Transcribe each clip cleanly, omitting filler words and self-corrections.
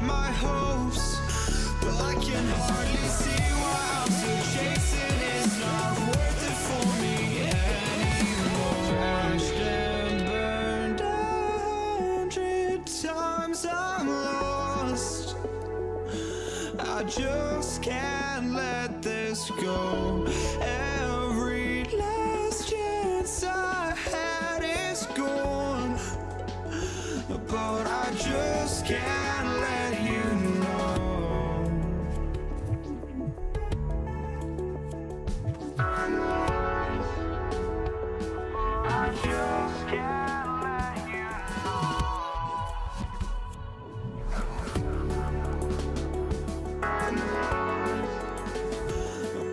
my hopes, but I can hardly see why I'm still chasing. It's not worth it for me anymore. Crashed and burned 100 times, I'm lost. I just can't let this go. Every last chance I had is gone, but I just can't let you know. I just can't let you know.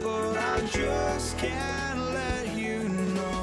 But I just can't let you know.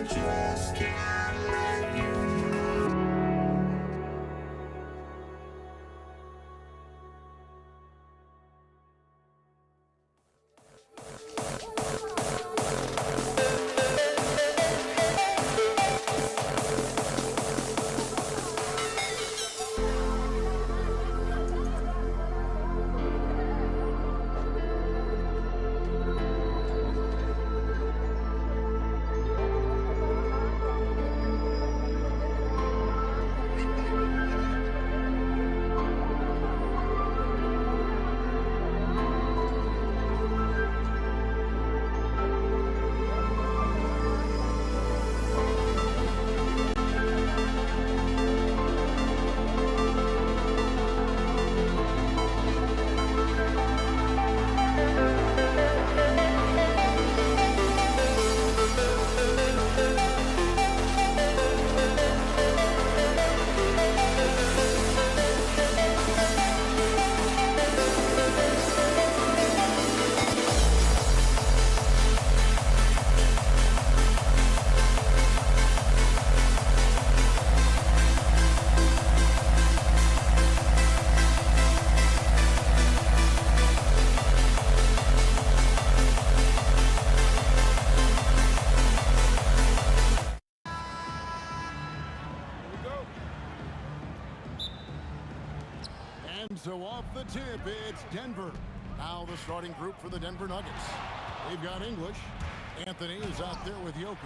just can't let you know. so off the tip, it's Denver. Now the starting group for the Denver Nuggets. They've got English. Anthony is out there with Jokic.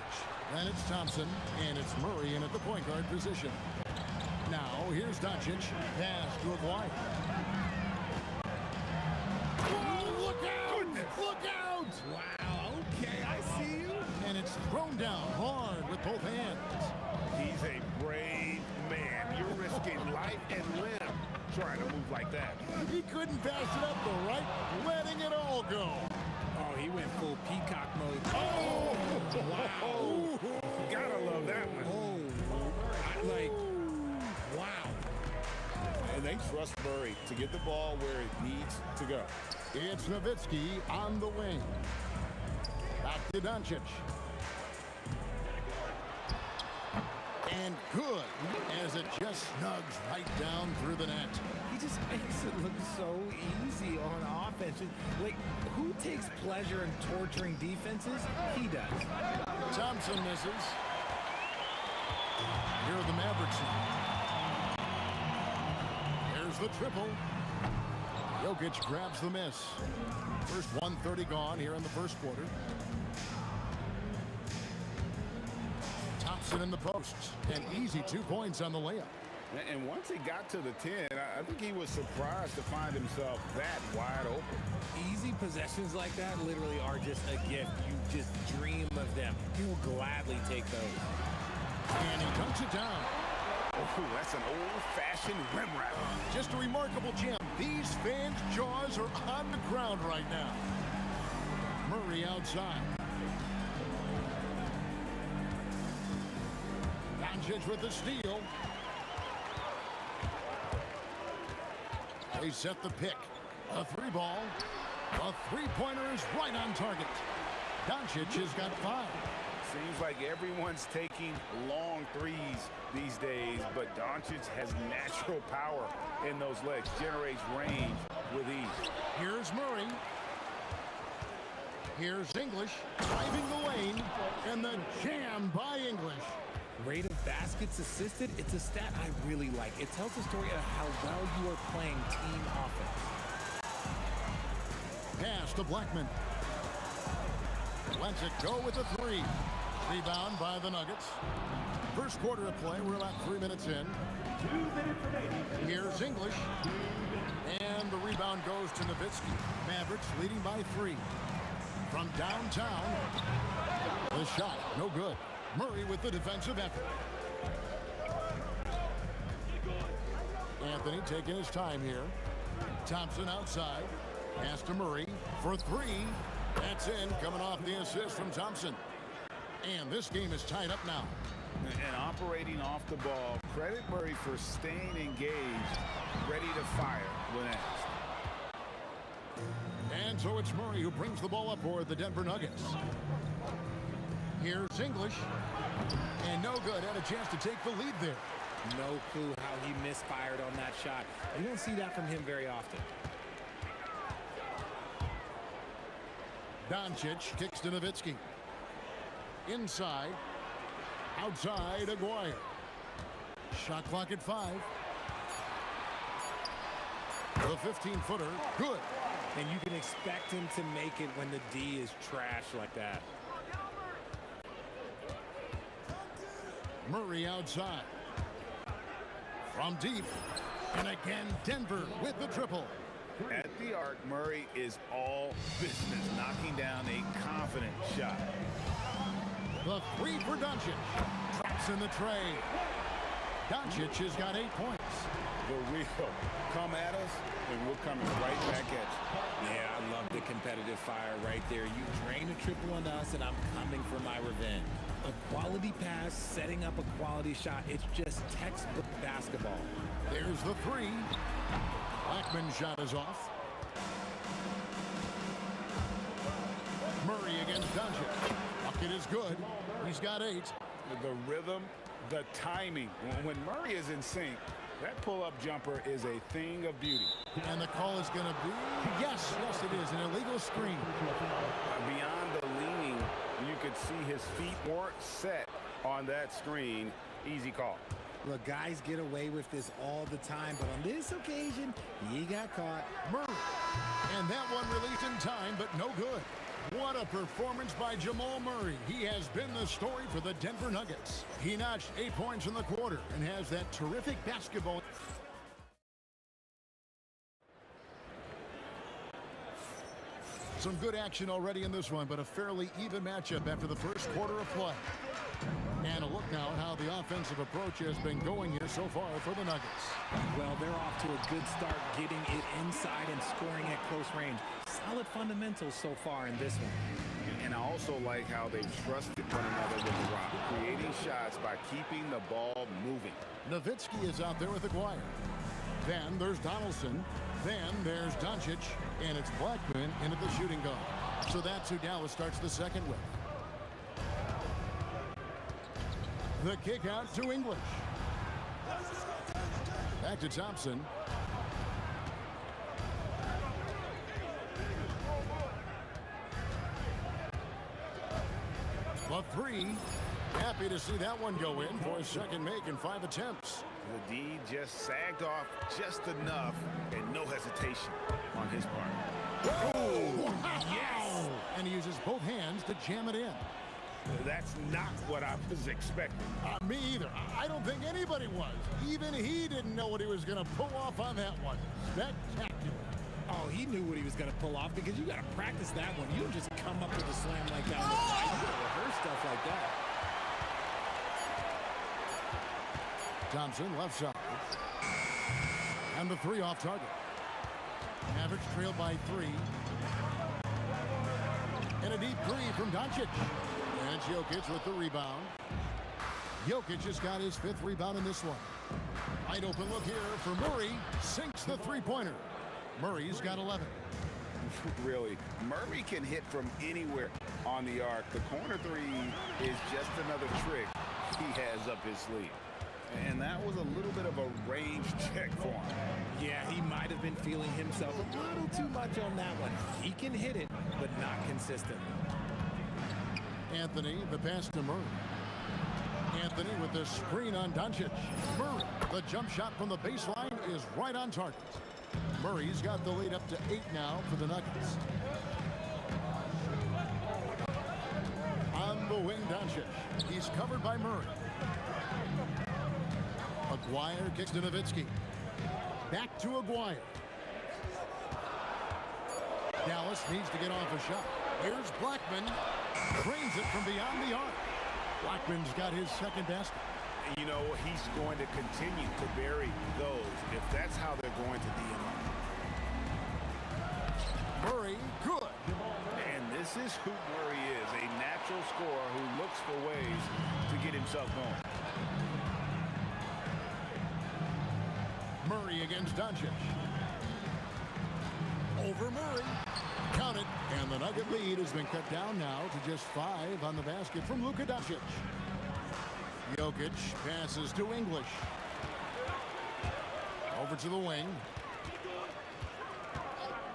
Then it's Thompson, and it's Murray in at the point guard position. Now here's Doncic. Pass to Aguirre. Oh, look out! Goodness. Look out! Wow, okay, I see you. And it's thrown down hard with both hands. He's a brave man. You're risking life and limb trying to move like that. He couldn't pass it up the right, letting it all go. Oh, he went full peacock mode. Oh! Wow. Gotta love that one. Wow. And they trust Murray to get the ball where it needs to go. It's Nowitzki on the wing. Back to Doncic. And good, as it just snugs right down through the net. He just makes it look so easy on offense. Like, who takes pleasure in torturing defenses? He does. Thompson misses. Here are the Mavericks now. There's the triple. Jokic grabs the miss. First 1:30 gone here in the first quarter. Thompson in the posts. An easy 2 points on the layup. And once he got to the 10, I think he was surprised to find himself that wide open. Easy possessions like that literally are just a gift. You just dream of them. You will gladly take those. And he dunks it down. Oh, that's an old-fashioned rim wrap. Just a remarkable gem. These fans' jaws are on the ground right now. Murray outside. Doncic with the steal. They set the pick. A three ball. A three-pointer is right on target. Doncic has got 5. Seems like everyone's taking long threes these days, but Doncic has natural power in those legs, generates range with ease. Here's Murray. Here's English driving the lane, and the jam by English. Rate of baskets assisted, it's a stat I really like. It tells the story of how well you are playing team offense. Pass to Blackman. Lets it go with the 3. Rebound by the Nuggets. First quarter of play, we're about 3 minutes in. 2 minutes remaining. Here's English. And the rebound goes to Nowitzki. Mavericks leading by 3. From downtown, the shot, no good. Murray with the defensive effort. Anthony taking his time here. Thompson outside. Pass to Murray for 3. That's in, coming off the assist from Thompson. And this game is tied up now. And operating off the ball, credit Murray for staying engaged, ready to fire when asked. And so it's Murray who brings the ball up for the Denver Nuggets. Here's English. And no good. Had a chance to take the lead there. No clue how he misfired on that shot. You don't see that from him very often. Doncic kicks to Nowitzki. Inside. Outside, Aguirre. Shot clock at 5. The 15-footer, good. And you can expect him to make it when the D is trash like that. Murray outside. From deep. And again, Denver with the triple. At the arc, Murray is all business, knocking down a confident shot. The 3 for Doncic. Traps in the tray. Doncic has got 8 points. The real. Come at us, and we're coming right back at you. Yeah, I love the competitive fire right there. You drain a triple on us, and I'm coming for my revenge. A quality pass, setting up a quality shot. It's just textbook basketball. There's the 3. Blackman's shot is off. Murray against Doncic. Bucket is good. He's got 8. The rhythm, the timing. When Murray is in sync, that pull-up jumper is a thing of beauty. And the call is going to be, yes, it is, an illegal screen. Beyond the leaning, you could see his feet weren't set on that screen. Easy call. Look, guys get away with this all the time, but on this occasion, he got caught. Murray. And that one released in time, but no good. What a performance by Jamal Murray. He has been the story for the Denver Nuggets. He notched 8 points in the quarter and has that terrific basketball. Some good action already in this one, but a fairly even matchup after the first quarter of play. And a look now at how the offensive approach has been going here so far for the Nuggets. Well, they're off to a good start getting it inside and scoring at close range. Solid fundamentals so far in this one. And I also like how they've trusted one another with the rock, creating shots by keeping the ball moving. Nowitzki is out there with Aguirre. Then there's Donaldson. Then there's Doncic. And it's Blackman into the shooting guard. So that's who Dallas starts the second with. The kick out to English. Back to Thompson. The three. Happy to see that one go in for a second make in 5 attempts. The D just sagged off just enough and no hesitation on his part. Oh, yes! And he uses both hands to jam it in. That's not what I was expecting. Me either. I don't think anybody was. Even he didn't know what he was going to pull off on that one. Spectacular. Oh, he knew what he was going to pull off because you got to practice that one. You don't just come up with a slam like that on the fly. You got to rehearse stuff like that. Thompson left side. And the three off target. Mavericks trail by 3. And a deep three from Doncic. And Jokic with the rebound. Jokic has got his 5th rebound in this one. Wide open look here for Murray. Sinks the three-pointer. Murray's got 11. Really, Murray can hit from anywhere on the arc. The corner three is just another trick he has up his sleeve. And that was a little bit of a range check for him. Yeah, he might have been feeling himself a little too much on that one. He can hit it, but not consistently. Anthony, the pass to Murray. Anthony with the screen on Doncic. Murray, the jump shot from the baseline is right on target. Murray's got the lead up to 8 now for the Nuggets. On the wing, Doncic. He's covered by Murray. Aguirre kicks to Nowitzki. Back to Aguirre. Dallas needs to get off a shot. Here's Blackman. Cranes it from beyond the arc. Blackman's got his second basket. You know, he's going to continue to bury those if that's how they're going to DM him. Murray, good. And this is who Murray is, a natural scorer who looks for ways to get himself going. Murray against Doncic. Over Murray. Count it. And the Nugget lead has been cut down now to just 5 on the basket from Luka Doncic. Jokic passes to English. Over to the wing.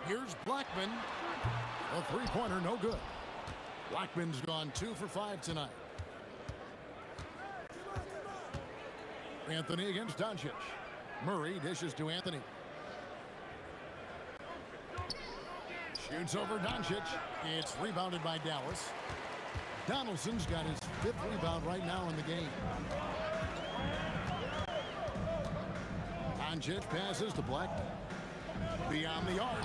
Here's Blackman. A three-pointer, no good. Blackman's gone 2 for 5 tonight. Anthony against Doncic. Murray dishes to Anthony. Shoots over Doncic. It's rebounded by Dallas. Donaldson's got his 5th rebound right now in the game. Doncic passes to Blackman. Beyond the arc.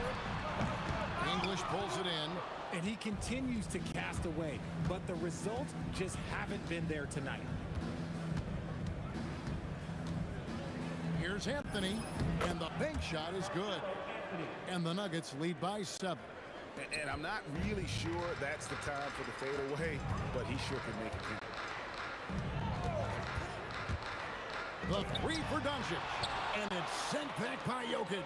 English pulls it in. And he continues to cast away, but the results just haven't been there tonight. Here's Anthony, and the bank shot is good. And the Nuggets lead by 7. And I'm not really sure that's the time for the fadeaway, but he sure can make it count. The three for Doncic, and it's sent back by Jokic.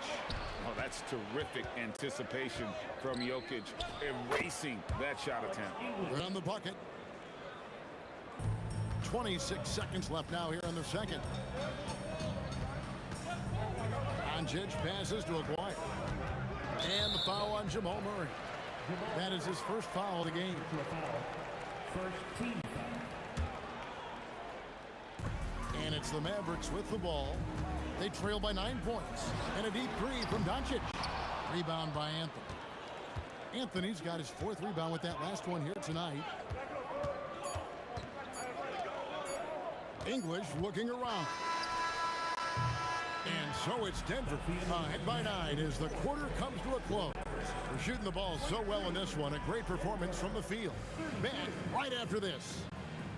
Oh, that's terrific anticipation from Jokic, erasing that shot attempt. We're on the bucket. 26 seconds left now here in the second. Doncic passes to Aguirre. And the foul on Jamal Murray. That is his first foul of the game. First team foul. And it's the Mavericks with the ball. They trail by 9 points. And a deep three from Doncic. Rebound by Anthony. Anthony's got his 4th rebound with that last one here tonight. English looking around. And so it's Denver ahead by 9 as the quarter comes to a close. We're shooting the ball so well in this one. A great performance from the field. Back right after this.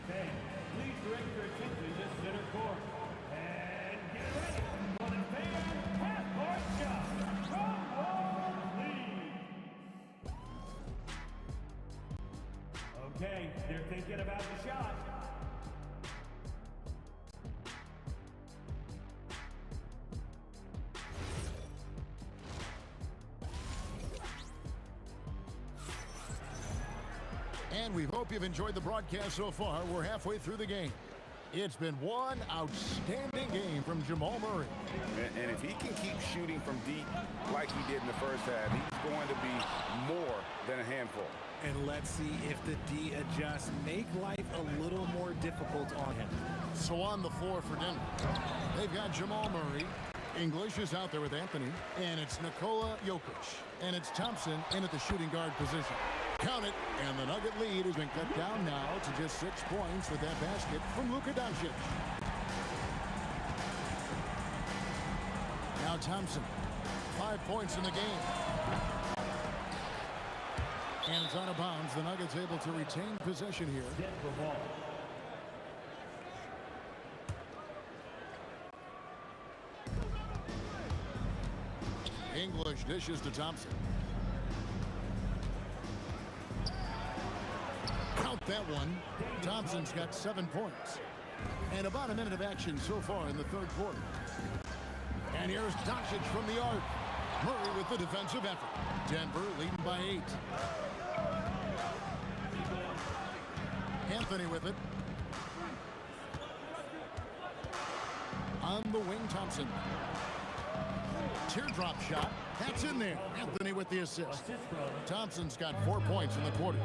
Okay, please direct your attention to center court. And get ready for the famous half-court shot. Drum roll, please. Okay, they're thinking about the shot. And we hope you've enjoyed the broadcast so far. We're halfway through the game. It's been one outstanding game from Jamal Murray. And if he can keep shooting from deep like he did in the first half, he's going to be more than a handful. And let's see if the D adjusts, make life a little more difficult on him. So on the floor for Denver, they've got Jamal Murray. English is out there with Anthony. And it's Nikola Jokic. And it's Thompson in at the shooting guard position. Count it, and the Nugget lead has been cut down now to just 6 points with that basket from Luka Doncic. Now Thompson, 5 points in the game. And it's out of bounds. The Nuggets able to retain possession here. Denver ball. English dishes to Thompson. Count that one. Thompson's got 7 points. And about a minute of action so far in the 3rd quarter. And here's Doncic from the arc. Murray with the defensive effort. Denver leading by 8. Anthony with it. On the wing, Thompson. Teardrop shot. That's in there. Anthony with the assist. Thompson's got 4 points in the quarter.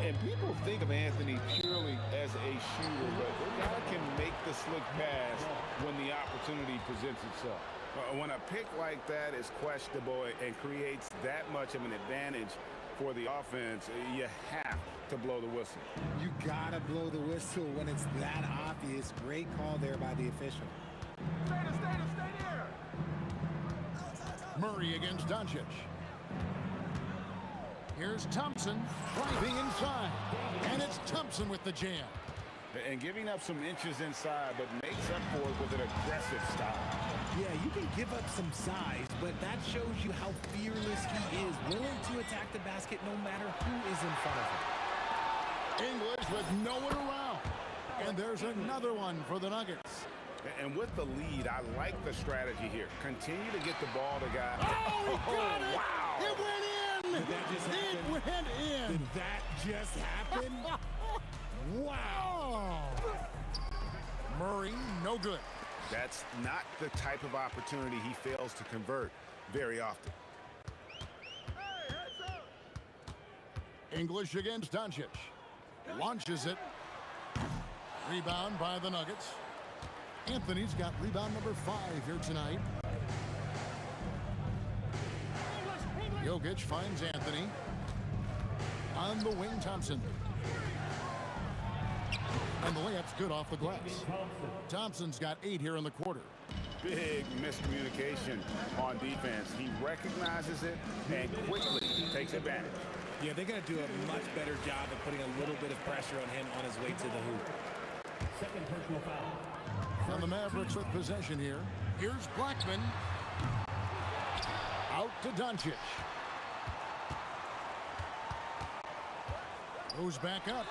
And people think of Anthony purely as a shooter, but the guy can make the slick pass when the opportunity presents itself. When a pick like that is questionable and creates that much of an advantage for the offense, you have to blow the whistle. You gotta blow the whistle when it's that obvious. Great call there by the official. Stay there. Murray against Doncic. Here's Thompson driving inside. And it's Thompson with the jam. And giving up some inches inside, but makes up for it with an aggressive style. Yeah, you can give up some size, but that shows you how fearless he is, willing to attack the basket no matter who is in front of him. English with no one around. And there's another one for the Nuggets. And with the lead, I like the strategy here. Continue to get the ball to guys. Oh, he got it! Wow! It went in! Did that just happen? It went in! Did that just happen? Wow! Murray, no good. That's not the type of opportunity he fails to convert very often. English against Doncic. Launches it. Rebound by the Nuggets. Anthony's got rebound number 5 here tonight. Jokic finds Anthony. On the wing, Thompson. And the layup's good off the glass. Thompson's got 8 here in the quarter. Big miscommunication on defense. He recognizes it and quickly takes advantage. Yeah, they're going to do a much better job of putting a little bit of pressure on him on his way to the hoop. Second personal foul. And the Mavericks with possession here. Here's Blackman. Out to Doncic. Goes back up.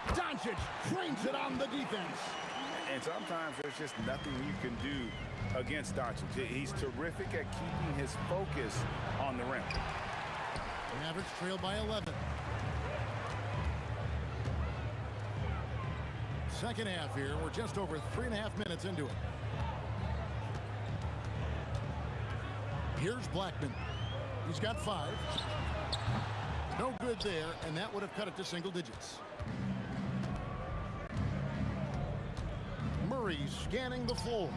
Doncic trains it on the defense. And sometimes there's just nothing you can do against Doncic. He's terrific at keeping his focus on the rim. Mavericks trail by 11. Second half here. We're just over 3.5 minutes into it. Here's Blackman. He's got 5. No good there, and that would have cut it to single digits. Murray scanning the floor.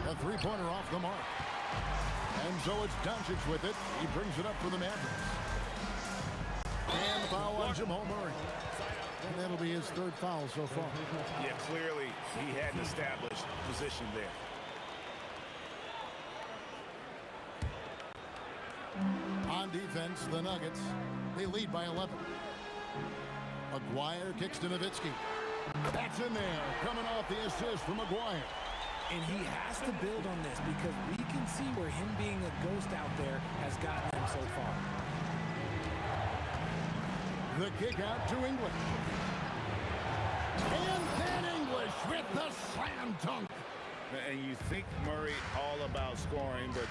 A three-pointer off the mark. And so it's Doncic with it. He brings it up for the Mavericks. And the foul on Jamal Murray. And that'll be his third foul so far. Yeah, clearly he had an established position there. On defense, the Nuggets, they lead by 11. Maguire kicks to Nowitzki. That's in there, coming off the assist from Maguire. And he has to build on this because we can see where him being a ghost out there has gotten him so far. The kick out to English. And then English with the slam dunk. And you think Murray all about scoring, but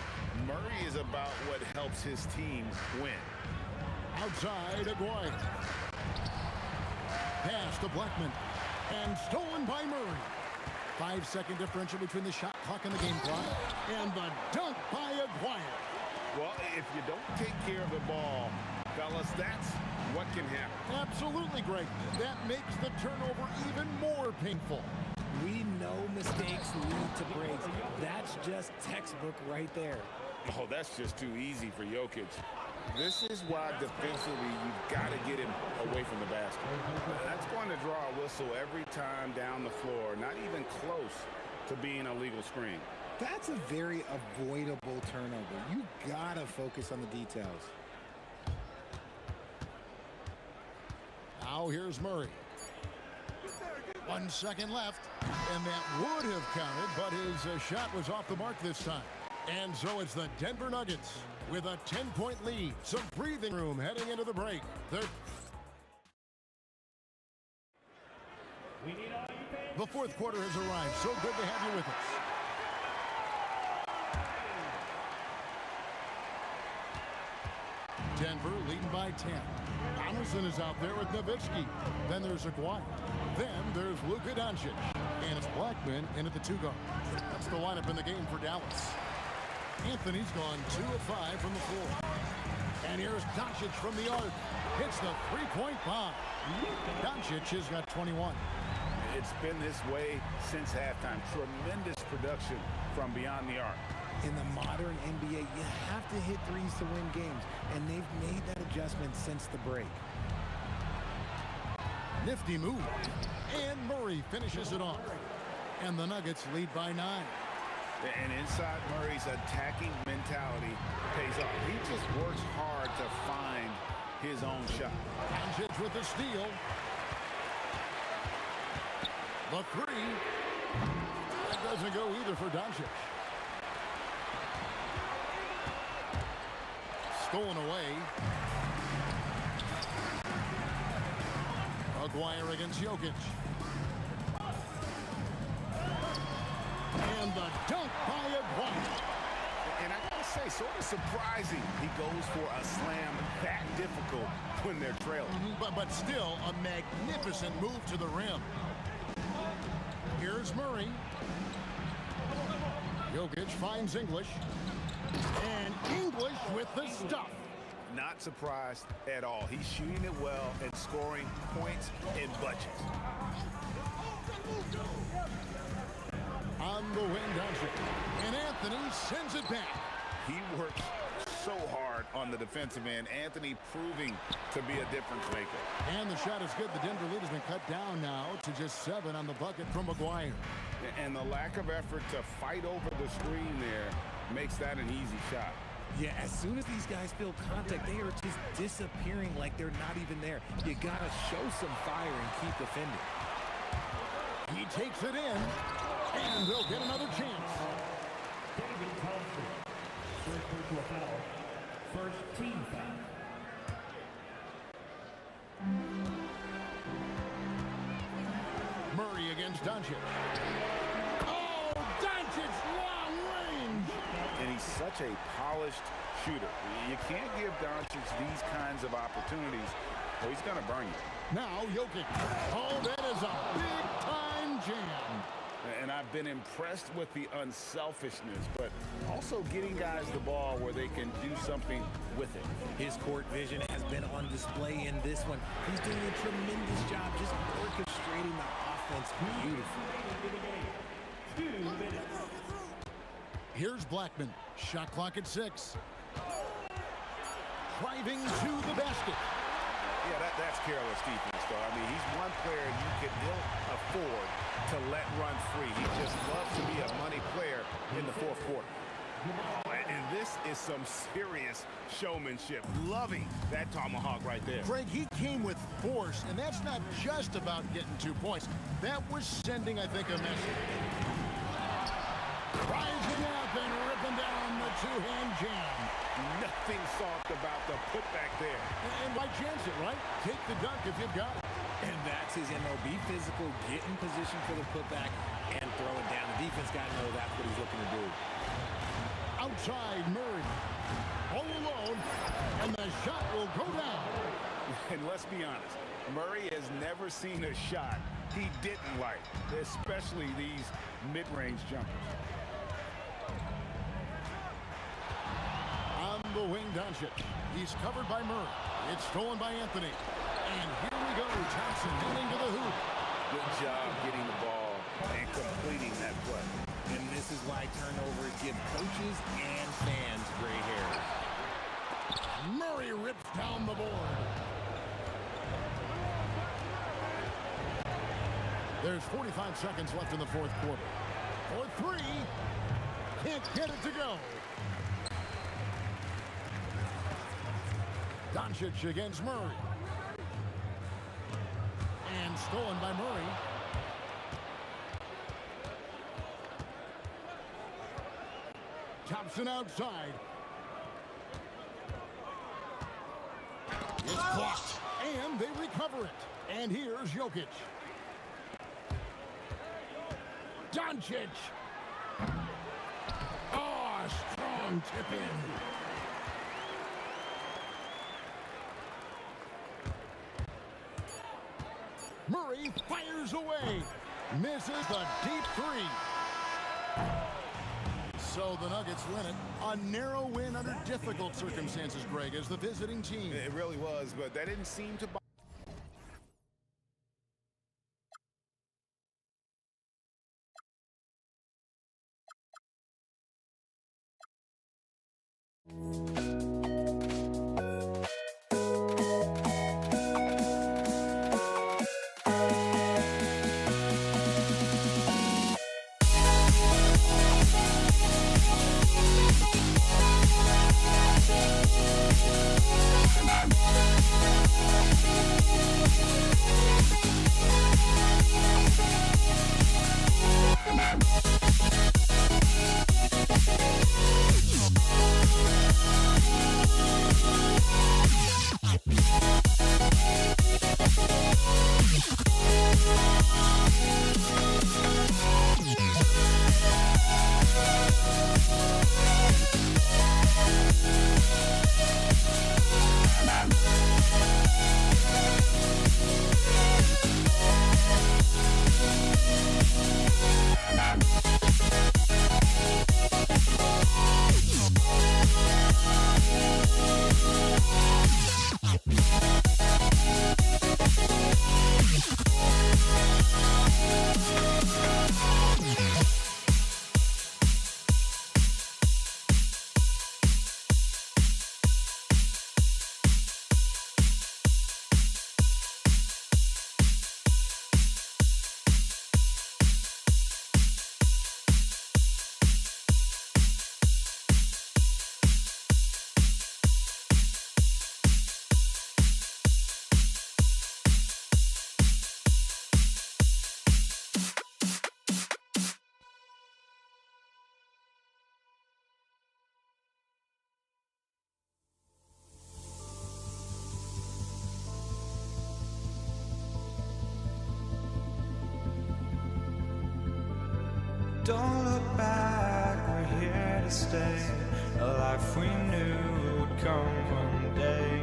Murray is about what helps his team win. Outside, Aguirre. Pass to Blackman. And stolen by Murray. 5-second differential between the shot clock and the game clock. And the dunk by Aguirre. Well, if you don't take care of the ball, fellas, that's what can happen. Absolutely, Greg. That makes the turnover even more painful. We know mistakes lead to breaks. That's just textbook right there. Oh, that's just too easy for Jokic. This is why defensively you've got to get him away from the basket. That's going to draw a whistle every time down the floor, not even close to being a legal screen. That's a very avoidable turnover. You gotta focus on the details. Now here's Murray. 1 second left, and that would have counted, but his shot was off the mark this time. And so it's the Denver Nuggets with a 10-point lead. Some breathing room heading into the break. The fourth quarter has arrived. So good to have you with us. Denver leading by 10. Donaldson is out there with Nowitzki. Then there's Aguirre. Then there's Luka Doncic. And it's Blackman in at the 2 guard. That's the lineup in the game for Dallas. Anthony's gone 2 of 5 from the floor. And here's Doncic from the arc. Hits the three-point bomb. Doncic has got 21. It's been this way since halftime. Tremendous production from beyond the arc. In the modern NBA, you have to hit threes to win games, and they've made that adjustment since the break. Nifty move. And Murray finishes it off. And the Nuggets lead by 9. And inside Murray's attacking mentality pays off. He just works hard to find his own shot. Doncic with the steal. The 3. That doesn't go either for Doncic. Stolen away. Aguirre against Jokic. And the dunk by Aguirre. And I gotta say, sort of surprising he goes for a slam that difficult when they're trailing. But still a magnificent move to the rim. Here's Murray. Jokic finds English. And English with the stuff. Not surprised at all. He's shooting it well and scoring points in bunches. On the wing, Doncic. And Anthony sends it back. He works so hard on the defensive end. Anthony proving to be a difference maker. And the shot is good. The Denver lead has been cut down now to just 7 on the bucket from Maguire. And the lack of effort to fight over the screen there makes that an easy shot. Yeah, as soon as these guys feel contact, they are just disappearing like they're not even there. You gotta show some fire and keep defending. He takes it in, and they'll get another chance. David Thompson. First personal foul. First team foul. Murray against Doncic. Oh, Doncic long range. And he's such a polished shooter. You can't give Doncic these kinds of opportunities, or he's going to burn you. Now Jokic. Oh, that is a big-time jam. And I've been impressed with the unselfishness, but also getting guys the ball where they can do something with it. His court vision has been on display in this one. He's doing a tremendous job just orchestrating the offense beautifully. Here's Blackman. Shot clock at 6. Driving to the basket. Yeah, that's careless defense, though. I mean, he's one player you can ill afford to let run free. He just loves to be a money player in the fourth quarter. And this is some serious showmanship. Loving that tomahawk right there. Greg, he came with force, and that's not just about getting 2 points. That was sending, I think, a message. Rising up and ripping down the two-hand jam. Nothing soft about the putback there. And why chance it, right? Take the dunk if you've got it. And that's his MO. Be physical, get in position for the putback, and throw it down. The defense got to know that's what he's looking to do. Outside Murray. All alone, and the shot will go down. And let's be honest, Murray has never seen a shot he didn't like, especially these mid-range jumpers. On the wing, Doncic. He's covered by Murray. It's stolen by Anthony. And here we go. Thompson heading to the hoop. Good job getting the ball and completing that play. And this is why turnovers give coaches and fans gray hairs. Murray rips down the board. There's 45 seconds left in the fourth quarter. For 3. Can't get it to go. Doncic against Murray. And stolen by Murray. Thompson outside. It's blocked. And they recover it. And here's Jokic. Doncic. Oh, strong tip in. Murray fires away. Misses the deep 3. So the Nuggets win it. A narrow win under difficult circumstances, Greg, as the visiting team. It really was, but that didn't seem to bother. Don't look back, we're here to stay. A life we knew would come one day.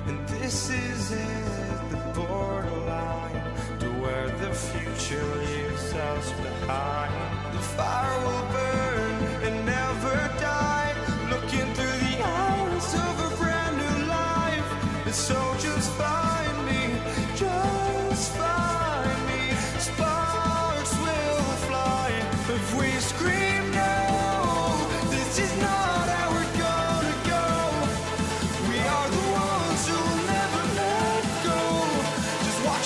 And this is it, the borderline to where the future leaves us behind. The fire will burn and never die, looking through the eyes of a brand new life. And so just find me, just find me. Sparks will fly if we scream now.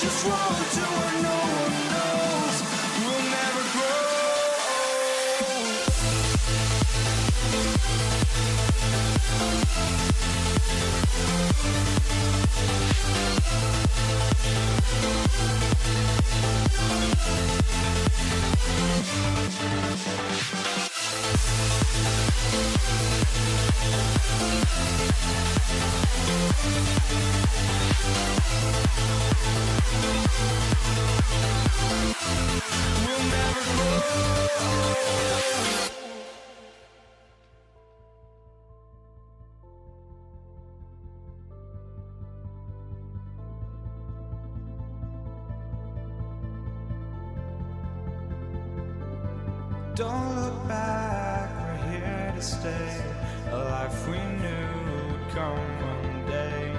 just run to where no one knows. We'll never grow. We'll never grow. Don't look back, we're here to stay. A life we knew would come one day.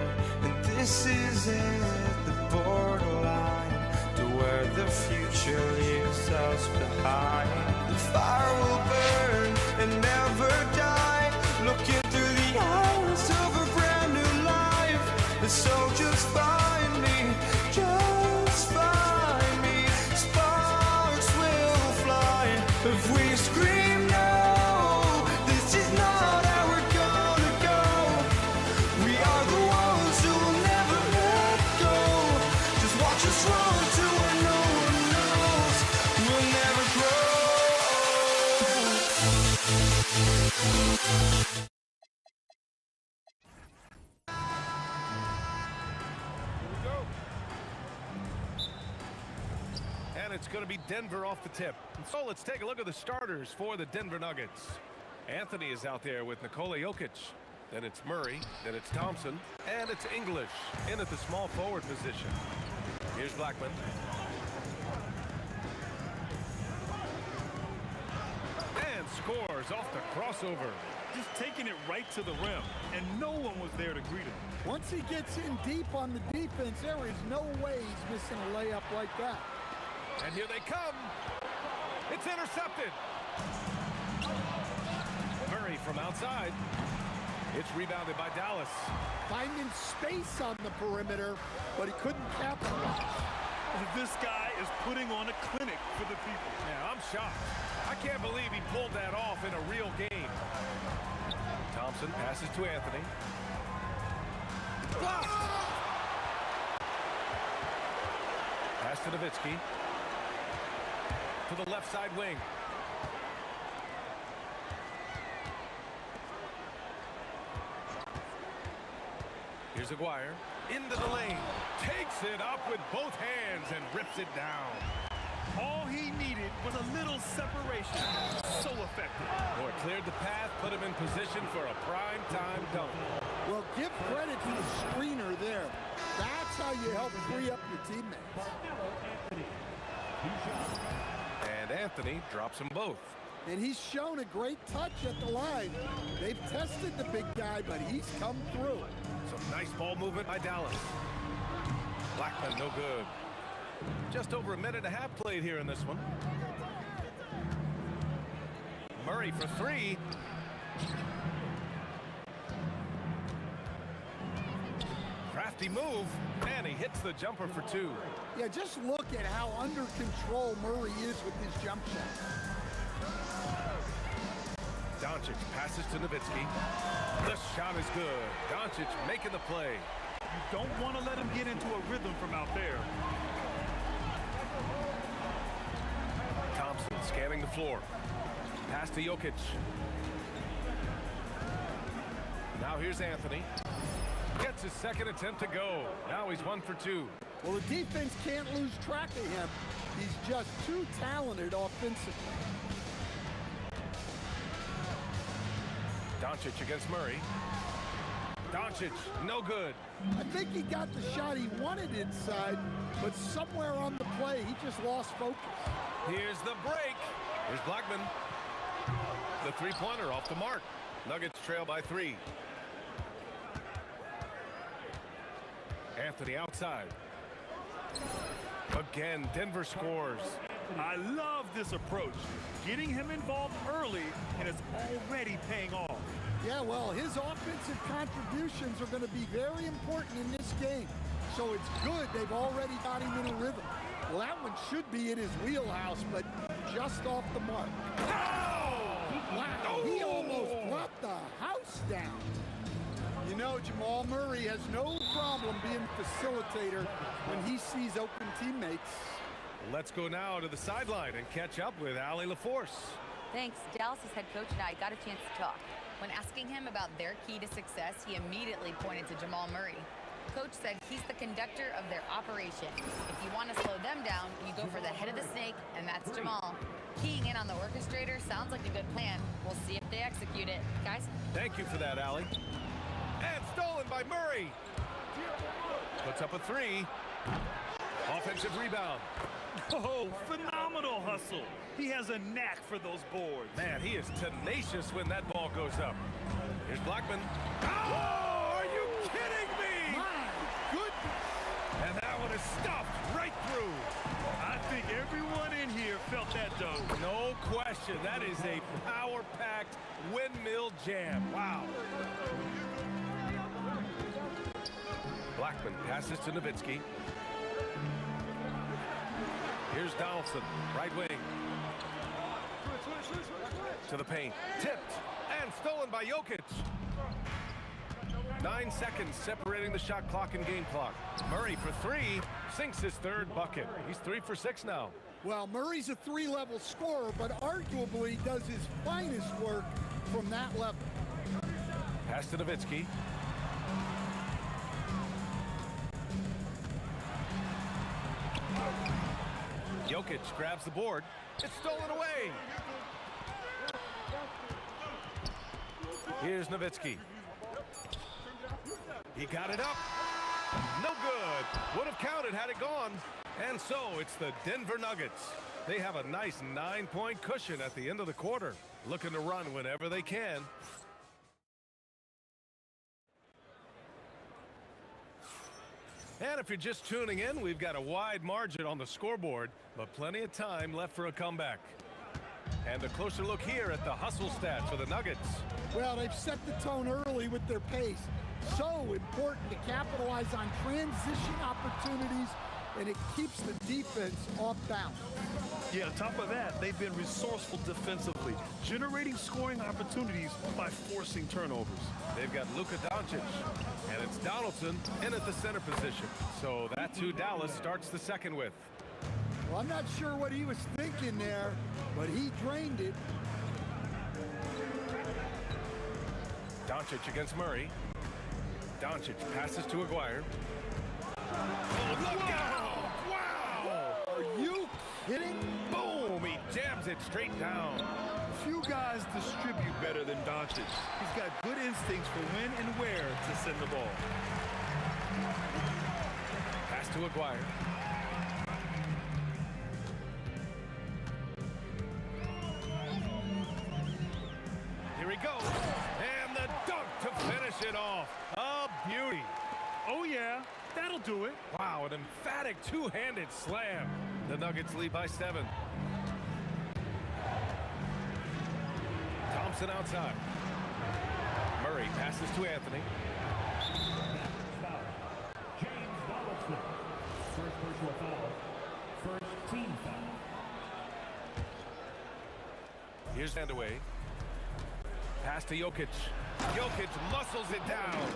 And this is it, the borderline to where the future leaves us behind. The fire will burn and never die, looking through the eyes of a brand new life. And so just find me, just find me. Sparks will fly if we scream no. This is not how we're gonna go. We are the ones who will never let go. Just watch us run to where no one knows. We'll never grow. And it's going to be Denver off the tip. So let's take a look at the starters for the Denver Nuggets. Anthony is out there with Nikola Jokic. Then it's Murray. Then it's Thompson. And it's English in at the small forward position. Here's Blackman. And scores off the crossover. Just taking it right to the rim, and no one was there to greet him. Once he gets in deep on the defense, there is no way he's missing a layup like that. And here they come. It's intercepted. Murray from outside. It's rebounded by Dallas. Finding space on the perimeter, but he couldn't capitalize. This guy is putting on a clinic for the people. Yeah, I'm shocked. I can't believe he pulled that off in a real game. Thompson passes to Anthony. Blocked. Pass to Nowitzki. To the left side wing. Here's Aguirre. Into the lane. Takes it up with both hands and rips it down. All he needed was a little separation. So effective. Or cleared the path, put him in position for a prime-time dunk. Well, give credit to the screener there. That's how you help free up your teammates. And Anthony drops them both. And he's shown a great touch at the line. They've tested the big guy, but he's come through. Some nice ball movement by Dallas. Blackman, no good. Just over a minute and a half played here in this one. Murray for three. Crafty move, and he hits the jumper for two. Yeah, just look at how under control Murray is with his jump shot. Doncic passes to Nowitzki. The shot is good. Doncic making the play. You don't want to let him get into a rhythm from out there. Thompson scanning the floor. Pass to Jokic. Now here's Anthony. Gets his second attempt to go. Now he's 1 for 2. Well, the defense can't lose track of him. He's just too talented offensively. Doncic against Murray. Doncic, no good. I think he got the shot he wanted inside, but somewhere on the play, he just lost focus. Here's the break. Here's Blackman. The three-pointer off the mark. Nuggets trail by 3. Anthony outside. Again, Denver scores. I love this approach. Getting him involved early, and it's already paying off. Yeah, well, his offensive contributions are going to be very important in this game. So it's good they've already got him in a rhythm. Well, that one should be in his wheelhouse, but just off the mark. Wow, he almost brought the house down. You know, Jamal Murray has no problem being facilitator when he sees open teammates. Let's go now to the sideline and catch up with Allie LaForce. Thanks. Dallas's head coach and I got a chance to talk. When asking him about their key to success, he immediately pointed to Jamal Murray. Coach said he's the conductor of their operation. If you want to slow them down, you go for the head of the snake, and that's Jamal. Keying in on the orchestrator sounds like a good plan. We'll see if they execute it. Guys? Thank you for that, Allie. And stolen by Murray. Puts up a three. Offensive rebound. Oh, phenomenal hustle. He has a knack for those boards. Man, he is tenacious when that ball goes up. Here's Blackman. Oh, are you kidding me? My goodness. And that one is stuffed right through. I think everyone in here felt that dunk. No question. That is a power-packed windmill jam. Wow. Blackman passes to Nowitzki. Here's Donaldson, right wing. To the paint. Tipped and stolen by Jokic. 9 seconds separating the shot clock and game clock. Murray for three, sinks his third bucket. He's 3 for 6 now. Well, Murray's a three-level scorer, but arguably does his finest work from that level. Pass to Nowitzki. Jokic grabs the board. It's stolen away. Here's Nowitzki. He got it up. No good. Would have counted had it gone. And so it's the Denver Nuggets. They have a nice 9-point cushion at the end of the quarter, looking to run whenever they can. And if you're just tuning in, we've got a wide margin on the scoreboard, but plenty of time left for a comeback. And a closer look here at the hustle stats for the Nuggets. Well, they've set the tone early with their pace. So important to capitalize on transition opportunities, and it keeps the defense off balance. Yeah, on top of that, they've been resourceful defensively, generating scoring opportunities by forcing turnovers. They've got Luka Doncic, and it's Donaldson in at the center position. So that's who Dallas starts the second with. Well, I'm not sure what he was thinking there, but he drained it. Doncic against Murray. Doncic passes to Aguirre. Oh, look out! Wow! Are you kidding? Boom! He jams it straight down. Few guys distribute better than Doncic. He's got good instincts for when and where to send the ball. Pass to Aguirre. Here he goes. And the dunk to finish it off. A beauty. Oh, yeah, that'll do it. Wow, an emphatic two-handed slam. The Nuggets lead by 7. Thompson outside. Murray passes to Anthony. James Donaldson. First personal foul. First team foul. Here's Vandaway. Pass to Jokic. Jokic muscles it down.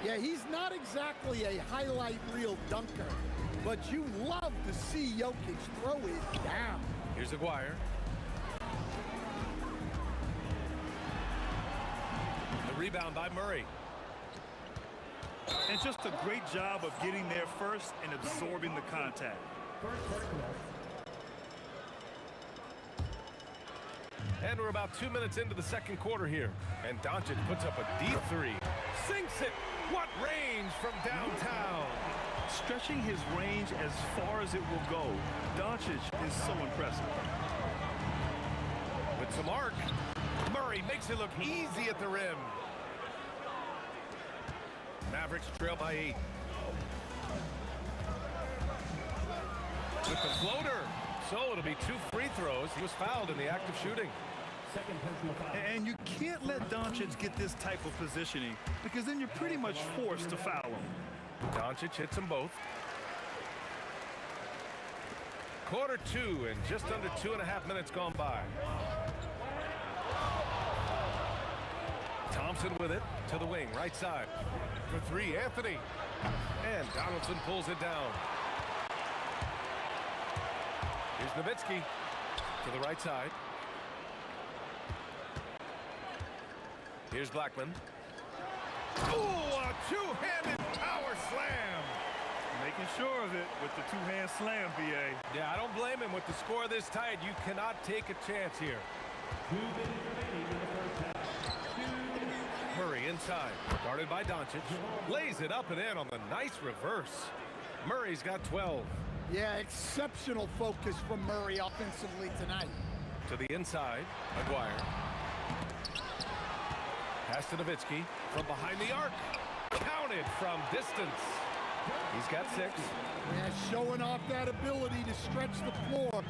Yeah, he's not exactly a highlight reel dunker, but you love to see Jokic throw it down. Here's Aguirre. The rebound by Murray. And just a great job of getting there first and absorbing the contact. And we're about 2 minutes into the second quarter here. And Doncic puts up a deep three. Sinks it. What range from downtown. Stretching his range as far as it will go. Doncic is so impressive. With some arc, Murray makes it look easy at the rim. Mavericks trail by 8. With the floater. So it'll be 2 free throws. He was fouled in the act of shooting. Second personal foul. And you can't let Doncic get this type of positioning because then you're pretty much forced to foul him. Doncic hits them both. Quarter 2 and just under 2.5 minutes gone by. Thompson with it to the wing, right side. For 3, Anthony. And Donaldson pulls it down. Here's Nowitzki to the right side. Here's Blackman. Ooh, a two-handed power slam. Making sure of it with the two-hand slam, B.A. Yeah, I don't blame him. With the score this tight, you cannot take a chance here. 2 minutes remaining in the first half. Murray inside, guarded by Doncic. Lays it up and in on the nice reverse. Murray's got 12. Yeah, exceptional focus from Murray offensively tonight. To the inside, Aguirre. Pass to Nowitzki from behind the arc. Counted from distance. He's got 6. Yeah, showing off that ability to stretch the floor.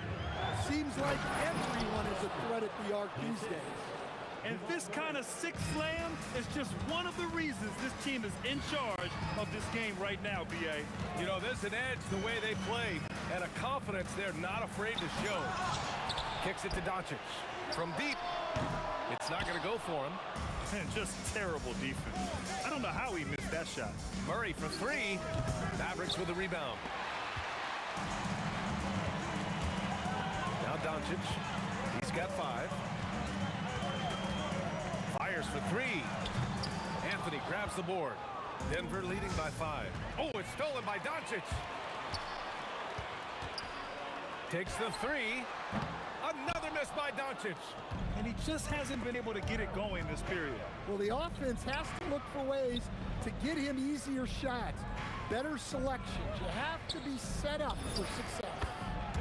Seems like everyone is a threat at the arc these days. And this kind of six slam is just one of the reasons this team is in charge of this game right now, B.A. You know, there's an edge the way they play and a confidence they're not afraid to show. Kicks it to Doncic. From deep. It's not going to go for him. And just terrible defense. I don't know how he missed that shot. Murray for 3. Mavericks with the rebound. Now Doncic. He's got 5. Fires for 3. Anthony grabs the board. Denver leading by 5. Oh, it's stolen by Doncic. Takes the 3. Another miss by Doncic. And he just hasn't been able to get it going this period. Well, the offense has to look for ways to get him easier shots, better selections. You have to be set up for success.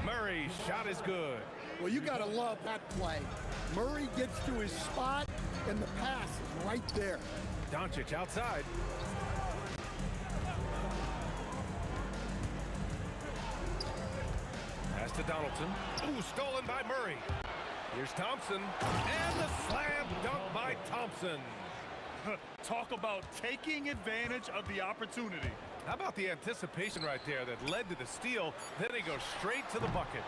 Murray's shot is good. Well, you got to love that play. Murray gets to his spot, and the pass is right there. Doncic outside. Pass to Donaldson. Ooh, stolen by Murray. Here's Thompson. And the slam dunk by Thompson. Talk about taking advantage of the opportunity. How about the anticipation right there that led to the steal? Then he goes straight to the bucket.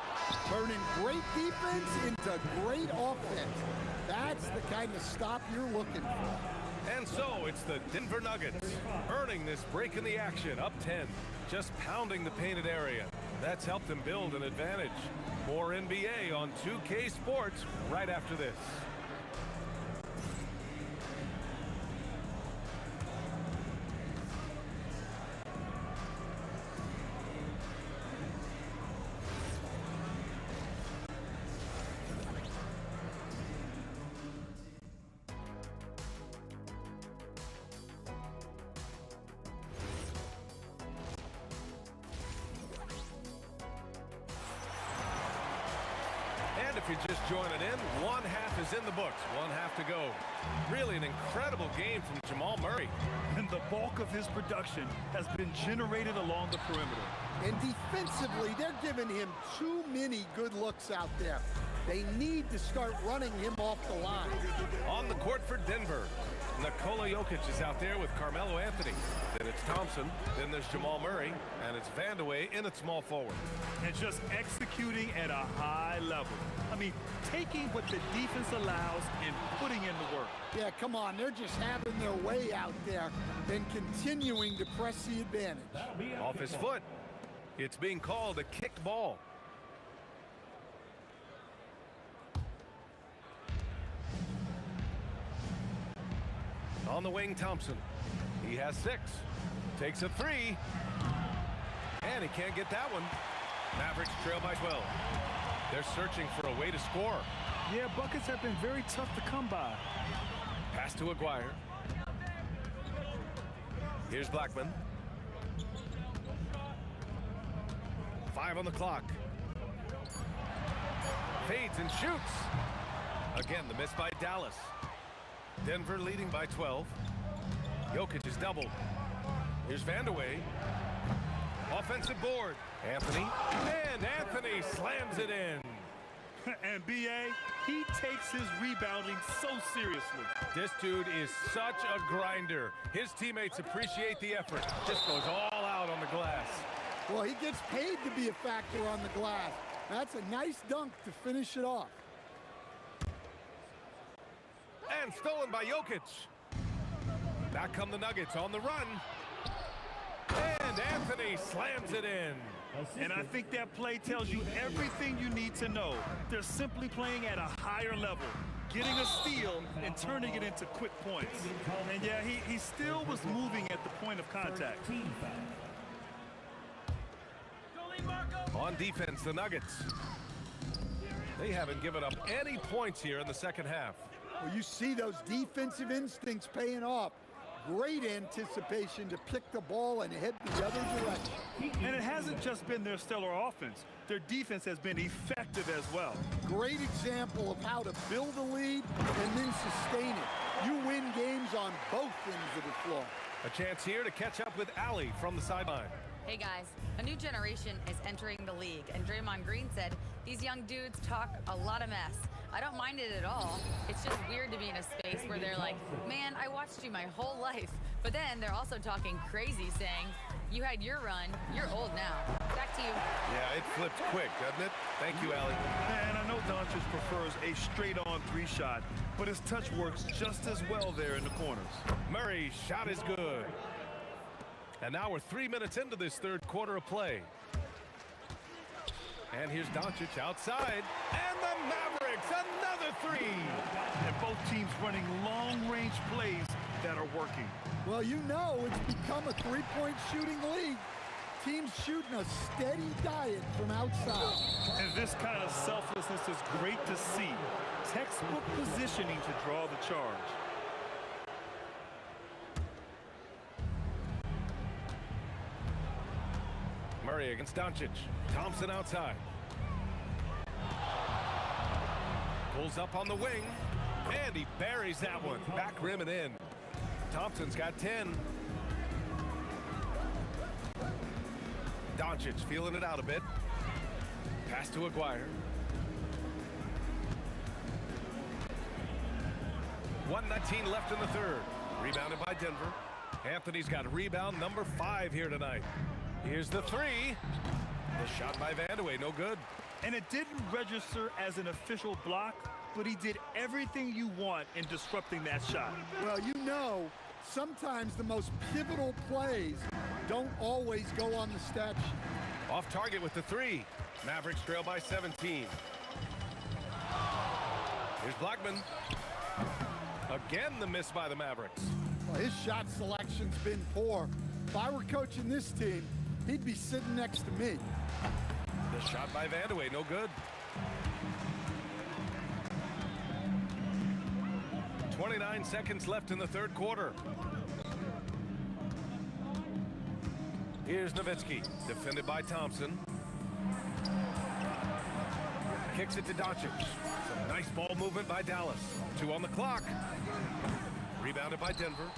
Turning great defense into great offense. That's the kind of stop you're looking for. And so it's the Denver Nuggets earning this break in the action, up 10, just pounding the painted area. That's helped them build an advantage. More NBA on 2K Sports right after this. And if you're just joining in, one half is in the books, one half to go. Really an incredible game from Jamal Murray. And the bulk of his production has been generated along the perimeter. And defensively, they're giving him too many good looks out there. They need to start running him off the line. On the court for Denver, Nikola Jokic is out there with Carmelo Anthony. Then it's Thompson, then there's Jamal Murray, and it's Vandeweghe in at small forward. And just executing at a high level. I mean, taking what the defense allows and putting in the work. Yeah, come on, they're just having their way out there and continuing to press the advantage. Off his foot. It's being called a kicked ball. On the wing, Thompson. He has 6. Takes a 3. And he can't get that one. Mavericks trail by 12. They're searching for a way to score. Yeah, buckets have been very tough to come by. Pass to Aguirre. Here's Blackman. 5 on the clock. Fades and shoots. Again, the miss by Dallas. Denver leading by 12. Jokic is doubled. Here's Vandeweghe. Offensive board. Anthony. And Anthony slams it in. And B.A., he takes his rebounding so seriously. This dude is such a grinder. His teammates appreciate the effort. Just goes all out on the glass. Well, he gets paid to be a factor on the glass. That's a nice dunk to finish it off. And stolen by Jokic. Back come the Nuggets on the run. And Anthony slams it in. And I think that play tells you everything you need to know. They're simply playing at a higher level, getting a steal and turning it into quick points. And yeah, he still was moving at the point of contact. On defense, the Nuggets. They haven't given up any points here in the second half. Well, you see those defensive instincts paying off. Great anticipation to pick the ball and head the other direction. And it hasn't just been their stellar offense. Their defense has been effective as well. Great example of how to build a lead and then sustain it. You win games on both ends of the floor. A chance here to catch up with Allie from the sideline. Hey guys, a new generation is entering the league, and Draymond Green said these young dudes talk a lot of mess. I don't mind it at all. It's just weird to be in a space where they're like, man, I watched you my whole life. But then they're also talking crazy, saying, you had your run, you're old now. Back to you. Yeah, it flipped quick, doesn't it? Thank you, Allie. And I know Doncic prefers a straight-on three-shot, but his touch works just as well there in the corners. Murray's shot is good. And now we're 3 minutes into this third quarter of play. And here's Doncic outside. And the Mavericks, another three. And both teams running long-range plays that are working. Well, you know it's become a three-point shooting league. Teams shooting a steady diet from outside. And this kind of selflessness is great to see. Textbook positioning to draw the charge. Murray against Doncic. Thompson outside. Pulls up on the wing. And he buries that one. Back rim and in. Thompson's got 10. Doncic feeling it out a bit. Pass to Aguirre. 1:19 left in the third. Rebounded by Denver. Anthony's got rebound number 5 here tonight. Here's the three. The shot by Vandeweghe, no good. And it didn't register as an official block, but he did everything you want in disrupting that shot. Well, you know, sometimes the most pivotal plays don't always go on the stat sheet. Off target with the three. Mavericks trail by 17. Here's Blackman. Again, the miss by the Mavericks. Well, his shot selection's been poor. If I were coaching this team, he'd be sitting next to me. The shot by Vandeweghe, no good. 29 seconds left in the third quarter. Here's Nowitzki, defended by Thompson. Kicks it to Doncic. Some nice ball movement by Dallas. 2 on the clock. Rebounded by Denver.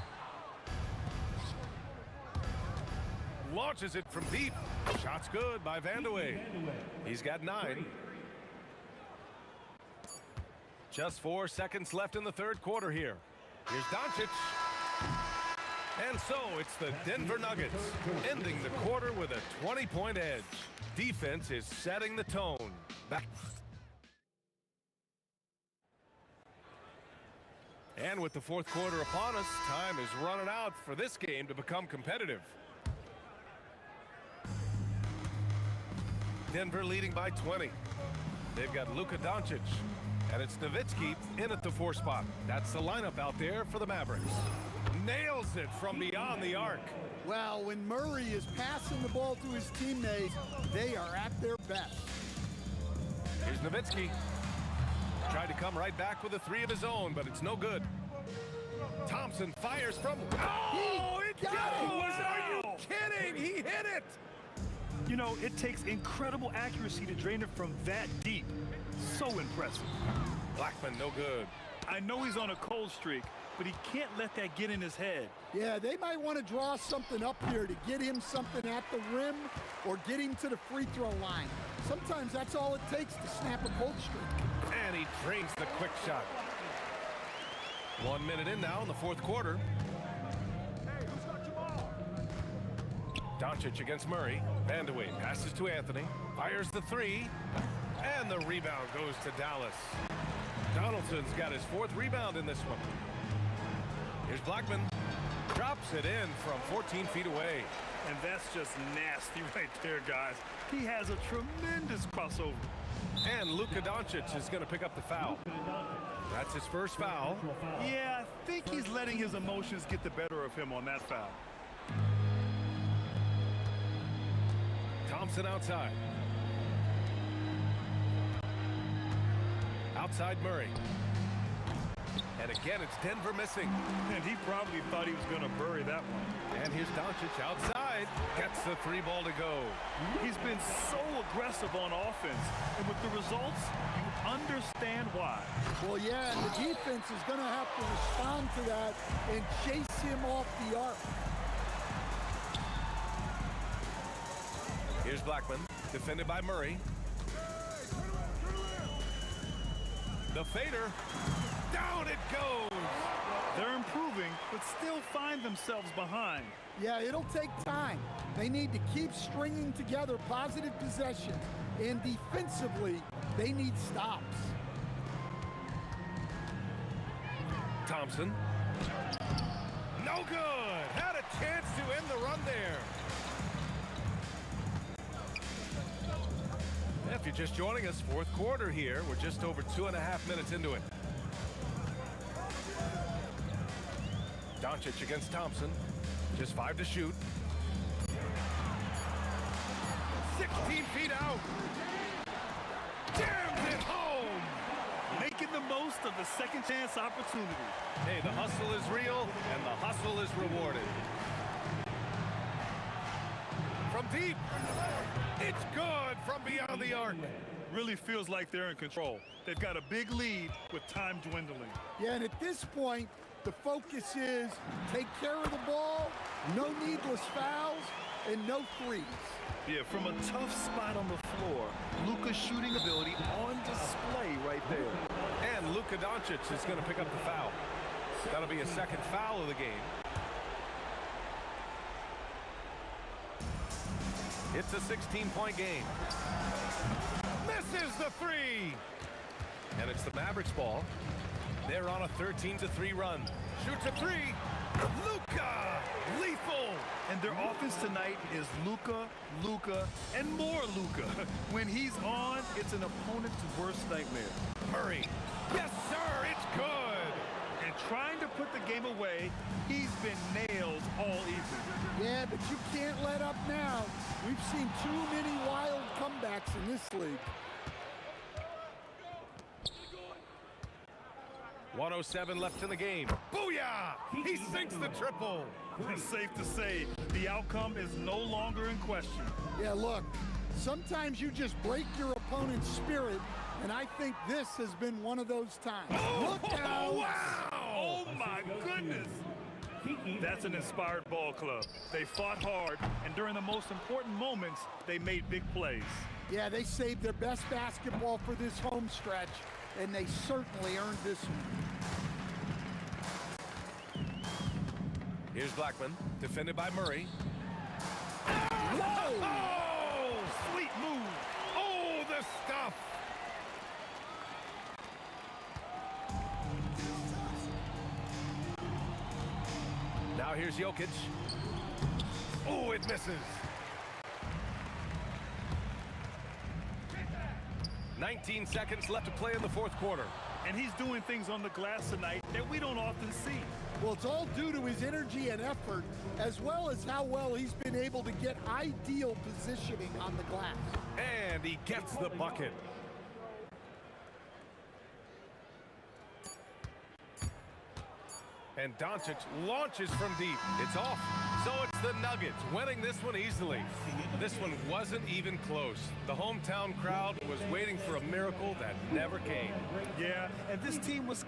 Launches it from deep. Shot's good by Vandeweghe. He's got 9. Just 4 seconds left in the third quarter here. Here's Doncic. And so it's the Denver Nuggets ending the quarter with a 20-point edge. Defense is setting the tone. Back. And with the fourth quarter upon us, time is running out for this game to become competitive. Denver leading by 20. They've got Luka Doncic, and it's Nowitzki in at the 4 spot. That's the lineup out there for the Mavericks. Nails it from beyond the arc. Well, when Murray is passing the ball to his teammates, they are at their best. Here's Nowitzki. Tried to come right back with a 3 of his own, but it's no good. Thompson fires from... Oh, it goes! Are you kidding? He hit it! You know, it takes incredible accuracy to drain it from that deep. So impressive. Blackman, no good. I know he's on a cold streak, but he can't let that get in his head. Yeah, they might want to draw something up here to get him something at the rim or get him to the free throw line. Sometimes that's all it takes to snap a cold streak. And he drains the quick shot. 1 minute in now in the fourth quarter. Doncic against Murray. Vandeweghe passes to Anthony. Fires the three. And the rebound goes to Dallas. Donaldson's got his fourth rebound in this one. Here's Blackman. Drops it in from 14 feet away. And that's just nasty right there, guys. He has a tremendous crossover. And Luka Doncic is going to pick up the foul. That's his first foul. Yeah, I think he's letting his emotions get the better of him on that foul. Thompson outside. Outside Murray. And again, it's Denver missing. And he probably thought he was going to bury that one. And here's Doncic outside. Gets the three ball to go. He's been so aggressive on offense. And with the results, you understand why. Well, yeah, and the defense is going to have to respond to that and chase him off the arc. Here's Blackman, defended by Murray. The fader. Down it goes. They're improving, but still find themselves behind. Yeah, it'll take time. They need to keep stringing together positive possessions, and defensively, they need stops. Thompson. No good. Had a chance to end the run there. If you're just joining us, fourth quarter here. We're just over 2.5 minutes into it. Doncic against Thompson. Just 5 to shoot. 16 feet out. Jams it home. Making the most of the second chance opportunity. Hey, the hustle is real, and the hustle is rewarded. From deep. It's good from beyond the arc. Really feels like they're in control. They've got a big lead with time dwindling. Yeah, and at this point, the focus is take care of the ball, no needless fouls, and no threes. Yeah, from a tough spot on the floor, Luka's shooting ability on display right there. And Luka Doncic is going to pick up the foul. That'll be a second foul of the game. It's a 16-point game. Misses the three. And it's the Mavericks ball. They're on a 13-3 run. Shoots a three. Luka, lethal. And their offense tonight is Luka, and more Luka. When he's on, it's an opponent's worst nightmare. Murray. Yes, sir, it's good. And trying to put the game away, he's been nailed all evening. Yeah, but you can't let up now. We've seen too many wild comebacks in this league. 1:07 left in the game. Booyah! He sinks the triple. It's safe to say the outcome is no longer in question. Yeah, look, sometimes you just break your opponent's spirit, and I think this has been one of those times. Look out! Wow! Oh, my goodness. That's an inspired ball club. They fought hard, and during the most important moments, they made big plays. Yeah, they saved their best basketball for this home stretch, and they certainly earned this one. Here's Blackman, defended by Murray. Whoa! Oh, sweet move. Oh, the stuff. Now here's Jokic. Oh, it misses. 19 seconds left to play in the fourth quarter. And he's doing things on the glass tonight that we don't often see. Well, it's all due to his energy and effort, as well as how well he's been able to get ideal positioning on the glass. And he gets the bucket. And Doncic launches from deep. It's off. So it's the Nuggets winning this one easily. This one wasn't even close. The hometown crowd was waiting for a miracle that never came. Yeah, and this team was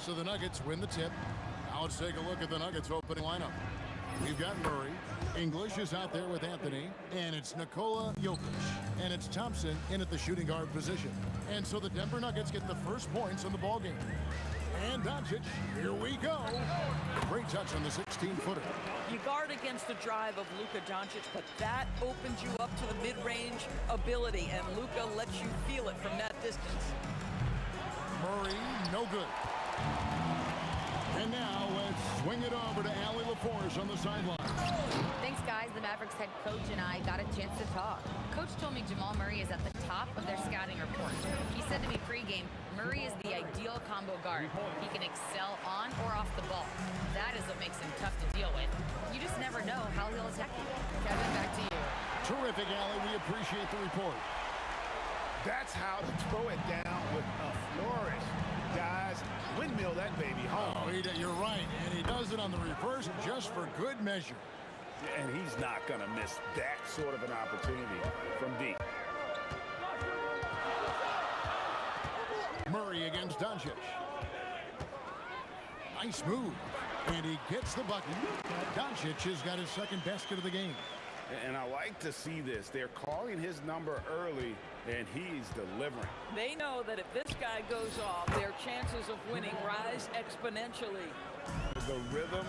So the Nuggets win the tip. Now let's take a look at the Nuggets opening lineup. We've got Murray. English is out there with Anthony. And it's Nikola Jokic. And it's Thompson in at the shooting guard position. And so the Denver Nuggets get the first points in the ballgame. And Doncic, here we go. Great touch on the 16-footer. You guard against the drive of Luka Doncic, but that opens you up to the mid-range ability, and Luka lets you feel it from that distance. Murray, no good. And now let's swing it over to Allie LaForce on the sideline. Thanks, guys. The Mavericks head coach and I got a chance to talk. Coach told me Jamal Murray is at the top of their scouting report. He said to me pregame, Murray is the ideal combo guard. He can excel on or off the ball. That is what makes him tough to deal with. You just never know how he'll attack you. Kevin, back to you. Terrific, Allie. We appreciate the report. That's how to throw it down with a flourish. Guys, windmill that baby home. Oh, you're right. And he does it on the reverse just for good measure. And he's not going to miss that sort of an opportunity from deep. Murray against Doncic. Nice move. And he gets the bucket. Doncic has got his second basket of the game. And I like to see this. They're calling his number early, and he's delivering. They know that if this guy goes off, their chances of winning rise exponentially. The rhythm,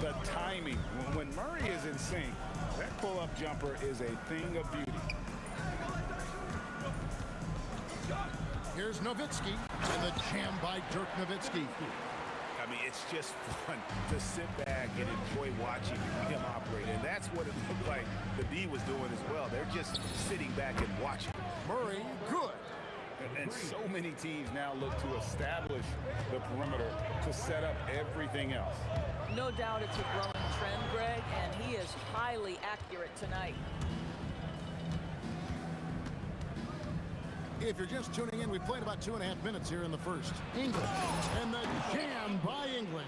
the timing. When Murray is in sync, that pull-up jumper is a thing of beauty. Here's Nowitzki, and the jam by Dirk Nowitzki. I mean, it's just fun to sit back and enjoy watching him operate. And that's what it looked like the D was doing as well. They're just sitting back and watching. Murray, good. And so many teams now look to establish the perimeter to set up everything else. No doubt it's a growing trend, Greg, and he is highly accurate tonight. If you're just tuning in, we played about 2.5 minutes here in the first. English, and the jam by English.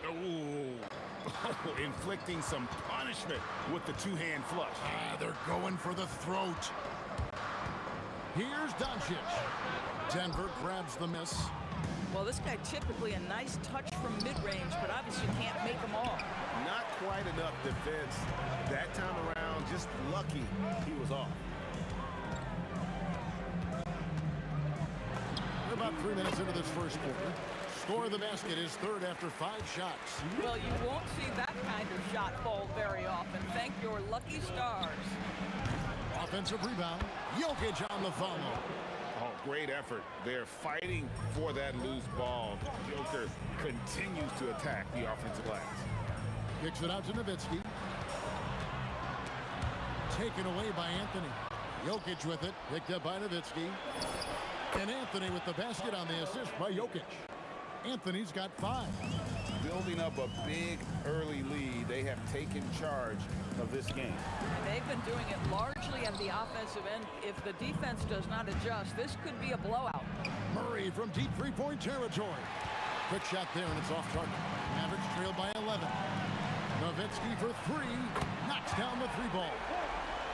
Ooh. Inflicting some punishment with the two-hand flush. They're going for the throat. Here's Doncic. Denver grabs the miss. Well, this guy typically a nice touch from mid-range, but obviously can't make them all. Not quite enough defense that time around. Just lucky he was off. We're about 3 minutes into this first quarter. Score of the basket is third after 5 shots. Well, you won't see that kind of shot fall very often. Thank your lucky stars. Offensive rebound. Jokic on the follow. Oh, great effort. They're fighting for that loose ball. Joker continues to attack the offensive glass. Kicks it out to Nowitzki. Taken away by Anthony. Jokic with it. Picked up by Nowitzki. And Anthony with the basket on the assist by Jokic. Anthony's got 5. Building up a big early lead, they have taken charge of this game. And they've been doing it largely on the offensive end. If the defense does not adjust, this could be a blowout. Murray from deep three-point territory. Quick shot there, and it's off target. Mavericks trailed by 11. Nowitzki for 3. Knocks down the 3-ball.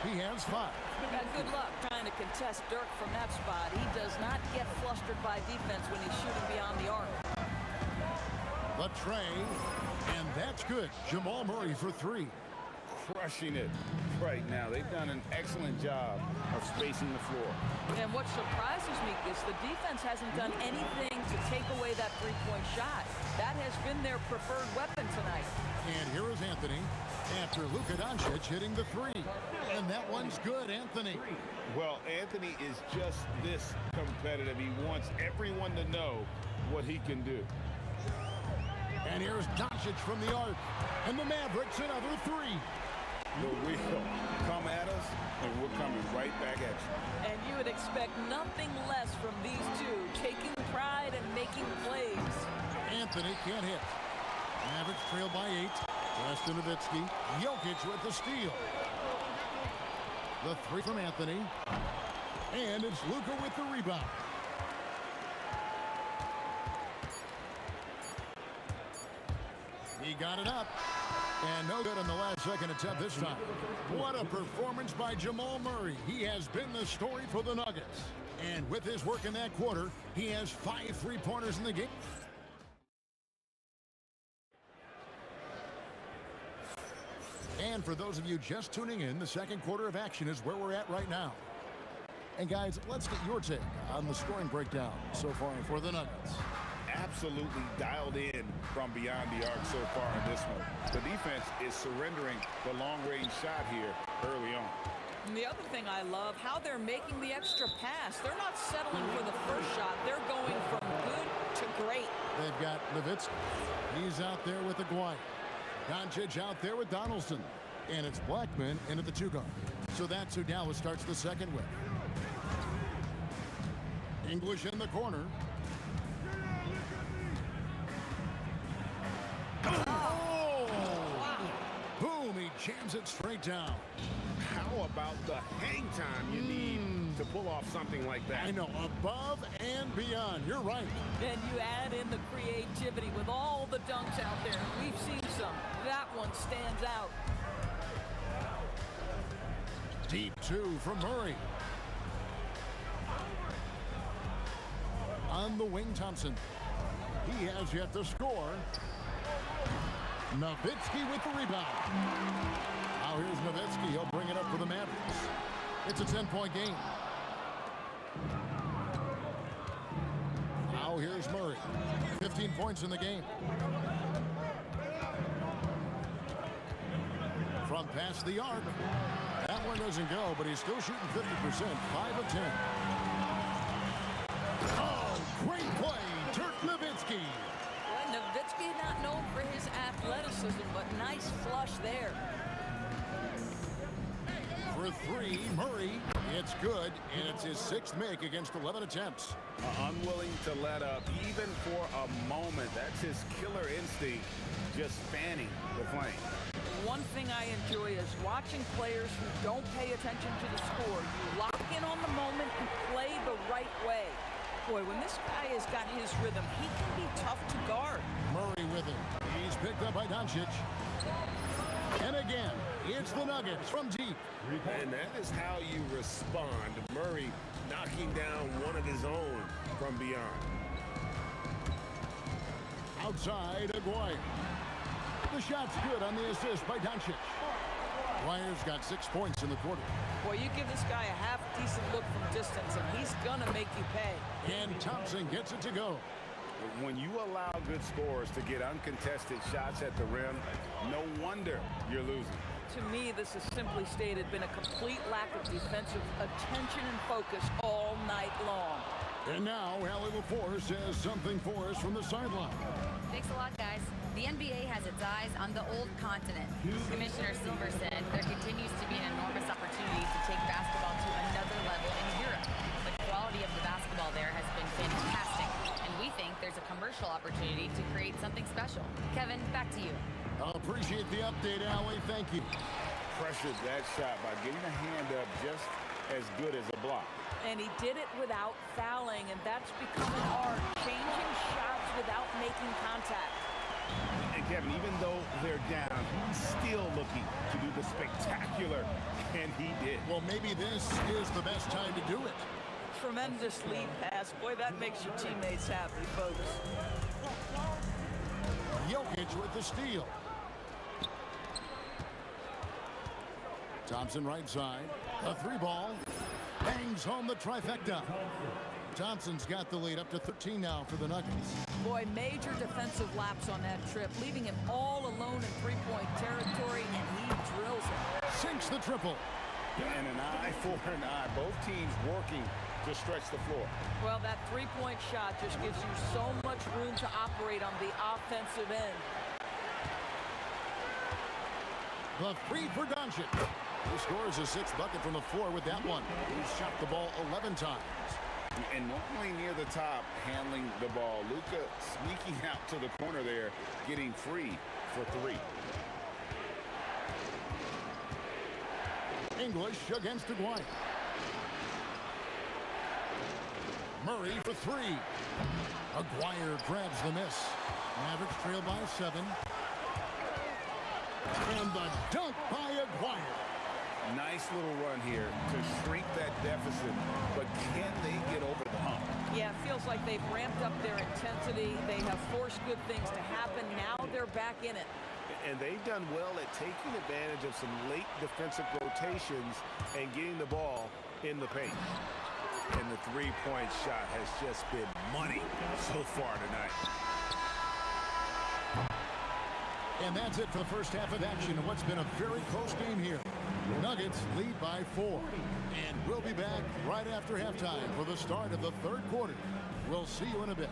He has 5. Good luck trying to contest Dirk from that spot. He does not get flustered by defense when he's shooting beyond the arc. The tray, and that's good. Jamal Murray for 3. Crushing it right now. They've done an excellent job of spacing the floor. And what surprises me is the defense hasn't done anything to take away that three-point shot. That has been their preferred weapon tonight. And here is Anthony after Luka Doncic hitting the 3. And that one's good, Anthony. Well, Anthony is just this competitive. He wants everyone to know what he can do. And here's Doncic from the arc. And the Mavericks another 3. The wheel come at us, and we're coming right back at you. And you would expect nothing less from these two, taking pride and making plays. Anthony can't hit. Mavericks trail by 8. Weston Nowitzki. Jokic with the steal. The 3 from Anthony. And it's Luka with the rebound. He got it up. And no good on the last second attempt this time. What a performance by Jamal Murray. He has been the story for the Nuggets. And with his work in that quarter, he has 5 3-pointers in the game. And for those of you just tuning in, the second quarter of action is where we're at right now. And guys, let's get your take on the scoring breakdown so far for the Nuggets. Absolutely dialed in from beyond the arc so far in this one. The defense is surrendering the long-range shot here early on. And the other thing I love, how they're making the extra pass. They're not settling for the first shot. They're going from good to great. They've got Nowitzki. He's out there with Aguirre. Doncic out there with Donaldson. And it's Blackman in at the 2-guard. So that's who Dallas starts the second with. English in the corner. Oh! Wow. Boom, he jams it straight down. How about the hang time you need to pull off something like that? I know, above and beyond. You're right. Then you add in the creativity with all the dunks out there. We've seen some. That one stands out. Deep 2 from Murray. On the wing, Thompson. He has yet to score. Nowitzki with the rebound. Now here's Nowitzki. He'll bring it up for the Mavericks. It's a 10-point game. Now here's Murray. 15 points in the game. From past the arc. That one doesn't go, but he's still shooting 50%. 5 of 10. Oh, great play. Dirk Nowitzki. Well, Nowitzki not known for his athleticism, but nice flush there. For 3, Murray. It's good, and it's his 6th make against 11 attempts. Unwilling to let up, even for a moment. That's his killer instinct, just fanning the flame. One thing I enjoy is watching players who don't pay attention to the score. You lock in on the moment and play the right way. Boy, when this guy has got his rhythm, he can be tough to guard. Murray with him. He's picked up by Doncic. And again, it's the Nuggets from deep. And that is how you respond. Murray knocking down one of his own from beyond. Outside, Aguirre. The shot's good on the assist by Doncic. Aguirre's got 6 points in the quarter. Boy, you give this guy a half-decent look from distance, and he's gonna make you pay. And Thompson gets it to go. When you allow good scorers to get uncontested shots at the rim, no wonder you're losing. To me, this has simply stated been a complete lack of defensive attention and focus all night long. And now, Allie LaForce has something for us from the sideline. Thanks a lot, guys. The NBA has its eyes on the old continent. Commissioner Silver said there continues to be an enormous opportunity to take basketball to another level in Europe. The quality of the basketball there has been fantastic, and we think there's a commercial opportunity to create something special. Kevin, back to you. I appreciate the update, Allie. Thank you. Pressured that shot by getting a hand up just as good as a block. And he did it without fouling, and that's become an art, changing shots without making contact. And Kevin, even though they're down, he's still looking to do the spectacular, and he did. Well, maybe this is the best time to do it. Tremendous lead pass. Boy, that makes your teammates happy, folks. Jokic with the steal. Thompson right side. A 3-ball. Bangs home the trifecta. Thompson's got the lead up to 13 now for the Nuggets. Boy, major defensive lapse on that trip, leaving him all alone in three-point territory, and he drills it. Sinks the triple. And an eye for an eye. Both teams working to stretch the floor. Well, that three-point shot just gives you so much room to operate on the offensive end. The 3 for Doncic. He scores his 6th bucket from the floor with that one. He's shot the ball 11 times. And normally near the top, handling the ball. Luka sneaking out to the corner there, getting free for 3. English against Aguirre. Murray for 3. Aguirre grabs the miss. Mavericks trail by 7. And the dunk by Aguirre. Nice little run here to shrink that deficit, but can they get over the hump? Yeah, it feels like they've ramped up their intensity. They have forced good things to happen. Now they're back in it. And they've done well at taking advantage of some late defensive rotations and getting the ball in the paint. And the three-point shot has just been money so far tonight. And that's it for the first half of action in what's been a very close game here. Nuggets lead by 4. And we'll be back right after halftime for the start of the third quarter. We'll see you in a bit.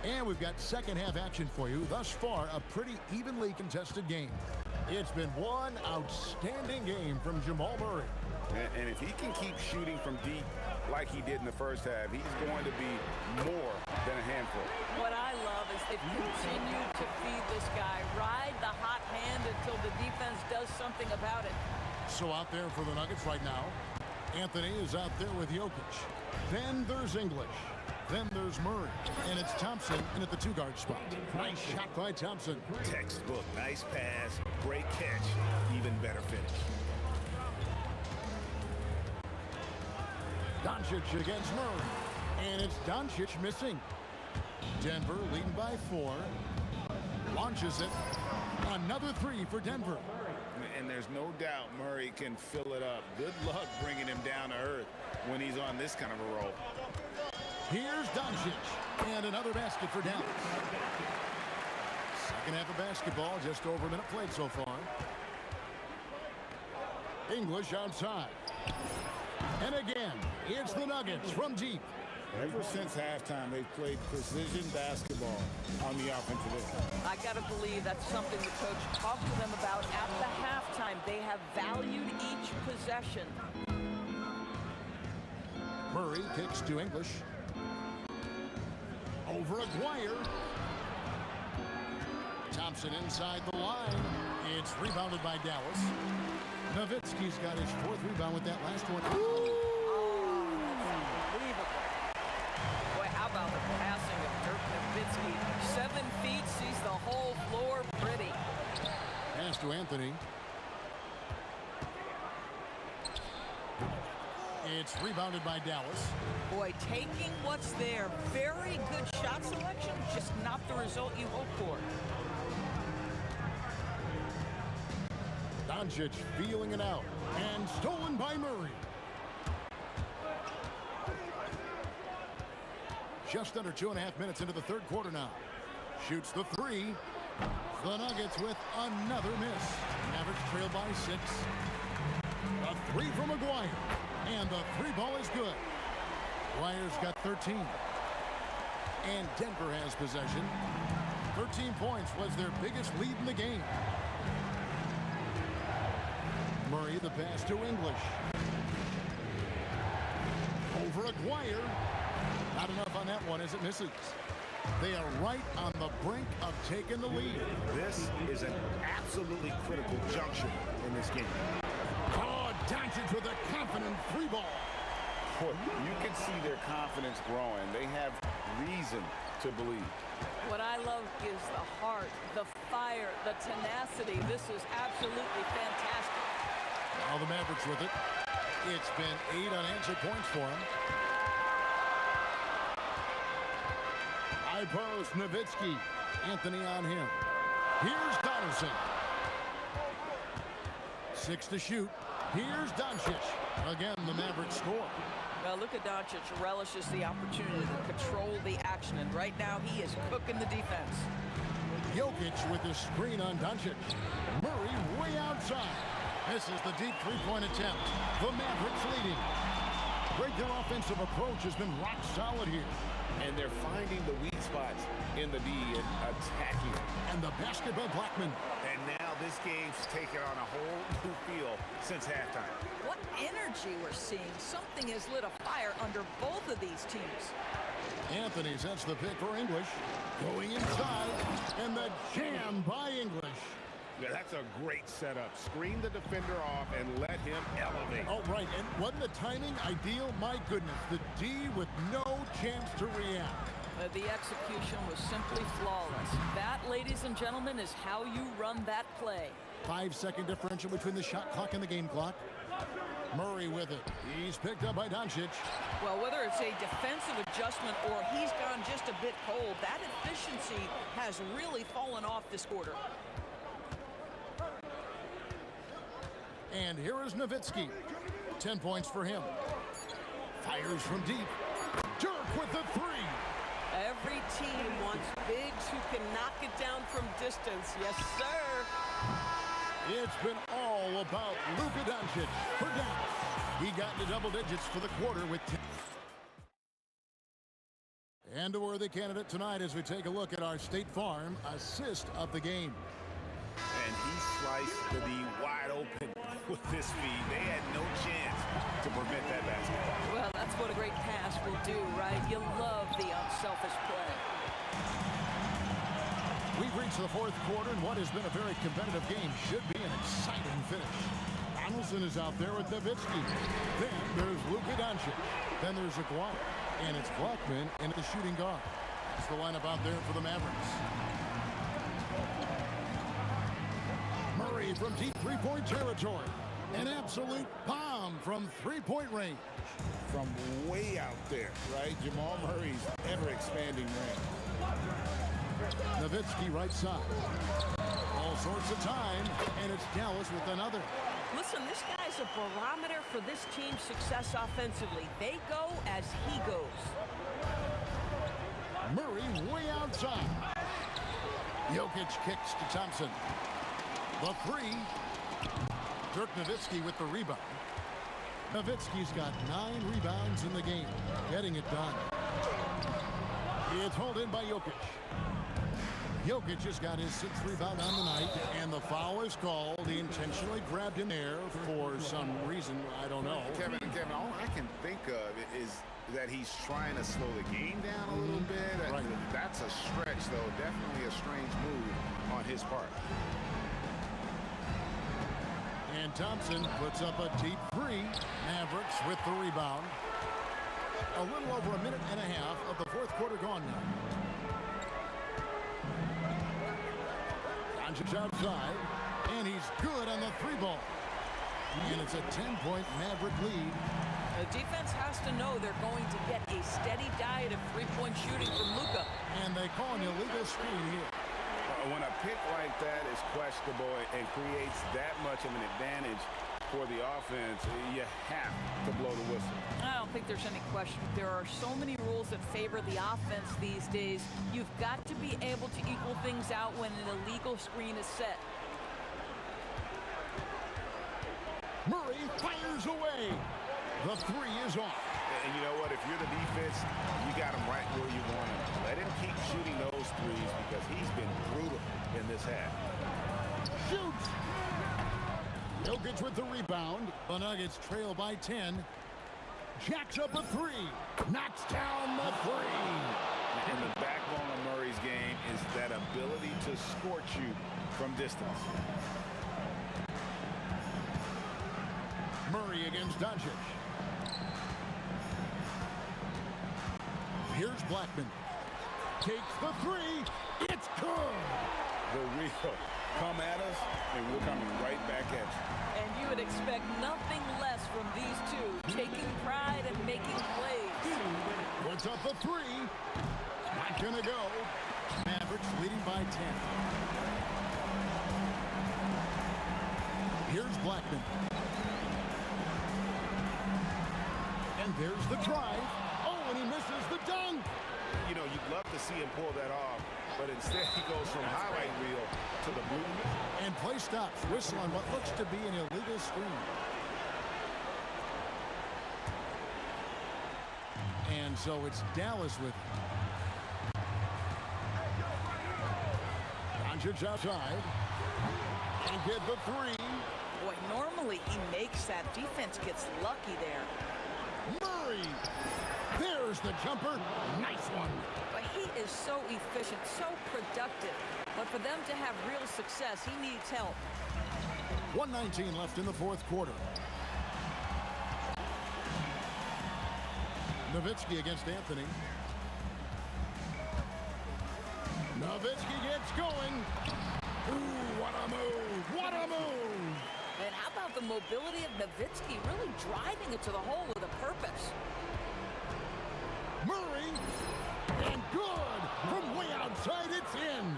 And we've got second half action for you. Thus far, a pretty evenly contested game. It's been one outstanding game from Jamal Murray. And if he can keep shooting from deep like he did in the first half, he's going to be more than a handful. What I love is they've continued to feed this guy, ride the hot hand until the defense does something about it. So out there for the Nuggets right now, Anthony is out there with Jokic. Then there's English. Then there's Murray, and it's Thompson in at the two-guard spot. Nice shot by Thompson. Textbook, nice pass, great catch, even better finish. Doncic against Murray, and it's Doncic missing. Denver leading by 4. Launches it. Another 3 for Denver. And there's no doubt Murray can fill it up. Good luck bringing him down to earth when he's on this kind of a roll. Here's Doncic, and another basket for Dallas. Second half of basketball, just over a minute played so far. English outside. And again, it's the Nuggets from deep. Ever since halftime, they've played precision basketball on the offensive end. I got to believe that's something the coach talked to them about at the halftime. They have valued each possession. Murray kicks to English. Over Aguirre. Thompson inside the line. It's rebounded by Dallas. Nowitzki's got his 4th rebound with that last one. Oh, that's unbelievable. Boy, how about the passing of Dirk Nowitzki? 7 feet, sees the whole floor pretty. Pass to Anthony. It's rebounded by Dallas. Boy, taking what's there. Very good shot selection, just not the result you hope for. Doncic feeling it out. And stolen by Murray. Just under 2.5 minutes into the third quarter now. Shoots the 3. The Nuggets with another miss. Mavericks trail by 6. A 3 from Aguirre. And the 3 ball is good. Aguirre's got 13. And Denver has possession. 13 points was their biggest lead in the game. Murray the pass to English. Over Aguirre. Not enough on that one as it misses. They are right on the brink of taking the lead. This is an absolutely critical junction in this game. Oh, Doncic with a confident 3 ball. Boy, you can see their confidence growing. They have reason to believe. What I love is the heart, the fire, the tenacity. This is absolutely fantastic. Now the Mavericks with it. It's been 8 unanswered points for them. High post, Nowitzki. Anthony on him. Here's Donaldson. 6 to shoot. Here's Doncic. Again, the Mavericks score. Now Luka Doncic relishes the opportunity to control the action, and right now he is cooking the defense. Jokic with the screen on Doncic. Murray way outside. This is the deep 3-point attempt. The Mavericks leading. Their offensive approach has been rock solid here. And they're finding the weak spots in the D and attacking. And the basket by Blackman. And now this game's taken on a whole new feel since halftime. What energy we're seeing. Something has lit a fire under both of these teams. Anthony sets the pick for English. Going inside. And the jam by English. Yeah, that's a great setup. Screen the defender off and let him elevate. Oh, right. And wasn't the timing ideal? My goodness. The D with no chance to react. The execution was simply flawless. That, ladies and gentlemen, is how you run that play. 5-second differential between the shot clock and the game clock. Murray with it. He's picked up by Doncic. Well, whether it's a defensive adjustment or he's gone just a bit cold, that efficiency has really fallen off this quarter. And here is Nowitzki. 10 points for him. Fires from deep. Dirk with the three. Every team wants bigs who can knock it down from distance. Yes, sir. It's been all about Luka Doncic for Dallas. He got into double digits for the quarter with 10. And a worthy candidate tonight as we take a look at our State Farm assist of the game. And he sliced the D wide open with this feed. They had no chance to prevent that basketball. Well, that's what a great pass will do, right? You love the unselfish play. We've reached the fourth quarter, and what has been a very competitive game should be an exciting finish. Donaldson is out there with Nowitzki. Then there's Luka Doncic. Then there's Aguirre. And it's Blackman in the shooting guard. That's the lineup out there for the Mavericks. Murray from deep three-point territory. An absolute bomb from three-point range. From way out there, right? Jamal Murray's ever-expanding range. Nowitzki right side. All sorts of time, and it's Dallas with another. Listen, this guy's a barometer for this team's success offensively. They go as he goes. Murray way outside. Jokic kicks to Thompson. The three. Dirk Nowitzki with the rebound. Nowitzki's got 9 rebounds in the game, getting it done. It's hauled in by Jokic. Jokic just got his 6th rebound on the night, and the foul is called. He intentionally grabbed him there for some reason. I don't know. Kevin, all I can think of is that he's trying to slow the game down a little bit. Right. That's a stretch, though. Definitely a strange move on his part. And Thompson puts up a deep three. Mavericks with the rebound. A little over a minute and a half of the fourth quarter gone now. Doncic outside, and he's good on the three ball. And it's a 10-point Maverick lead. The defense has to know they're going to get a steady diet of three-point shooting from Luka. And they call an illegal screen here. When a pick like that is questionable and creates that much of an advantage for the offense, you have to blow the whistle. I don't think there's any question. There are so many rules that favor the offense these days. You've got to be able to equal things out when an illegal screen is set. Murray fires away. The three is off. And you know what? If you're the defense, you got him right where you want him. Let him keep shooting those threes because he's been brutal in this half. Shoots! Jokic with the rebound. The Nuggets trail by 10. Jacks up a three. Knocks down the three. And the backbone of Murray's game is that ability to scorch you from distance. Murray against Doncic. Here's Blackman. Takes the three. It's good. The real come at us, and we're coming right back at you. And you would expect nothing less from these two, taking pride and making plays. Puts up the three. Not gonna go. Mavericks leading by 10. Here's Blackman. And there's the drive. Oh, and he misses the dunk. You know, you'd love to see him pull that off, but instead he goes from highlight reel to the blue. And play stops. Whistle on what looks to be an illegal screen. And so it's Dallas with it. Doncic outside. And get the three. Boy, normally he makes that. Defense gets lucky there. Murray. There's the jumper. Nice one. But he is so efficient, so productive. But for them to have real success, he needs help. 1:19 left in the fourth quarter. Nowitzki against Anthony. Nowitzki gets going. Ooh, what a move! What a move! And how about the mobility of Nowitzki really driving it to the hole with a purpose? Murray, and good! From way outside, it's in!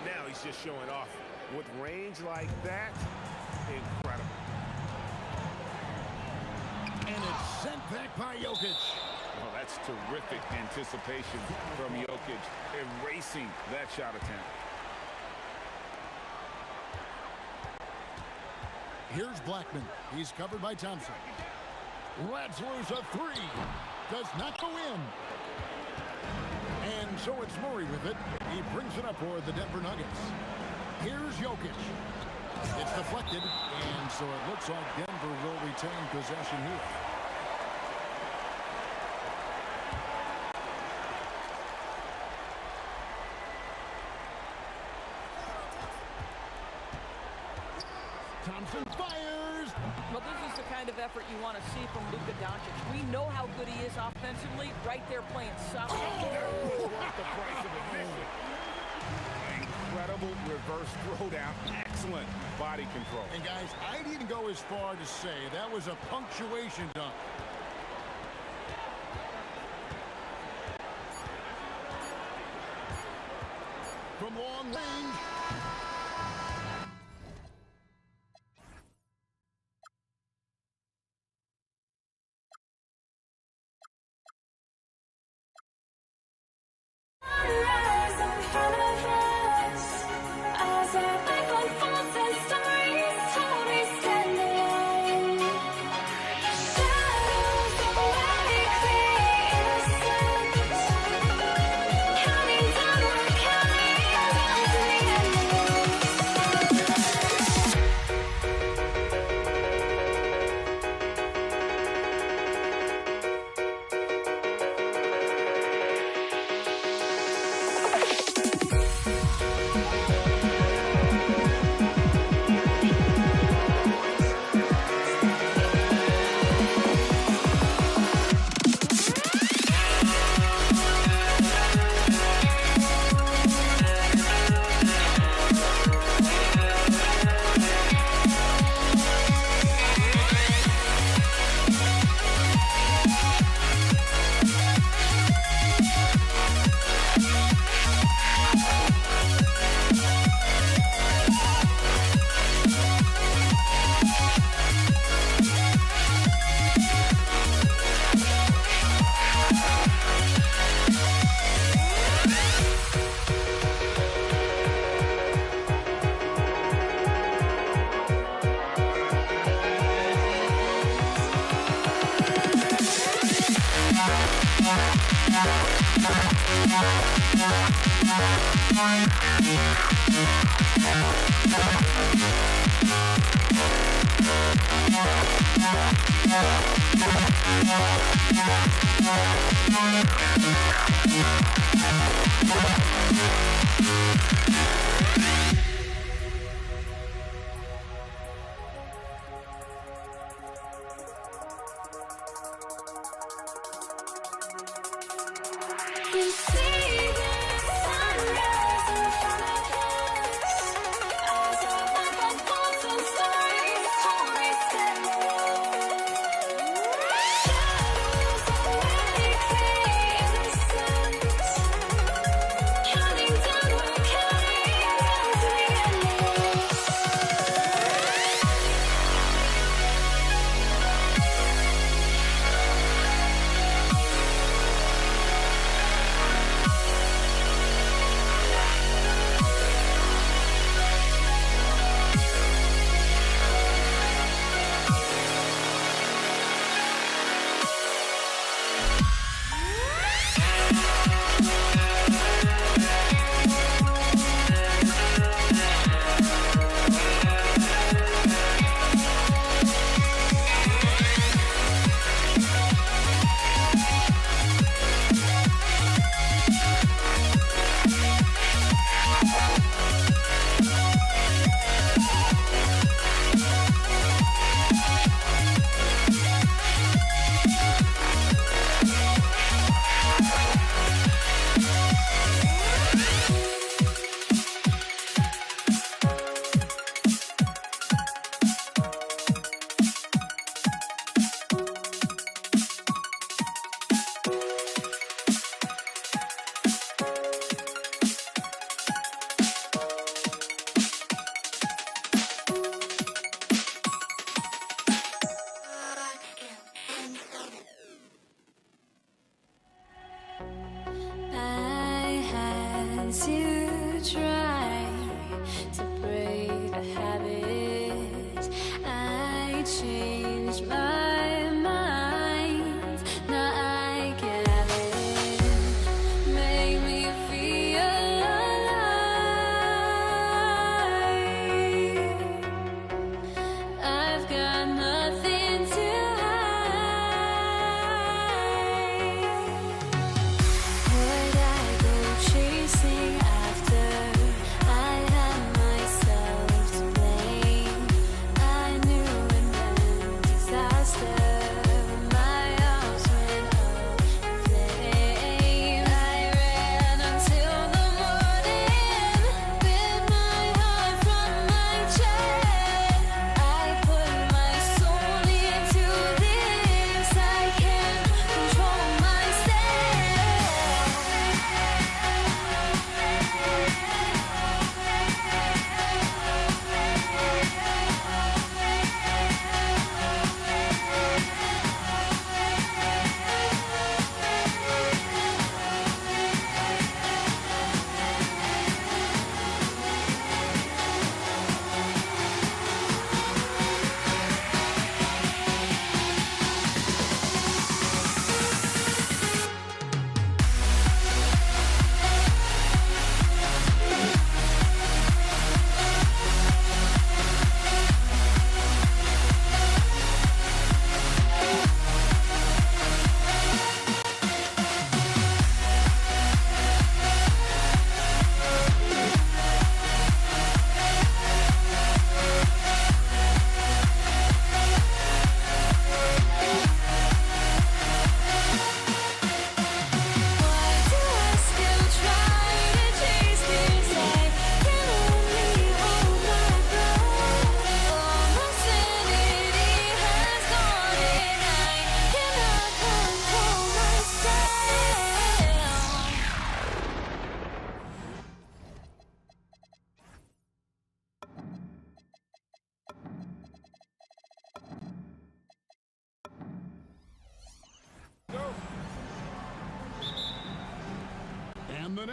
Now he's just showing off. With range like that, incredible. And it's sent back by Jokic. Oh, that's terrific anticipation from Jokic, erasing that shot attempt. Here's Blackman. He's covered by Thompson. Lets loose a three. Does not go in. And so it's Murray with it. He brings it up for the Denver Nuggets. Here's Jokic. It's deflected, and so it looks like Denver will retain possession here. Thompson fires. Well, this is the kind of effort you want to see from Luka Doncic. We know how good he is offensively. Right there playing soft. Worth the price of admission. Incredible reverse throwdown. Excellent body control. And guys, I'd even go as far to say that was a punctuation dunk. From long range.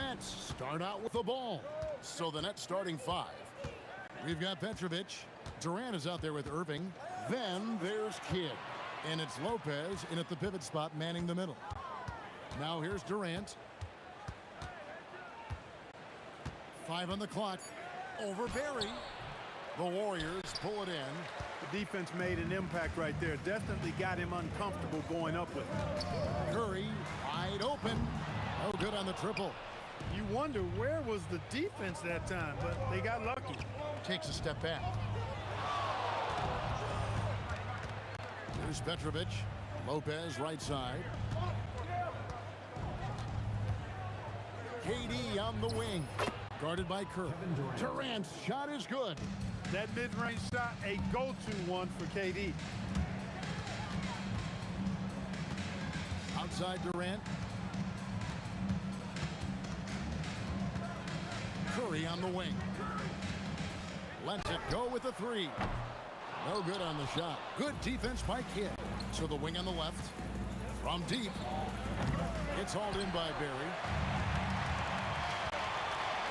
Nets start out with the ball. So the Nets starting 5. We've got Petrovic. Durant is out there with Irving. Then there's Kidd. And it's Lopez in at the pivot spot manning the middle. Now here's Durant. 5 on the clock. Over Barry. The Warriors pull it in. The defense made an impact right there. Definitely got him uncomfortable going up with it. Curry wide open. No good on the triple. You wonder where was the defense that time, but they got lucky. Takes a step back. Here's Petrovic. Lopez right side. KD on the wing. Guarded by Curry. Durant's shot is good. That mid-range shot, a go-to one for KD. Outside Durant. Curry on the wing. Lets it go with a 3. No good on the shot. Good defense by Kidd. So the wing on the left. From deep. It's hauled in by Barry.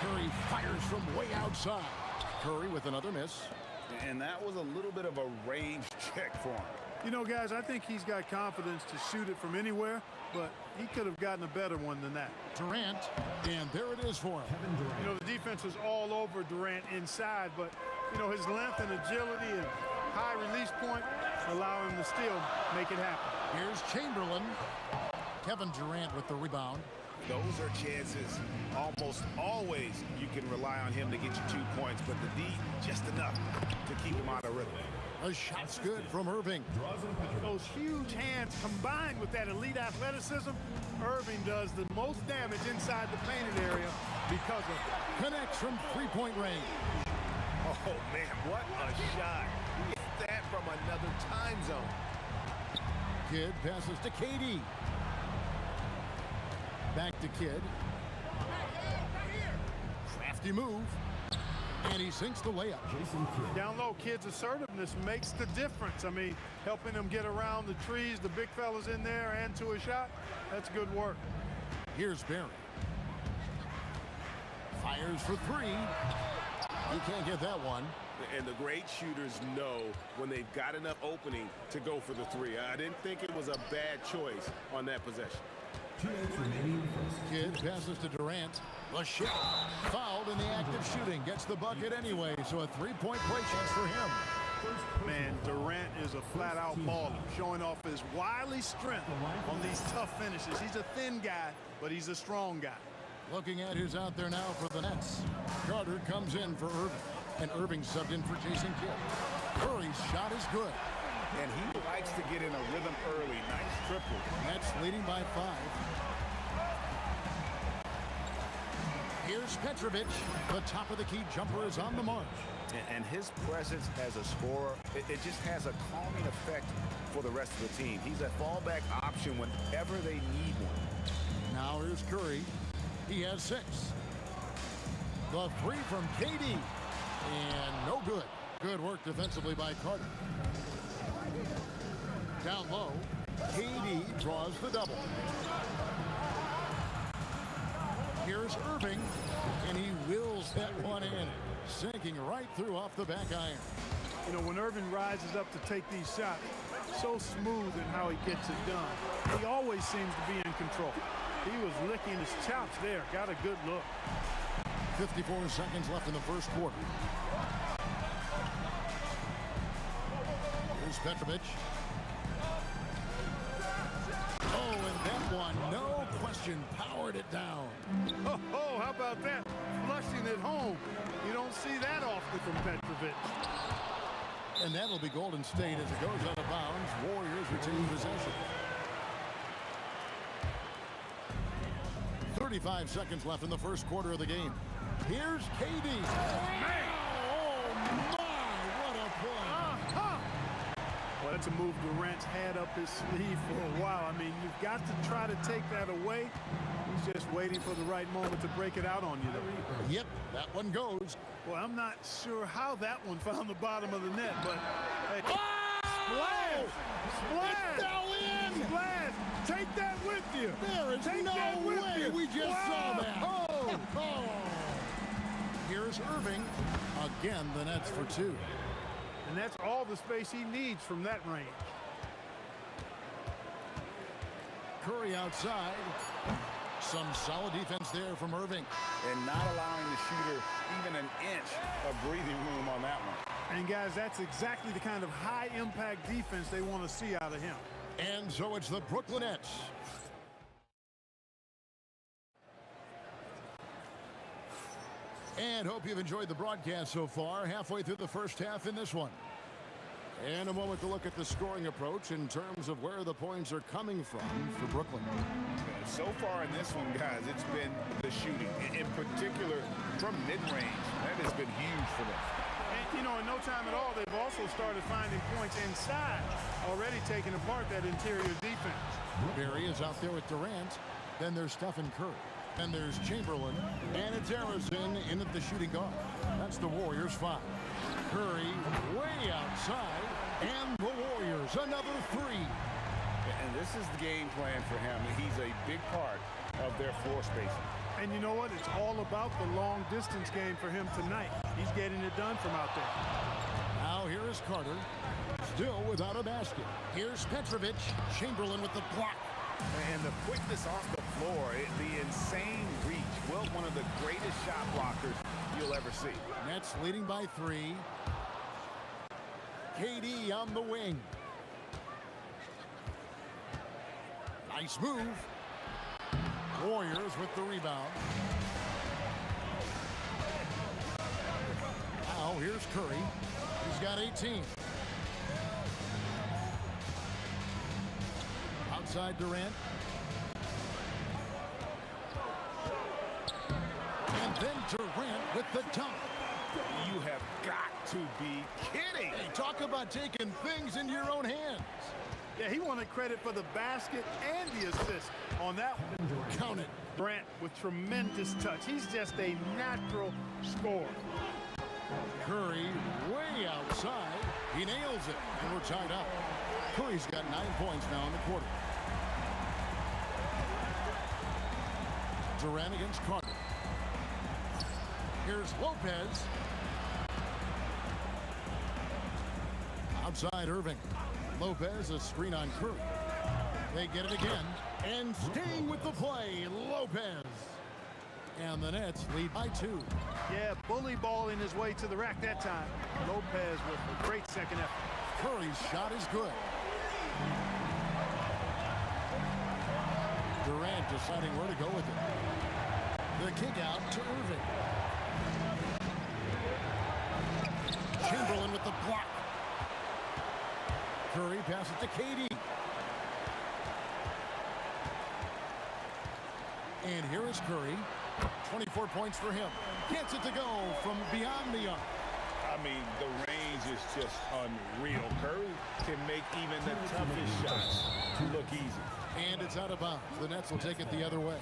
Curry fires from way outside. Curry with another miss. And that was a little bit of a range check for him. You know, guys, I think he's got confidence to shoot it from anywhere, but he could have gotten a better one than that. Durant, and there it is for him. You know, the defense was all over Durant inside, but, you know, his length and agility and high release point allow him to still make it happen. Here's Chamberlain. Kevin Durant with the rebound. Those are chances. Almost always you can rely on him to get you 2 points, but the D just enough to keep him out of rhythm. A shot's good from Irving. Those huge hands combined with that elite athleticism, Irving does the most damage inside the painted area because of it. Connects from three-point range. Oh, man, what a shot. He hit that from another time zone. Kidd passes to KD. Back to Kidd. Crafty move. And he sinks the layup. Down low, Kidd's assertiveness makes the difference. I mean, helping him get around the trees, the big fellas in there, and to a shot, that's good work. Here's Barry. Fires for 3. He can't get that one. And the great shooters know when they've got enough opening to go for the 3. I didn't think it was a bad choice on that possession. Kidd passes to Durant. The shot fouled in the act of shooting. Gets the bucket anyway, so a 3-point play chance for him. Man, Durant is a flat-out baller, showing off his wily strength on these tough finishes. He's a thin guy, but he's a strong guy. Looking at who's out there now for the Nets. Carter comes in for Irving, and Irving subbed in for Jason Kidd. Curry's shot is good. And he likes to get in a rhythm early. Nice triple. Nets leading by 5. Here's Petrovic. The top of the key jumper is on the march. And his presence as a scorer, it just has a calming effect for the rest of the team. He's a fallback option whenever they need one. Now here's Curry. He has 6. The 3 from KD. And no good. Good work defensively by Carter. Down low, KD draws the double. Here's Irving, and he wills that one in, sinking right through off the back iron. You know, when Irving rises up to take these shots, so smooth in how he gets it done. He always seems to be in control. He was licking his chops there. Got a good look. 54 seconds left in the first quarter. Here's Petrovic. Oh, and that one, no question, powered it down. Oh, how about that? Flushing it home. You don't see that often from Petrovic. And that'll be Golden State as it goes out of bounds. Warriors retain possession. 35 seconds left in the first quarter of the game. Here's KD. Man! Oh, my, what a play. Well, that's a move Durant's had up his sleeve for a while. I mean, you've got to try to take that away. He's just waiting for the right moment to break it out on you, though. Yep, that one goes. Well, I'm not sure how that one found the bottom of the net, but hey, splash! Splash! It fell in! Splash! Take that with you! There is Take no that with way you. we just saw that. Oh, Oh! Here's Irving. Again, the Nets for two. And that's all the space he needs from that range. Curry outside. Some solid defense there from Irving. And not allowing the shooter even an inch of breathing room on that one. And guys, that's exactly the kind of high-impact defense they want to see out of him. And so it's the Brooklyn Nets. And hope you've enjoyed the broadcast so far. Halfway through the first half in this one. And a moment to look at the scoring approach in terms of where the points are coming from for Brooklyn. So far in this one, guys, it's been the shooting. In particular, from mid-range. That has been huge for them. And, you know, in no time at all, they've also started finding points inside, already taking apart that interior defense. Barry is out there with Durant. Then there's Stephen Curry. Then there's Chamberlain. And it's Harrison in at the shooting guard. That's the Warriors 5. Curry way outside. And the Warriors another 3. And this is the game plan for him. He's a big part of their floor spacing. And you know what? It's all about the long distance game for him tonight. He's getting it done from out there. Now here is Carter. Still without a basket. Here's Petrovic. Chamberlain with the block. And the quickness off the floor, the insane reach. Well, one of the greatest shot blockers you'll ever see. Nets leading by 3. KD on the wing. Nice move. Warriors with the rebound. Now here's Curry. He's got 18. Outside Durant. And then Durant with the dunk. You have got to be kidding. Hey, talk about taking things into your own hands. Yeah, he wanted credit for the basket and the assist on that one. Count it. Durant with tremendous touch. He's just a natural scorer. Curry way outside. He nails it, and we're tied up. Curry's got 9 points now in the quarter. Durant against Carter. Here's Lopez. Outside Irving. Lopez, a screen on Curry. They get it again. And staying with the play, Lopez. And the Nets lead by 2. Yeah, bully balling his way to the rack that time. Lopez with a great second effort. Curry's shot is good. Durant deciding where to go with it. The kick out to Irving. Chamberlain with the block. Curry passes to KD. And here is Curry. 24 points for him. Gets it to go from beyond the arc. I mean, the range is just unreal. Curry can make even the toughest shots look easy. And it's out of bounds. The Nets will take it the other way.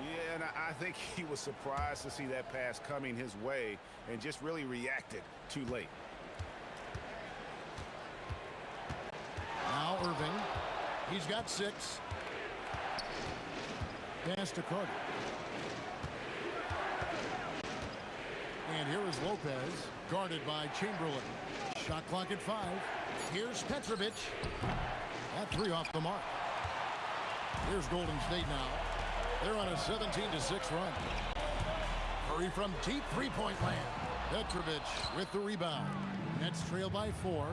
Yeah, and I think he was surprised to see that pass coming his way and just really reacted too late. Now Irving. He's got 6. Pass to Carter. And here is Lopez, guarded by Chamberlain. Shot clock at 5. Here's Petrovic. That 3 off the mark. Here's Golden State now. They're on a 17-6 run. Curry from deep three-point land. Petrovic with the rebound. Nets trail by 4.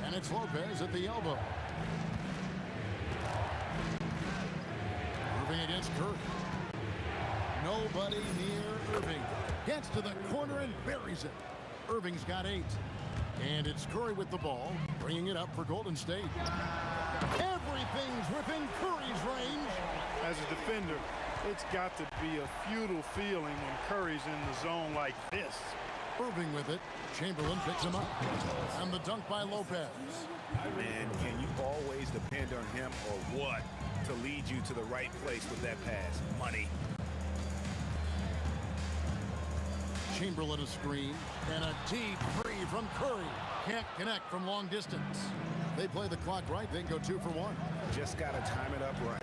And it's Lopez at the elbow. Irving against Curry. Nobody near Irving. Gets to the corner and buries it. Irving's got 8. And it's Curry with the ball, bringing it up for Golden State. Everything's within Curry's range. As a defender, it's got to be a futile feeling when Curry's in the zone like this. Irving with it. Chamberlain picks him up. And the dunk by Lopez. Man, can you always depend on him or what to lead you to the right place with that pass? Money. Chamberlain a screen. And a deep 3 from Curry. Can't connect from long distance. They play the clock right, they can go 2 for 1. Just got to time it up right.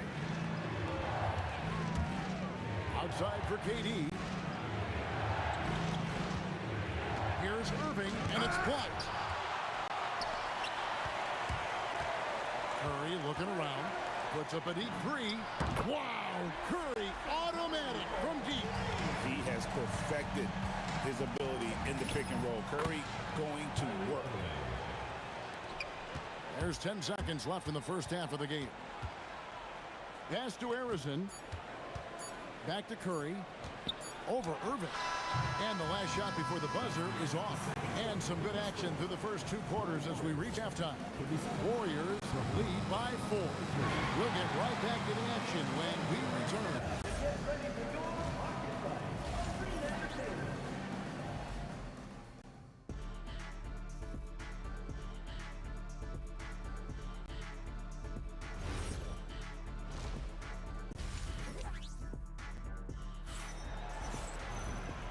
Outside for KD. Here's Irving, and it's blocked. Curry looking around. Puts up a deep three. Wow! Curry, automatic from deep. He has perfected his ability in the pick and roll. Curry going to work. There's 10 seconds left in the first half of the game. Pass to Arizon. Back to Curry. Over Irving. And the last shot before the buzzer is off. And some good action through the first 2 quarters as we reach halftime. Warriors lead by 4. We'll get right back to the action when we return.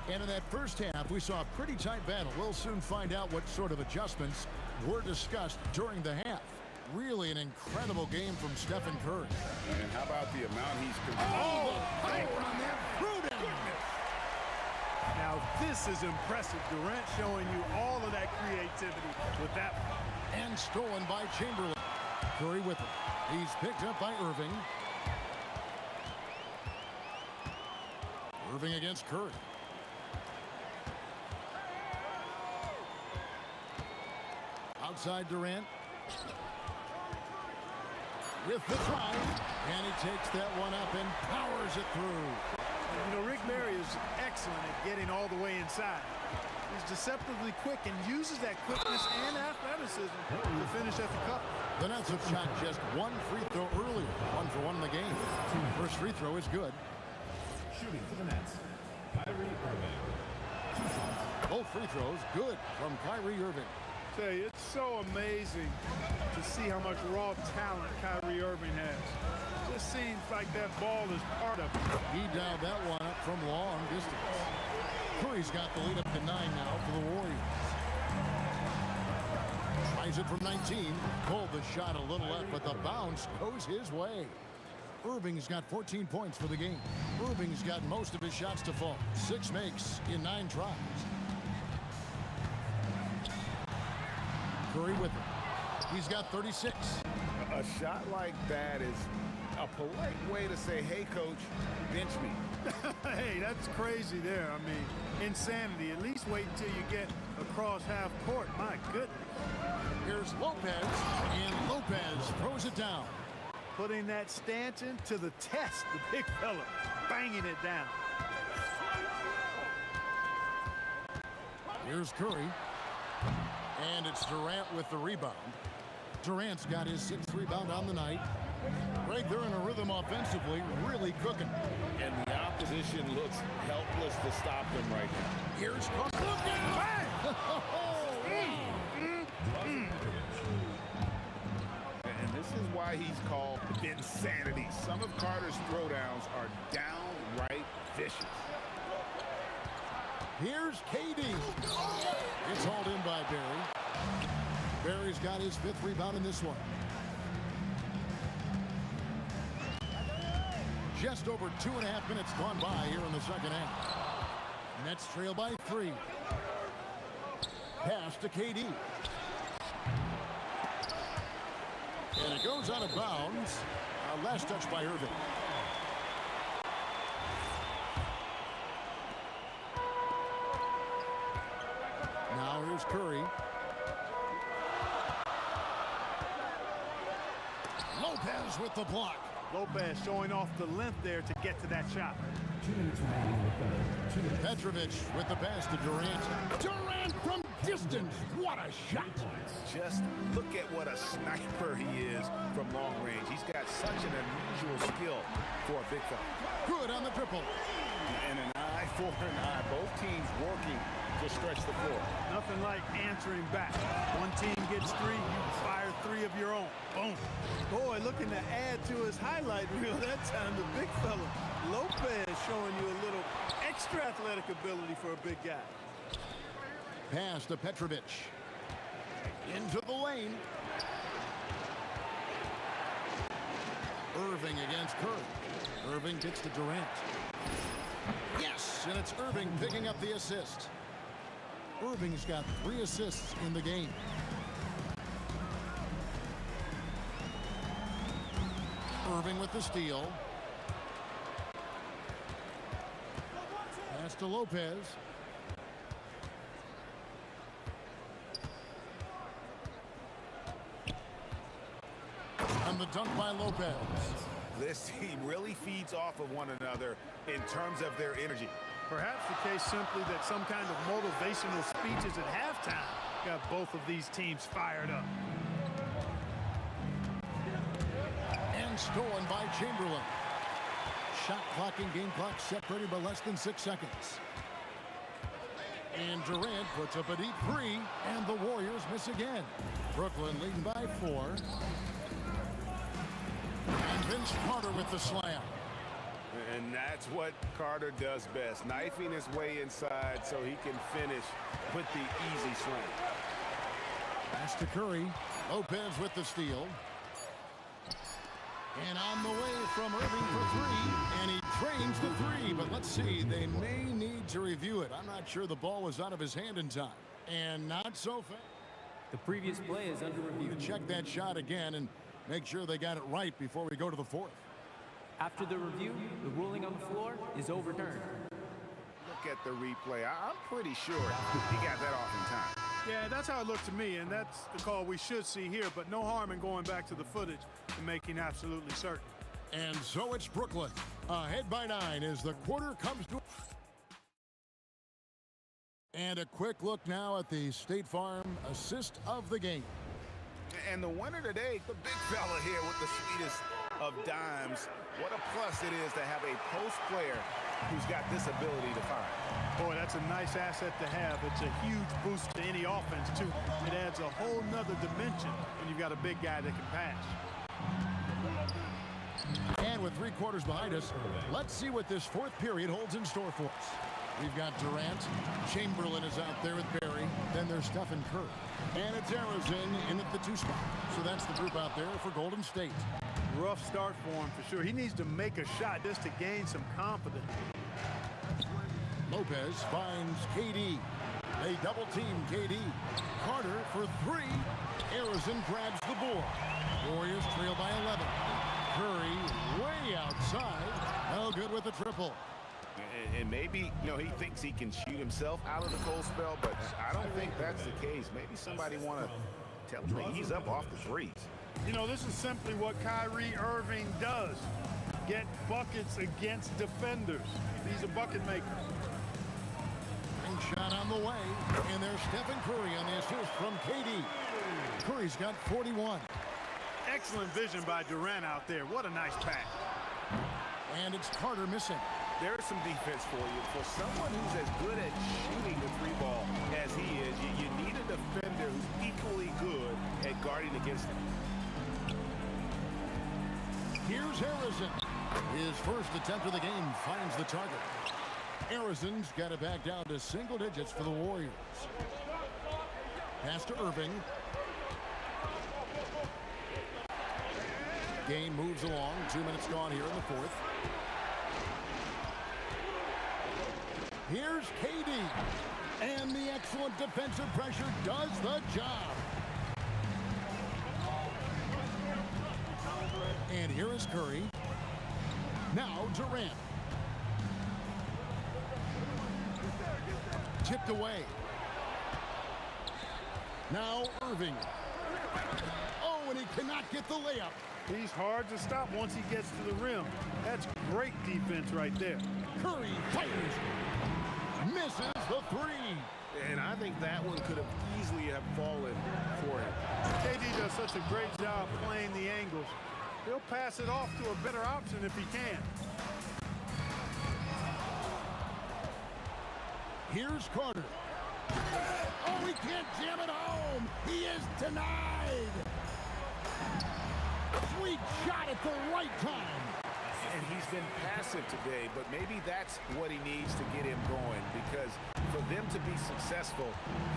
And in that first half, we saw a pretty tight battle. We'll soon find out what sort of adjustments were discussed during the half. Really an incredible game from Stephen Curry. And how about the amount he's controlled? Oh, power on that Pruden. Now this is impressive. Durant showing you all of that creativity with that one. And stolen by Chamberlain. Curry with it. He's picked up by Irving. Irving against Curry. Outside Durant. With the drive. And he takes that one up and powers it through. You know, Rick Barry is excellent at getting all the way inside. He's deceptively quick and uses that quickness and athleticism to finish at the cup. The Nets have shot just 1 free throw earlier. 1 for 1 in the game. First free throw is good. Shooting for the Nets, Kyrie Irving. Both free throws good from Kyrie Irving. Tell you, it's so amazing to see how much raw talent Kyrie Irving has. Just seems like that ball is part of it. He dialed that one up from long distance. Curry's got the lead up to 9 now for the Warriors. Tries it from 19. Pulled the shot a little left, but the bounce goes his way. Irving's got 14 points for the game. Irving's got most of his shots to fall. 6 makes in 9 tries. Curry with it. He's got 36. A shot like that is a polite way to say, hey, coach, bench me. Hey, that's crazy there. I mean, insanity. At least wait until you get across half court. My goodness. Here's Lopez, and Lopez throws it down. Putting that stanchion to the test, the big fella, banging it down. Here's Curry. And it's Durant with the rebound. Durant's got his 6th rebound on the night. Greg, they're in a rhythm offensively, really cooking. And the opposition looks helpless to stop them right now. Here's Cook. Look And this is why he's called insanity. Some of Carter's throwdowns are downright vicious. Here's KD. It's hauled in by Barry. Barry's got his 5th rebound in this one. Just over 2.5 minutes gone by here in the second half. Nets trail by 3. Pass to KD. And it goes out of bounds. Last touch by Irving. Now here's Curry. Lopez with the block. Lopez showing off the length there to get to that shot. 2 minutes remaining in the third. Petrovic with the pass to Durant. Durant from distance. What a shot. Just look at what a sniper he is from long range. He's got such an unusual skill for a big fella. Good on the triple. And an eye for an eye. Both teams working to stretch the floor. Nothing like answering back. One team gets 3, you fire 3 of your own. Boom. Boy, looking to add to his highlight reel that time, the big fella. Lopez showing you a little extra athletic ability for a big guy. Pass to Petrovic. Into the lane. Irving against Curry. Irving gets to Durant. Yes, and it's Irving picking up the assist. Irving's got 3 assists in the game. Irving with the steal. Pass to Lopez. And the dunk by Lopez. This team really feeds off of one another in terms of their energy. Perhaps the case simply that some kind of motivational speeches at halftime got both of these teams fired up. And stolen by Chamberlain. Shot clock and game clock separated by less than 6 seconds. And Durant puts up a deep 3, and the Warriors miss again. Brooklyn leading by 4. And Vince Carter with the slam. And that's what Carter does best, knifing his way inside so he can finish with the easy slam. Pass to Curry. Lopez with the steal. And on the way from Irving for 3, and he drains the 3. But let's see, they may need to review it. I'm not sure the ball was out of his hand in time. And not so fast. The previous play is under review. Check that shot again and make sure they got it right before we go to the 4th. After the review, the ruling on the floor is overturned. Look at the replay. I'm pretty sure he got that off in time. Yeah, that's how it looked to me, and that's the call we should see here, but no harm in going back to the footage and making absolutely certain. And so it's Brooklyn. Ahead by 9 as the quarter comes to... And a quick look now at the State Farm assist of the game. And the winner today, the big fella here with the sweetest of dimes. What a plus it is to have a post player who's got this ability to find. Boy, that's a nice asset to have. It's a huge boost to any offense, too. It adds a whole nother dimension when you've got a big guy that can pass. And with 3 quarters behind us, let's see what this 4th period holds in store for us. We've got Durant. Chamberlain is out there with Barry. Then there's Stephen Curry. And it's Arizin in at the 2 spot. So that's the group out there for Golden State. Rough start for him, for sure. He needs to make a shot just to gain some confidence. Lopez finds KD. They double-team KD. Carter for 3. Arizin grabs the board. Warriors trail by 11. Curry way outside. No good with the triple. And maybe, he thinks he can shoot himself out of the cold spell, but I don't think that's the case. Maybe somebody want to tell him that he's up off the threes. This is simply what Kyrie Irving does. Get buckets against defenders. He's a bucket maker. And shot on the way. And there's Stephen Curry on the assist from KD. Curry's got 41. Excellent vision by Durant out there. What a nice pass. And it's Carter missing. There's some defense for you. For someone who's as good at shooting the 3-ball as he is, you need a defender who's equally good at guarding against him. Here's Harrison. His first attempt of the game finds the target. Harrison's got it back down to single digits for the Warriors. Pass to Irving. Game moves along. 2 minutes gone here in the 4th. Here's KD. And the excellent defensive pressure does the job. And here is Curry. Now Durant. Tipped away. Now Irving. Oh, and he cannot get the layup. He's hard to stop once he gets to the rim. That's great defense right there. Curry fires. Misses the 3. And I think that one could have easily have fallen for him. KD does such a great job playing the angles. He'll pass it off to a better option if he can. Here's Carter. Oh, he can't jam it home. He is denied. Sweet shot at the right time. And he's been passive today, but maybe that's what he needs to get him going, because for them to be successful,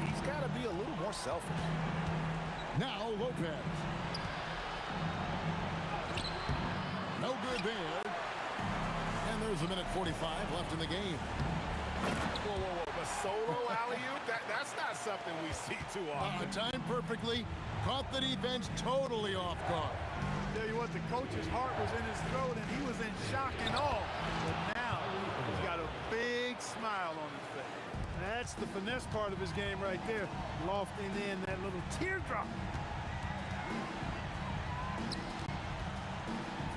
he's got to be a little more selfish. Now Lopez. No good there. And And there's a minute 45 left in the game. Whoa, whoa, whoa. The solo alley-oop? That's not something we see too often. Timed perfectly. Caught the defense totally off guard. Tell you what, the coach's heart was in his throat, and he was in shock and awe. But now he's got a big smile on his face. That's the finesse part of his game right there, lofting in that little teardrop.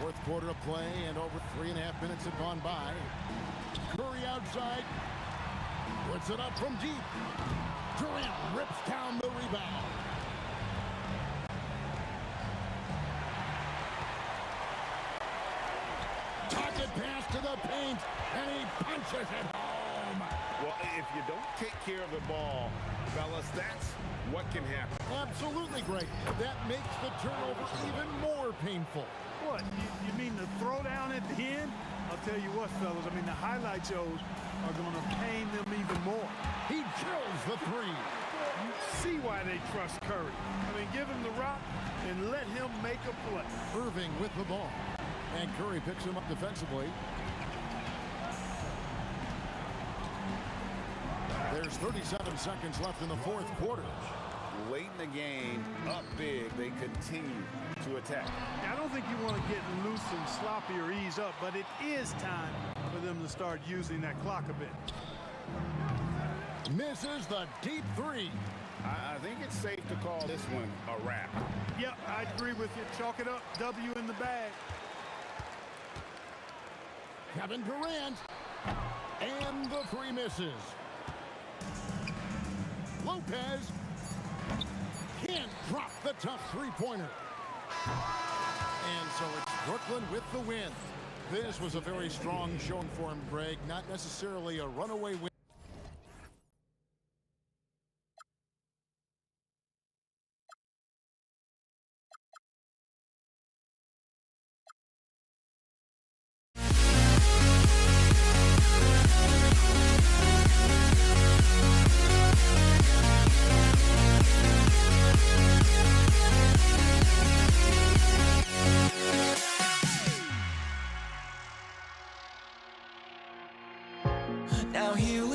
Fourth quarter of play, and over 3.5 minutes have gone by. Curry outside. Puts it up from deep. Durant rips down the rebound. Target pass to the paint, and he punches it home. Well, if you don't take care of the ball, fellas, that's what can happen. Absolutely great. That makes the turnover even more painful. What, you mean the throwdown at the end? I'll tell you what, fellas, I mean, the highlight shows are going to pain them even more. He kills the three. You see why they trust Curry. I mean, give him the rock and let him make a play. Irving with the ball. And Curry picks him up defensively. There's 37 seconds left in the fourth quarter. Late in the game, up big, they continue to attack. I don't think you want to get loose and sloppy or ease up, but it is time for them to start using that clock a bit. Misses the deep three. I think it's safe to call this one a wrap. Yep, I agree with you. Chalk it up. W in the bag. Kevin Durant. And the three misses. Lopez can't drop the tough three-pointer. And so it's Brooklyn with the win. This was a very strong showing for him, Greg. Not necessarily a runaway win. Now here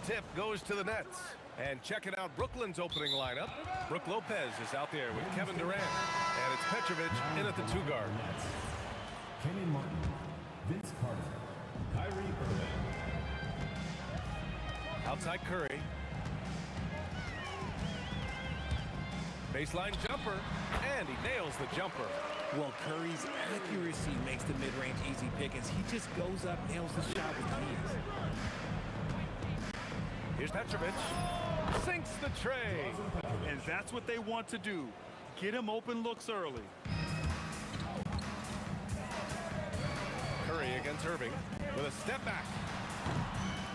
tip goes to the Nets. And checking out Brooklyn's opening lineup, Brook Lopez is out there with Kevin Durant. And it's Petrovic in at the two guard. Kenyon Martin, Vince Carter, Kyrie Irving. Outside Curry. Baseline jumper, and he nails the jumper. Well, Curry's accuracy makes the mid-range easy pickings. He just goes up, nails the shot with ease. Here's Petrovic. Sinks the tray. And that's what they want to do. Get him open looks early. Curry against Irving with a step back.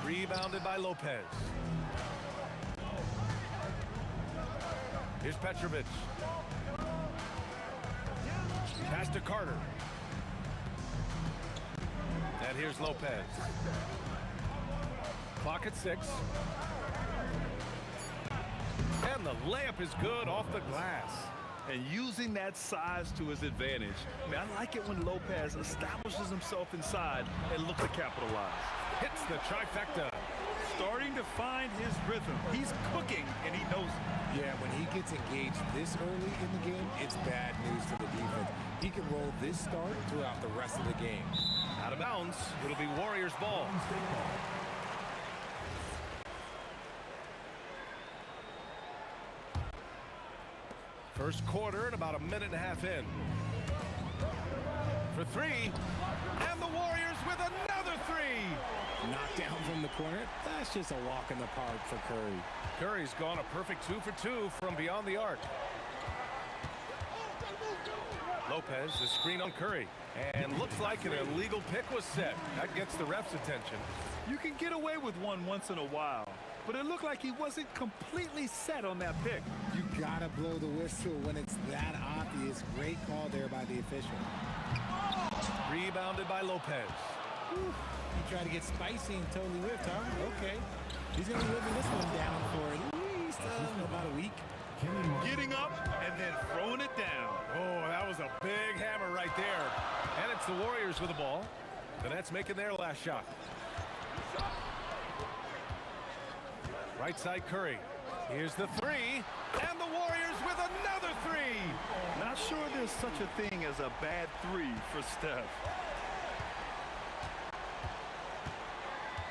Rebounded by Lopez. Here's Petrovic. Pass to Carter. And here's Lopez. Clock at 6. And the layup is good off the glass. And using that size to his advantage. I mean, I like it when Lopez establishes himself inside and looks to capitalize. Hits the trifecta. Starting to find his rhythm. He's cooking, and he knows it. Yeah, when he gets engaged this early in the game, it's bad news for the defense. He can roll this start throughout the rest of the game. Out of bounds. It'll be Warriors ball. First quarter and about a minute and a half in. For three. And the Warriors with another three. Knocked down from the corner. That's just a walk in the park for Curry. Curry's gone a perfect 2 for 2 from beyond the arc. Lopez, the screen on Curry. And looks like an illegal pick was set. That gets the ref's attention. You can get away with one once in a while. But it looked like he wasn't completely set on that pick. You gotta blow the whistle when it's that obvious. Great call there by the official. Rebounded by Lopez. Whew. He tried to get spicy and totally whipped, huh? Okay. He's gonna be living this one down for at least about a week. Getting up and then throwing it down. Oh, that was a big hammer right there. And it's the Warriors with the ball. The Nets making their last shot. Right side Curry. Here's the three. And the Warriors with another three. Not sure there's such a thing as a bad three for Steph.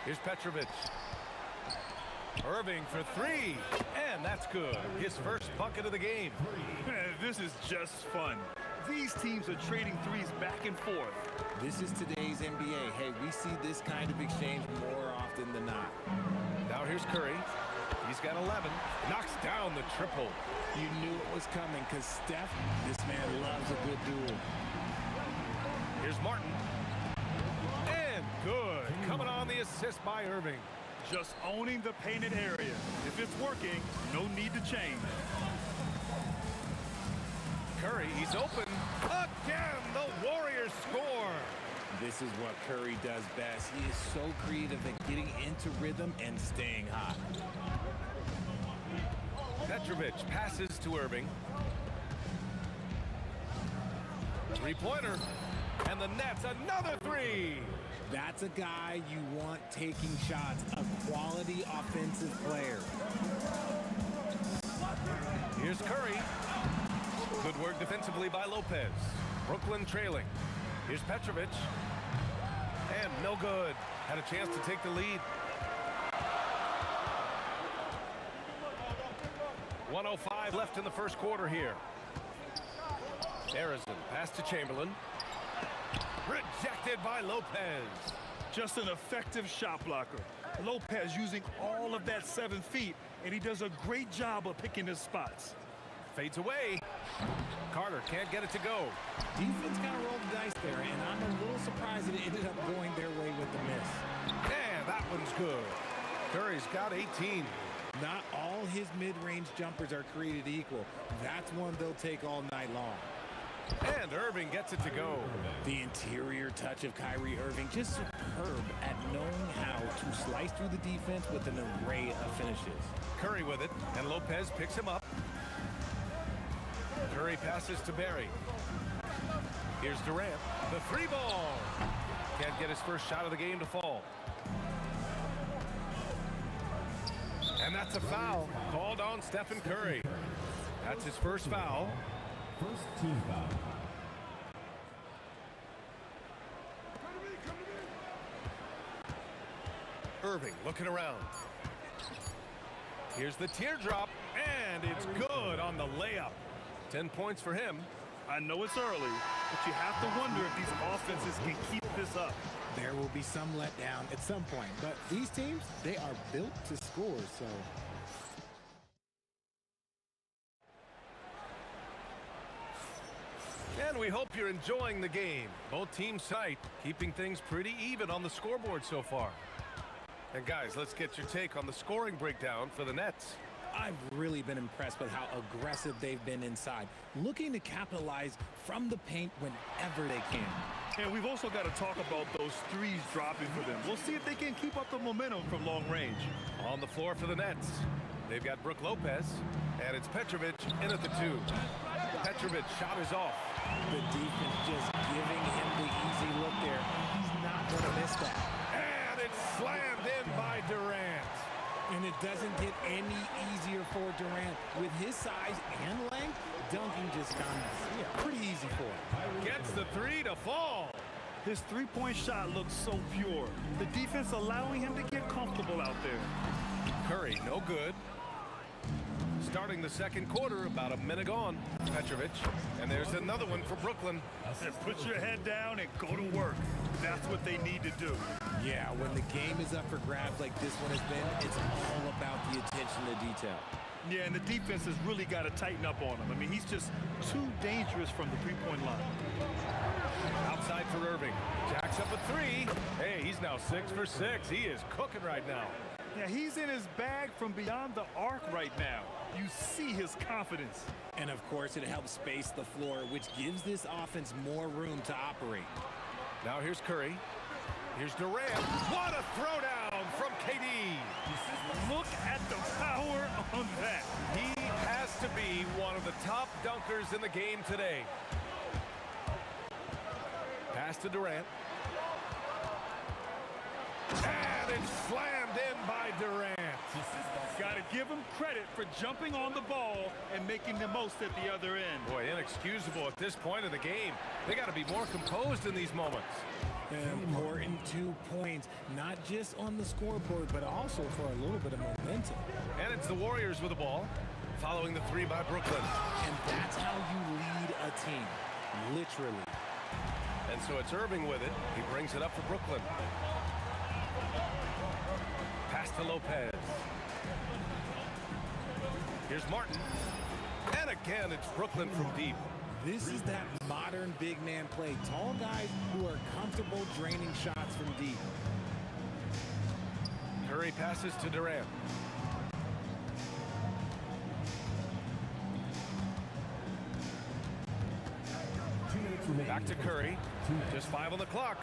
Here's Petrovic. Irving for three. And that's good. His first bucket of the game. Man, this is just fun. These teams are trading threes back and forth. This is today's NBA. Hey, we see this kind of exchange more often than not. Now here's Curry. He's got 11. Knocks down the triple. You knew it was coming because Steph, this man loves a good duel. Here's Martin. And good. Coming on the assist by Irving. Just owning the painted area. If it's working, no need to change. Curry, he's open. Again, the Warriors score. This is what Curry does best. He is so creative at getting into rhythm and staying hot. Petrovic passes to Irving. Three-pointer. And the Nets, another three. That's a guy you want taking shots, a quality offensive player. Here's Curry. Good work defensively by Lopez. Brooklyn trailing. Here's Petrovic. And no good. Had a chance to take the lead. 1:05 left in the first quarter here. Harrison pass to Chamberlain. Rejected by Lopez. Just an effective shot blocker. Lopez using all of that 7 feet, and he does a great job of picking his spots. Fades away. Carter can't get it to go. Defense kind of rolled the dice there, and I'm a little surprised that it ended up going their way with the miss. And that one's good. Curry's got 18. Not all his mid-range jumpers are created equal. That's one they'll take all night long. And Irving gets it to go. The interior touch of Kyrie Irving, just superb at knowing how to slice through the defense with an array of finishes. Curry with it, and Lopez picks him up. Curry passes to Barry. Here's Durant. The three ball. Can't get his first shot of the game to fall. And that's a foul called on Stephen Curry. That's his first foul. First team foul. Irving looking around. Here's the teardrop, and it's good on the layup. 10 points for him. I know it's early, but you have to wonder if these offenses can keep this up. There will be some letdown at some point, but these teams, they are built to score, so... And we hope you're enjoying the game. Both teams tonight, keeping things pretty even on the scoreboard so far. And guys, let's get your take on the scoring breakdown for the Nets. I've really been impressed with how aggressive they've been inside, looking to capitalize from the paint whenever they can. And we've also got to talk about those threes dropping for them. We'll see if they can keep up the momentum from long range. On the floor for the Nets, they've got Brook Lopez, and it's Petrovic in at the two. Petrovic shot is off. The defense just giving him the easy look there. He's not going to miss that. And it's slammed in by Durant. And it doesn't get any easier for Durant. With his size and length, dunking just comes pretty easy for him. Gets the three to fall. His three-point shot looks so pure. The defense allowing him to get comfortable out there. Curry, no good. Starting the second quarter, about a minute gone. Petrovic, and there's another one for Brooklyn. And put your head down and go to work. That's what they need to do. Yeah, when the game is up for grabs like this one has been, it's all about the attention to detail. Yeah, and the defense has really got to tighten up on him. I mean, he's just too dangerous from the three-point line. Outside for Irving. Jacks up a three. Hey, he's now 6 for 6. He is cooking right now. Yeah, he's in his bag from beyond the arc right now. You see his confidence. And, of course, it helps space the floor, which gives this offense more room to operate. Now here's Curry. Here's Durant. What a throwdown from KD. Look at the power on that. He has to be one of the top dunkers in the game today. Pass to Durant. And it's slammed in by Durant. Got to give him credit for jumping on the ball and making the most at the other end. Boy, inexcusable at this point of the game. They got to be more composed in these moments. Important 2 points, not just on the scoreboard, but also for a little bit of momentum. And it's the Warriors with the ball, following the 3 by Brooklyn. And that's how you lead a team, literally. And so it's Irving with it. He brings it up for Brooklyn. Pass to Lopez. Here's Martin. And again, it's Brooklyn from deep. This is that modern big man play. Tall guys who are comfortable draining shots from deep. Curry passes to Durant. Back to Curry. Just 5 on the clock.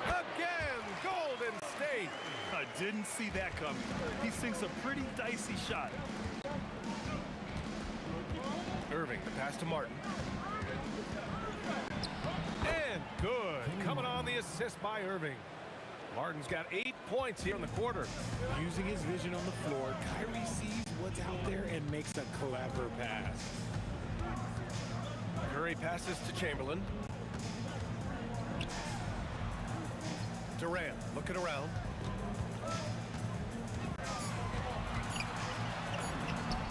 Again, Golden State. I didn't see that coming. He sinks a pretty dicey shot. Irving, the pass to Martin. And good. Coming on the assist by Irving. Martin's got 8 points here in the quarter. Using his vision on the floor, Kyrie sees what's out there and makes a clever pass. Curry passes to Chamberlain. Durant looking around.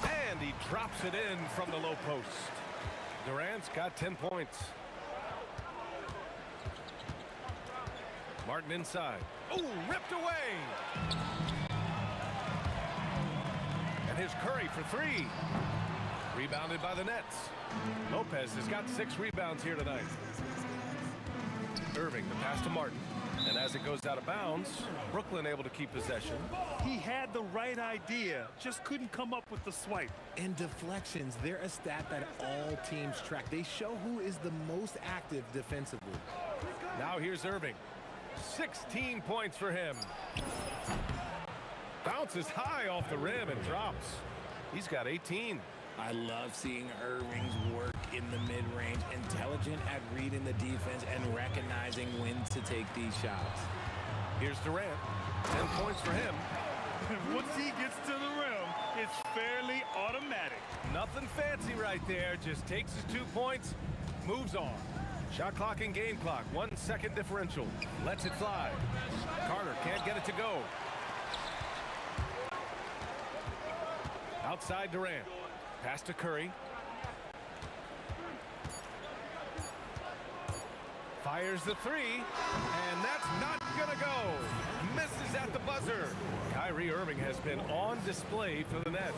And he drops it in from the low post. Durant's got 10 points. Martin inside. Oh, ripped away. And here's Curry for 3. Rebounded by the Nets. Lopez has got 6 rebounds here tonight. Irving, the pass to Martin. And as it goes out of bounds, Brooklyn able to keep possession. He had the right idea, just couldn't come up with the swipe. And deflections, they're a stat that all teams track. They show who is the most active defensively. Now here's Irving. 16 points for him. Bounces high off the rim and drops. He's got 18. I love seeing Irving's work in the mid-range, intelligent at reading the defense and recognizing when to take these shots. Here's Durant. 10 points for him. Once he gets to the rim, it's fairly automatic. Nothing fancy right there. Just takes his 2 points, moves on. Shot clock and game clock. 1 second differential. Lets it fly. Carter can't get it to go. Outside Durant. Pass to Curry. Fires the 3, and that's not gonna go. Misses at the buzzer. Kyrie Irving has been on display for the Nets,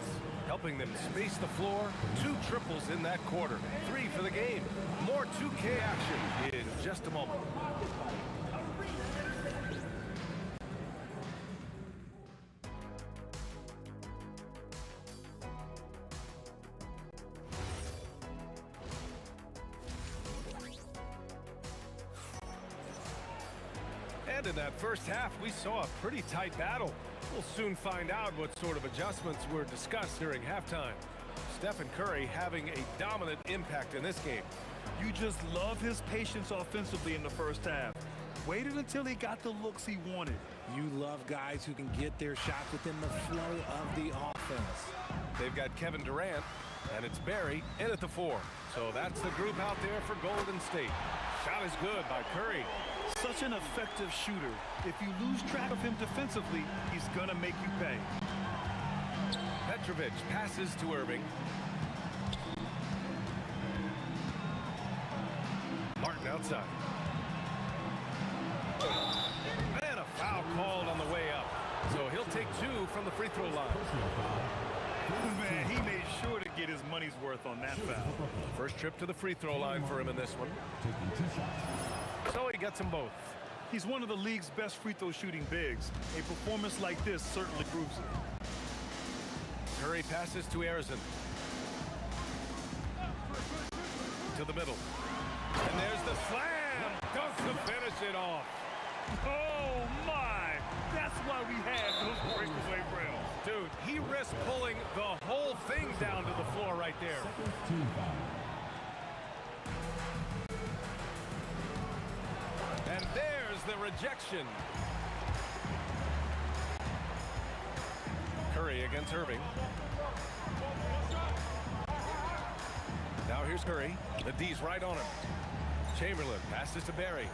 helping them space the floor. 2 triples in that quarter. 3 for the game. More 2K action in just a moment. And in that first half, we saw a pretty tight battle. We'll soon find out what sort of adjustments were discussed during halftime. Stephen Curry having a dominant impact in this game. You just love his patience offensively in the first half. Waited until he got the looks he wanted. You love guys who can get their shots within the flow of the offense. They've got Kevin Durant, and it's Barry in at the 4. So that's the group out there for Golden State. Shot is good by Curry. Such an effective shooter. If you lose track of him defensively, he's gonna make you pay. Petrovic passes to Irving. Martin outside. And a foul called on the way up. So he'll take 2 from the free throw line. Man, he made sure to get his money's worth on that foul. First trip to the free throw line for him in this one. So he gets them both. He's one of the league's best free throw shooting bigs. A performance like this certainly proves it. Curry passes to Arizon. To the middle. And there's the slam. Dunks to finish it off. Oh, my. That's why we had those breakaway rails. Dude, he risked pulling the whole thing down to the floor right there. And there's the rejection. against Irving. Now here's Curry. The D's right on him. Chamberlain passes to Barry.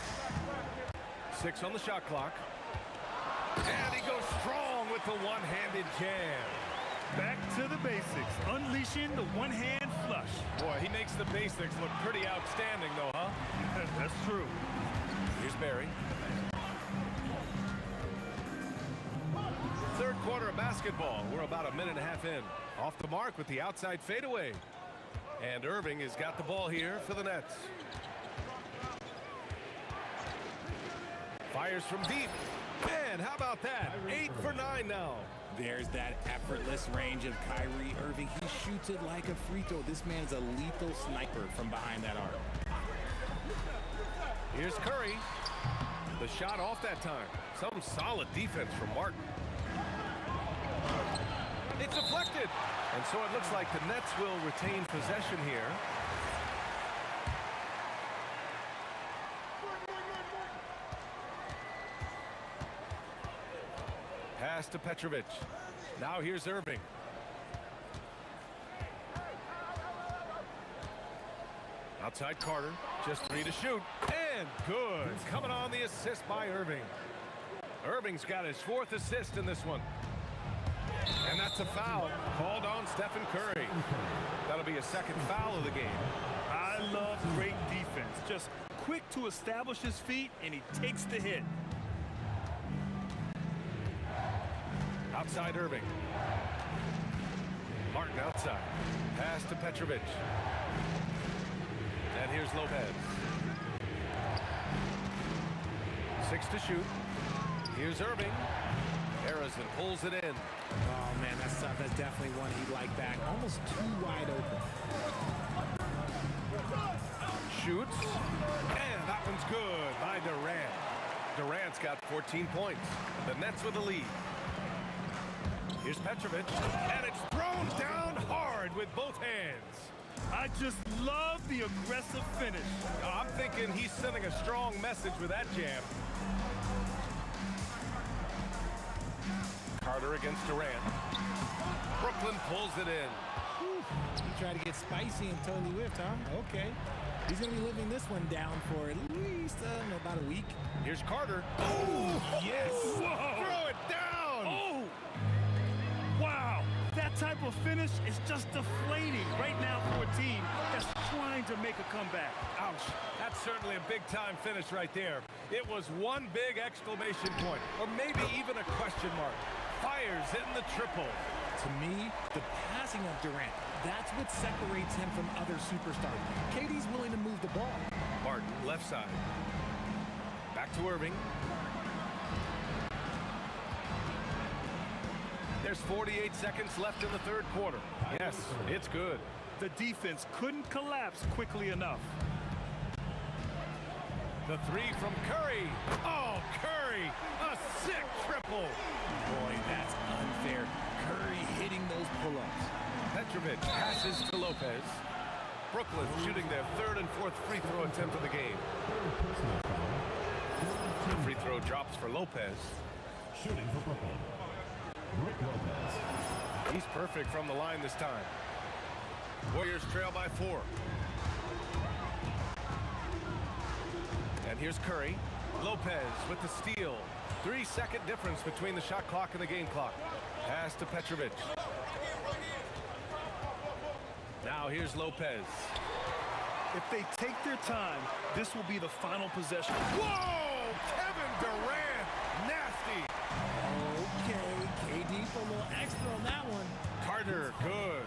6 on the shot clock. And he goes strong with the one-handed jam. Back to the basics, unleashing the one-hand flush. Boy, he makes the basics look pretty outstanding, though, huh? That's true. Here's Barry. Third quarter of basketball. We're about a minute and a half in. Off the mark with the outside fadeaway. And Irving has got the ball here for the Nets. Fires from deep. Man, how about that? 8 for 9 now. There's that effortless range of Kyrie Irving. He shoots it like a free throw. This man's a lethal sniper from behind that arc. Here's Curry. The shot off that time. Some solid defense from Martin. It's deflected. And so it looks like the Nets will retain possession here. Pass to Petrovic. Now here's Irving. Outside Carter. Just 3 to shoot. And good. Coming on the assist by Irving. Irving's got his 4th assist in this one. And that's a foul called on Stephen Curry. That'll be a 2nd foul of the game. I love great defense. Just quick to establish his feet, and he takes the hit. Outside Irving. Martin outside. Pass to Petrovic. And here's Lopez. 6 to shoot. Here's Irving. Harrison pulls it in. Oh, man, that's tough. That's definitely one he'd like back. Almost too wide open. Shoots. And that one's good by Durant. Durant's got 14 points. The Nets with the lead. Here's Petrovic. And it's thrown down hard with both hands. I just love the aggressive finish. I'm thinking he's sending a strong message with that jam. Carter against Durant. Brooklyn pulls it in. Whew. He tried to get spicy and totally whiffed, huh? Okay. He's going to be living this one down for at least about a week. Here's Carter. Oh, yes. Whoa. Throw it down. Oh. Wow. That type of finish is just deflating right now for a team that's trying to make a comeback. Ouch. That's certainly a big-time finish right there. It was one big exclamation point, or maybe even a question mark. Fires in the triple. To me, the passing of Durant, that's what separates him from other superstars. KD's willing to move the ball. Martin, left side. Back to Irving. There's 48 seconds left in the third quarter. Yes, it's good. The defense couldn't collapse quickly enough. The 3 from Curry. Oh, Curry, a sick triple. Boy, that's unfair. Curry hitting those pull-ups. Petrovic passes to Lopez. Brooklyn shooting their 3rd and 4th free throw attempt of the game. The free throw drops for Lopez. Shooting for Brooklyn. Rick Lopez. He's perfect from the line this time. Warriors trail by 4. And here's Curry. Lopez with the steal. 3-second difference between the shot clock and the game clock. Pass to Petrovic. Now here's Lopez. If they take their time, this will be the final possession. Whoa! Kevin Durant! Nasty! Okay, KD for a little extra on that one. Carter, good.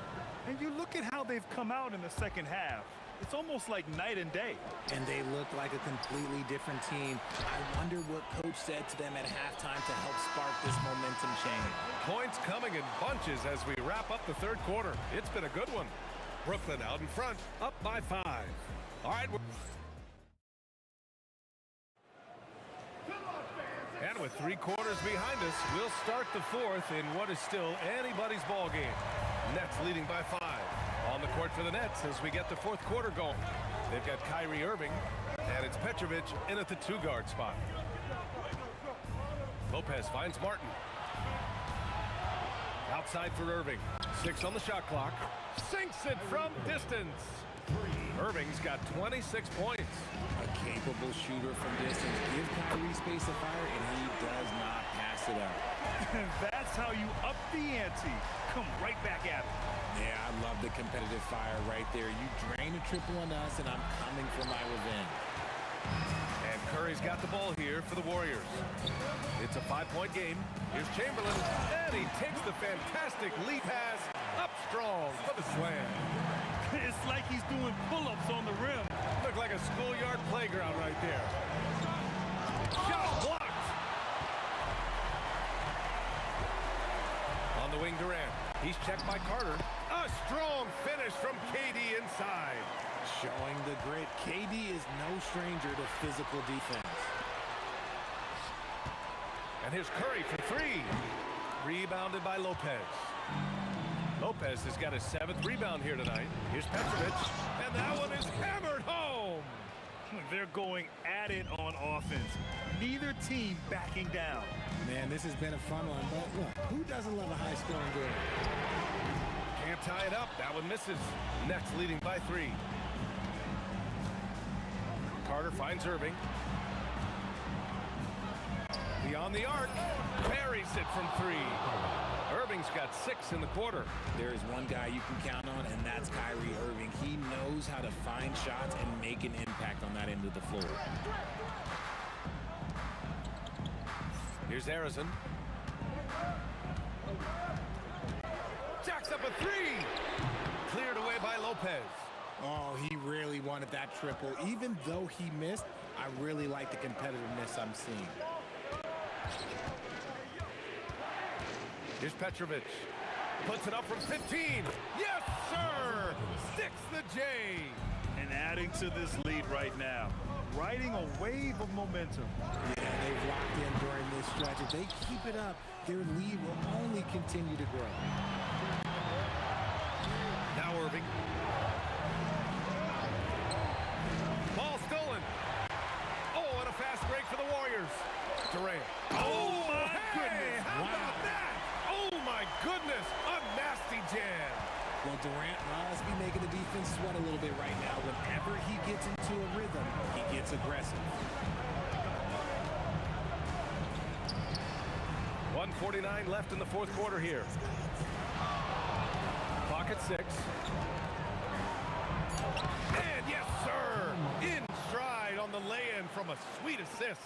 And you look at how they've come out in the second half. It's almost like night and day. And they look like a completely different team. I wonder what coach said to them at halftime to help spark this momentum change. Points coming in bunches as we wrap up the third quarter. It's been a good one. Brooklyn out in front, up by 5. All right. And with 3 quarters behind us, we'll start the 4th in what is still anybody's ball game. Nets leading by 5. On the court for the Nets as we get the 4th quarter going. They've got Kyrie Irving, and it's Petrovic in at the 2-guard spot. Lopez finds Martin. Outside for Irving. 6 on the shot clock. Sinks it from distance. Irving's got 26 points. A capable shooter from distance. Give Kyrie space to fire, and he does not pass it up. That's how you up the ante. Come right back at it. Yeah, I love the competitive fire right there. You drain a triple on us, and I'm coming for my revenge. And Curry's got the ball here for the Warriors. It's a 5-point game. Here's Chamberlain, and he takes the fantastic lead pass up strong for the slam. It's like he's doing pull-ups on the rim. Looked like a schoolyard playground right there. Shot blocked. On the wing, Durant. He's checked by Carter. A strong finish from KD inside. Showing the grit. KD is no stranger to physical defense. And here's Curry for 3. Rebounded by Lopez. Lopez has got his 7th rebound here tonight. Here's Petrovic, and that one is hammered home. They're going at it on offense. Neither team backing down. Man, this has been a fun one, but look, who doesn't love a high-scoring game? Can't tie it up. That one misses. Nets leading by 3. Carter finds Irving. Beyond the arc. Parries it from 3. Irving's got 6 in the quarter. There is one guy you can count on, and that's Kyrie Irving. He knows how to find shots and make an impact on that end of the floor. Here's Harrison. Jacks up a 3. Cleared away by Lopez. Oh, he really wanted that triple. Even though he missed, I really like the competitiveness I'm seeing. Here's Petrovic. Puts it up from 15. Yes, sir! Sticks the J. And adding to this lead right now. Riding a wave of momentum. Yeah, they've locked in during this stretch. If they keep it up, their lead will only continue to grow. Now Irving. Ball stolen. Oh, and a fast break for the Warriors. Durant. Oh, my goodness. How about that? Oh, my goodness. A nasty jam. Well, Durant must be making the defense sweat a little bit right now. Whenever he gets into a rhythm, he gets aggressive. 1:49 left in the 4th quarter here. Clock at 6. And yes, sir! In stride on the lay-in from a sweet assist.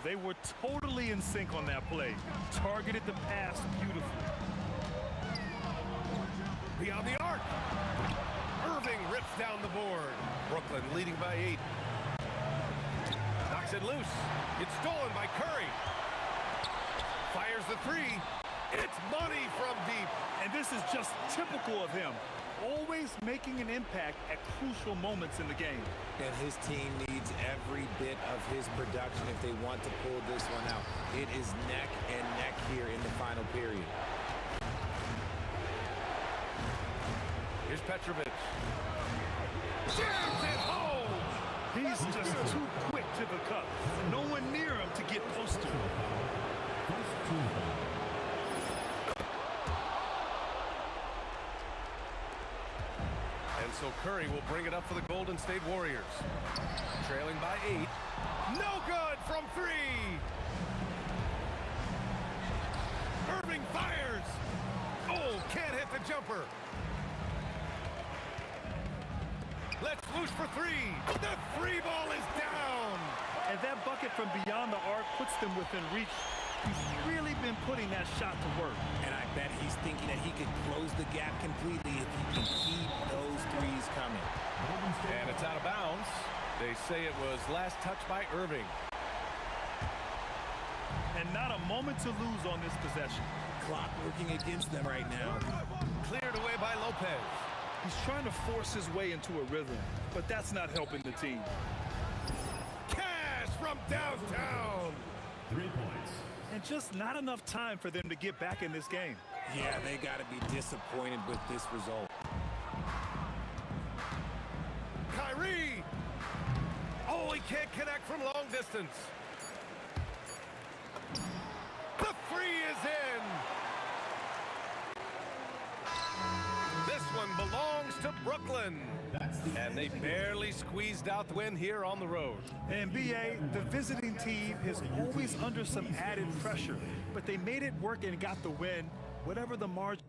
They were totally in sync on that play. Targeted the pass beautifully. Beyond the arc. Irving rips down the board. Brooklyn leading by 8. Knocks it loose. It's stolen by Curry. Fires the 3. It's money from deep. And this is just typical of him. Always making an impact at crucial moments in the game. And his team needs every bit of his production if they want to pull this one out. It is neck and neck here in the final period. Here's Petrovic. Jams it home! He's just too quick to the cup. No one near him to get close to him. And so Curry will bring it up for the Golden State Warriors. Trailing by 8. No good from 3! Irving fires! Oh, can't hit the jumper! Let's loose for 3! The 3 ball is down! And that bucket from beyond the arc puts them within reach. He's really been putting that shot to work. And I bet he's thinking that he could close the gap completely if he can keep those threes coming. And it's out of bounds. They say it was last touched by Irving. And not a moment to lose on this possession. Clock working against them right now. Cleared away by Lopez. He's trying to force his way into a rhythm, but that's not helping the team. Cash from downtown. 3 points. And just not enough time for them to get back in this game. Yeah, they got to be disappointed with this result. Kyrie! Oh, he can't connect from long distance. The 3 is in. England. And they barely squeezed out the win here on the road. And BA, the visiting team is always under some added pressure, but they made it work and got the win, whatever the margin.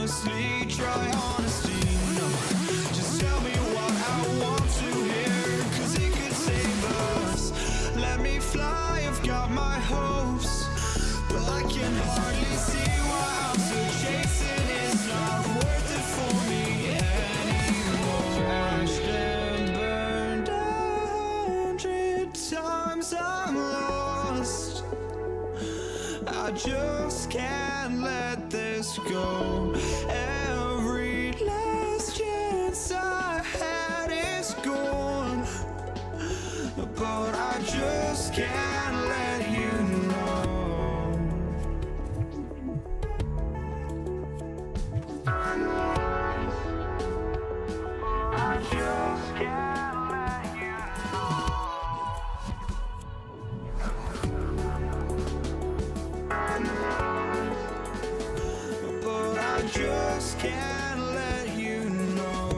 honestly, try honesty, no. Just tell me what I want to hear, 'cause it could save us. Let me fly, I've got my hopes, but I can hardly see why I'm still chasing. It's not worth it for me anymore. Crashed and burned 100 times, I'm lost. I just can't let this go. Every last chance I had is gone, but I just can't let you know. I just can't let you but I just can't let you know.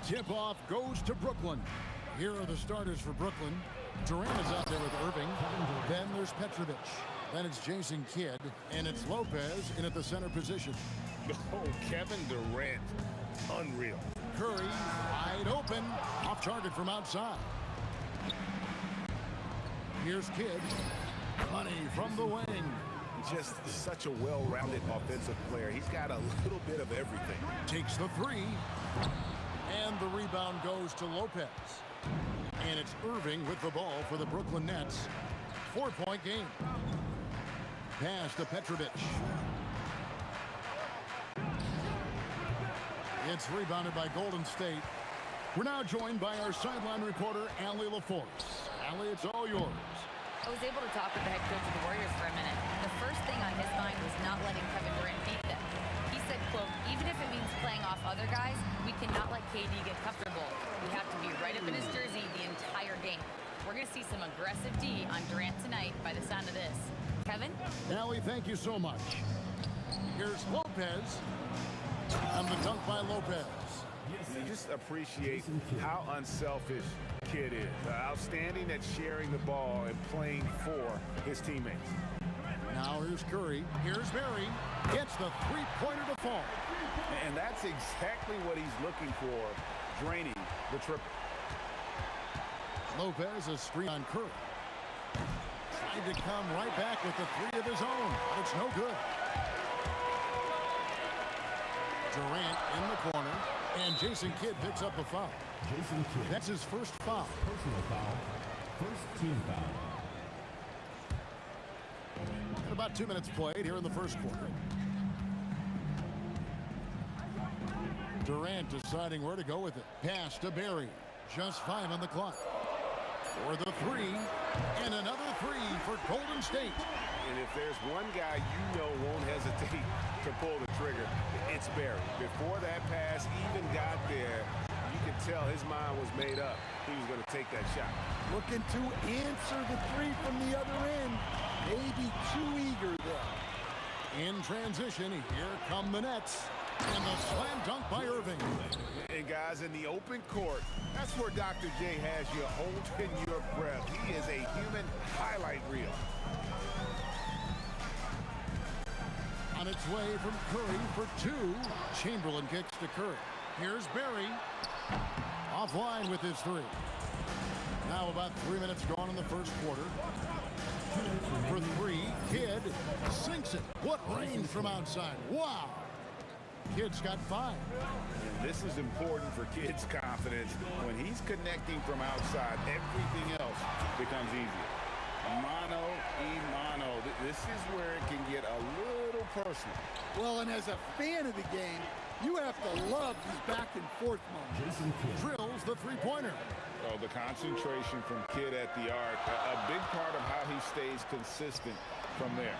Tip-off goes to Brooklyn. Here are the starters for Brooklyn. Durant is out there with Irving. Then there's Petrovic. Then it's Jason Kidd. And it's Lopez in at the center position. Oh, Kevin Durant. Unreal. Curry wide open. Off target from outside. Here's Kidd. Money from the wing. Just such a well-rounded offensive player. He's got a little bit of everything. Takes the three. And the rebound goes to Lopez. And it's Irving with the ball for the Brooklyn Nets. 4-point game. Pass to Petrovic. It's rebounded by Golden State. We're now joined by our sideline reporter, Allie LaForce. Allie, it's all yours. I was able to talk with the head coach of the Warriors for a minute. The first thing on his mind was not letting Kevin Durant beat them. He said, quote, even if it means playing off other guys, we cannot let KD get comfortable. We have to be right up in his jersey the entire game. We're going to see some aggressive D on Durant tonight by the sound of this. Kevin? Allie, thank you so much. Here's Lopez. And the dunk by Lopez. You just appreciate how unselfish Kidd is. Outstanding at sharing the ball and playing for his teammates. Now here's Curry. Here's Barry. Gets the three-pointer to fall. And that's exactly what he's looking for, draining the triple. Lopez a screen on Curry. Tried to come right back with the three of his own, but it's no good. Durant in the corner, and Jason Kidd picks up a foul. Jason Kidd. That's his first foul. Personal foul. First team foul. And about 2 minutes played here in the first quarter. Durant deciding where to go with it. Pass to Barry. Just 5 on the clock. For the three, and another three for Golden State. And if there's one guy you know won't hesitate to pull the trigger, it's Barry. Before that pass even got there, you could tell his mind was made up. He was going to take that shot. Looking to answer the three from the other end. Maybe too eager there. In transition, here come the Nets. And the slam dunk by Irving. And guys, in the open court, that's where Dr. J has you holding your breath. He is a human highlight reel. On its way from Curry for two. Chamberlain kicks to Curry. Here's Barry. Offline with his three. Now about 3 minutes gone in the first quarter. For three, Kidd sinks it. What range from outside. Wow. Kidd's got 5. And this is important for Kidd's confidence. When he's connecting from outside, everything else becomes easier. Mano y mano. This is where it can get a little personal. Well, and as a fan of the game, you have to love these back and forth moments. Jason Kidd. Drills the three-pointer. Oh, the concentration from Kidd at the arc, a big part of how he stays consistent from there.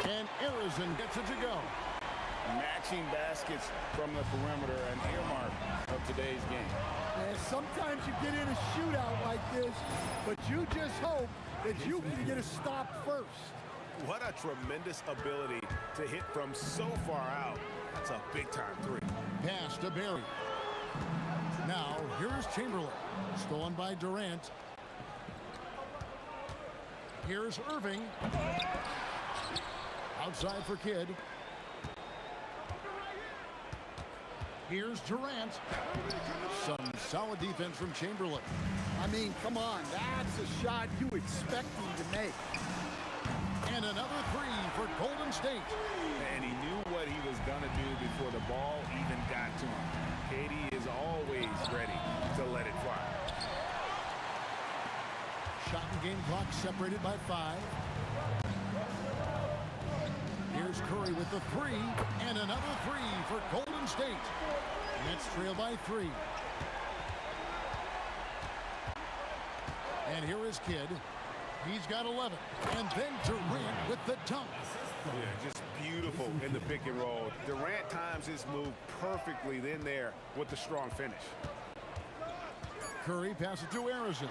And Arizon gets it to go. Matching baskets from the perimeter, an earmark of today's game. And sometimes you get in a shootout like this, but you just hope that you can get a stop first. What a tremendous ability to hit from so far out. That's a big-time three. Pass to Barry. Now, here's Chamberlain. Stolen by Durant. Here's Irving. Outside for Kidd. Here's Durant. Some solid defense from Chamberlain. I mean, come on. That's a shot you expect him to make. And another three for Golden State. And he knew what he was going to do before the ball even got to him. KD is always ready to let it fly. Shot and game clock separated by 5. Here's Curry with the three. And another three for Golden State. Nets trail by 3. And here is Kidd. He's got 11. And then Durant with the dunk. Yeah, just beautiful in the pick and roll. Durant times his move perfectly then there with the strong finish. Curry passes to Arizon.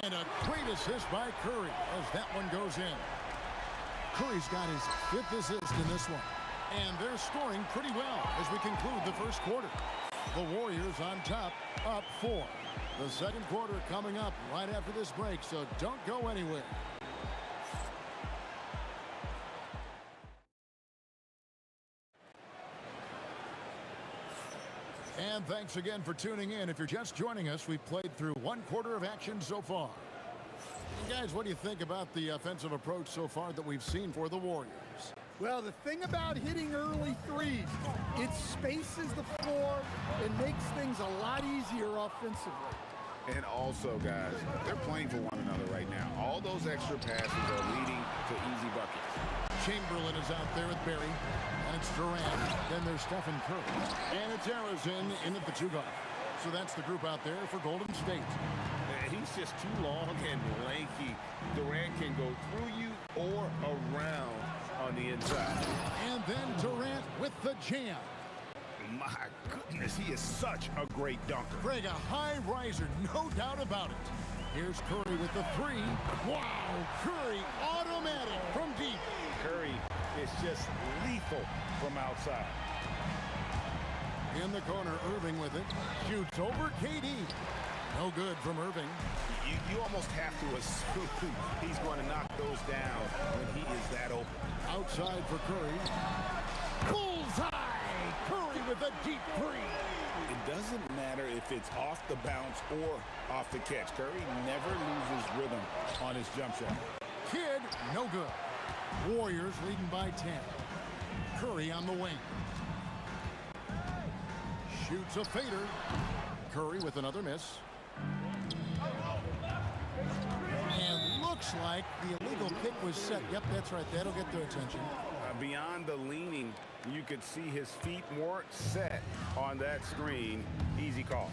And a great assist by Curry as that one goes in. Curry's got his 5th assist in this one. And they're scoring pretty well as we conclude the first quarter. The Warriors on top, up 4. The second quarter coming up right after this break, so don't go anywhere. And thanks again for tuning in. If you're just joining us, we've played through one quarter of action so far. And guys, what do you think about the offensive approach so far that we've seen for the Warriors? Well, the thing about hitting early threes, it spaces the floor and makes things a lot easier offensively. And also, guys, they're playing for one another right now. All those extra passes are leading to easy buckets. Chamberlain is out there with Barry, and it's Durant. Then there's Stephen Curry, and it's Arizona in at the 2-guard. So that's the group out there for Golden State. He's just too long and lanky. Durant can go through you or around on the inside. And then Durant with the jam. My goodness, he is such a great dunker. Greg, a high riser, no doubt about it. Here's Curry with the 3. Wow, Curry automatic from deep. Curry is just lethal from outside. In the corner, Irving with it. Shoots over KD. No good from Irving. You almost have to assume he's going to knock those down when he is that open. Outside for Curry. Bullseye! Curry with a deep 3. It doesn't matter if it's off the bounce or off the catch. Curry never loses rhythm on his jump shot. Kid, no good. Warriors leading by 10. Curry on the wing. Shoots a fader. Curry with another miss. And looks like the illegal kick was set. Yep, that's right. That'll get their attention. Beyond the leaning, you could see his feet weren't set on that screen. Easy call.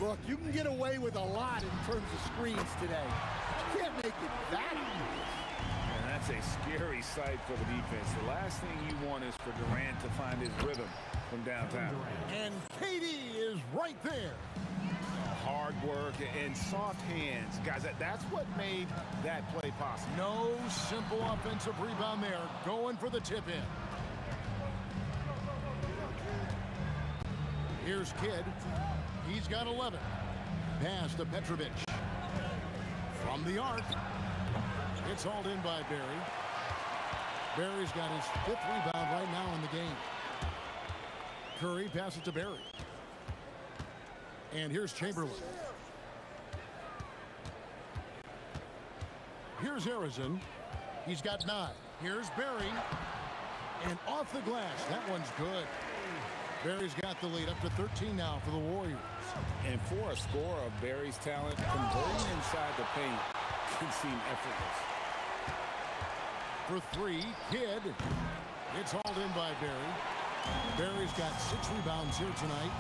Look, you can get away with a lot in terms of screens today. You can't make it that obvious. And that's a scary sight for the defense. The last thing you want is for Durant to find his rhythm from downtown. And KD is right there. Hard work and soft hands. Guys, that's what made that play possible. No simple offensive rebound there. Going for the tip-in. Here's Kidd. He's got 11. Pass to Petrovic. From the arc. It's hauled in by Barry. Barry's got his 5th rebound right now in the game. Curry passes to Barry. And here's Chamberlain. Here's Arizona. He's got 9. Here's Barry. And off the glass. That one's good. Barry's got the lead up to 13 now for the Warriors. And for a scorer of Barry's talent, converting inside the paint can seem effortless. For 3, Kidd. It's hauled in by Barry. Barry's got 6 rebounds here tonight.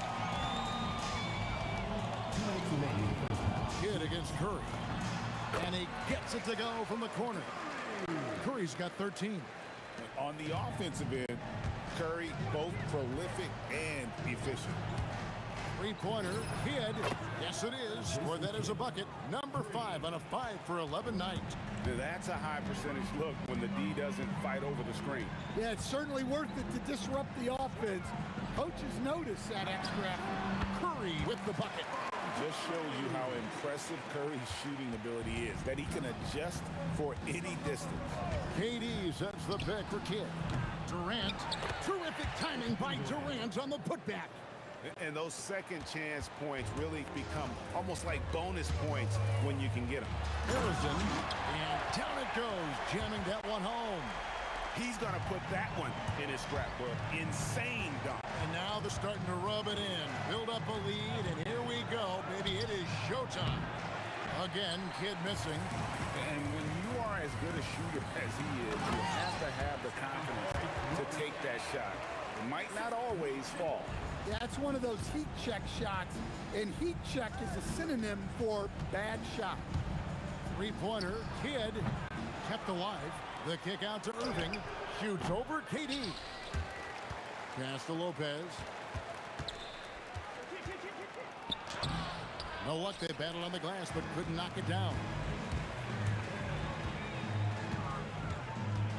Kidd against Curry. And he gets it to go from the corner. Curry's got 13. On the offensive end, Curry both prolific and efficient. 3-pointer, Kidd. Yes, it is. Scored that as a bucket. Number 5 on a 5 for 11 night. That's a high percentage look when the D doesn't fight over the screen. Yeah, it's certainly worth it to disrupt the offense. Coaches notice that extra effort. Curry with the bucket. Just shows you how impressive Curry's shooting ability is, that he can adjust for any distance. KD sets the pick for Kidd. Durant. Terrific timing by Durant on the putback. And those second chance points really become almost like bonus points when you can get them. Harrison, and down it goes, jamming that one home. He's going to put that one in his scrapbook. Insane dunk. And now they're starting to rub it in. Build up a lead, and here we go, baby. It is showtime. Again, Kidd missing. And when you are as good a shooter as he is, you have to have the confidence to take that shot. It might not always fall. Yeah, it's one of those heat check shots, and heat check is a synonym for bad shot. 3-pointer, Kidd kept alive. The kick out to Irving. Shoots over KD. Pass to Lopez. No luck, they battled on the glass, but couldn't knock it down.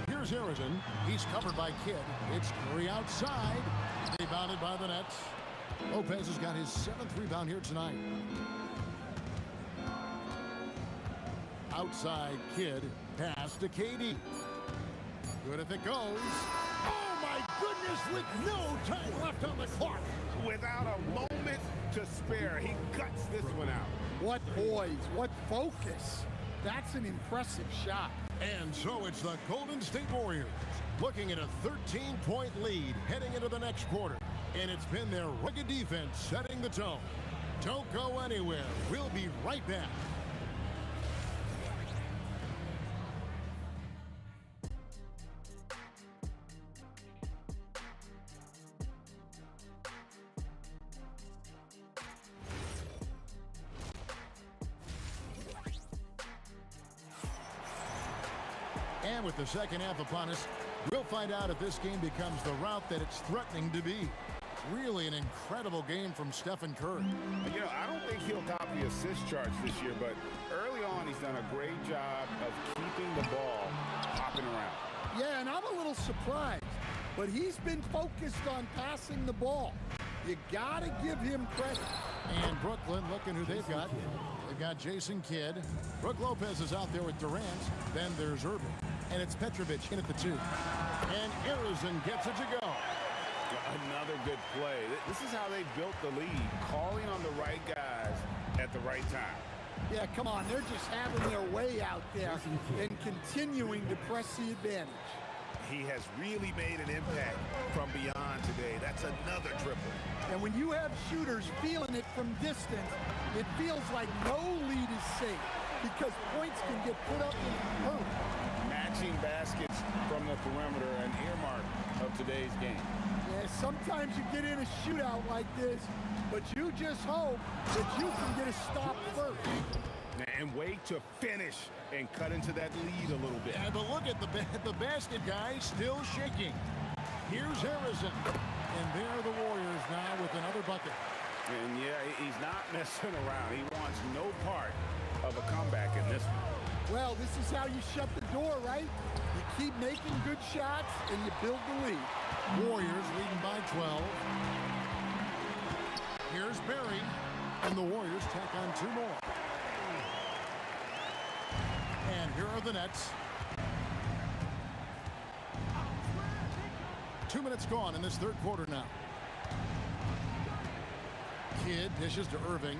Here's Harrison. He's covered by Kidd. It's Curry outside. Rebounded by the Nets. Lopez has got his 7th rebound here tonight. Outside Kidd. Pass to KD. Good if it goes. Oh, my goodness, with no time left on the clock. Without a moment to spare, he cuts this one out. What poise, what focus. That's an impressive shot. And so it's the Golden State Warriors looking at a 13-point lead heading into the next quarter. And it's been their rugged defense setting the tone. Don't go anywhere. We'll be right back. And with the second half upon us, we'll find out if this game becomes the route that it's threatening to be. Really an incredible game from Stephen Curry. You know, I don't think he'll top the assist charts this year, but early on he's done a great job of keeping the ball hopping around. Yeah, and I'm a little surprised, but he's been focused on passing the ball. You gotta give him credit. And Brooklyn, looking who they've got. They've got Jason Kidd. Brooke Lopez is out there with Durant. Then there's Irving. And it's Petrovic in at the 2. And Arizon gets it to go. Another good play. This is how they built the lead, calling on the right guys at the right time. Yeah, come on, they're just having their way out there and continuing to press the advantage. He has really made an impact from beyond today. That's another triple. And when you have shooters feeling it from distance, it feels like no lead is safe because points can get put up in a hurry. Matching baskets from the perimeter, an earmark of today's game. Yeah, sometimes you get in a shootout like this, but you just hope that you can get a stop first. And wait to finish and cut into that lead a little bit. Yeah, but look at the basket guy still shaking. Here's Harrison. And there are the Warriors now with another bucket. And yeah, he's not messing around. He wants no part of a comeback in this one. Well, this is how you shut the door, right? You keep making good shots and you build the lead. Warriors leading by 12. Here's Barry. And the Warriors tack on 2 more. And here are the Nets. 2 minutes gone in this third quarter now. Kidd dishes to Irving.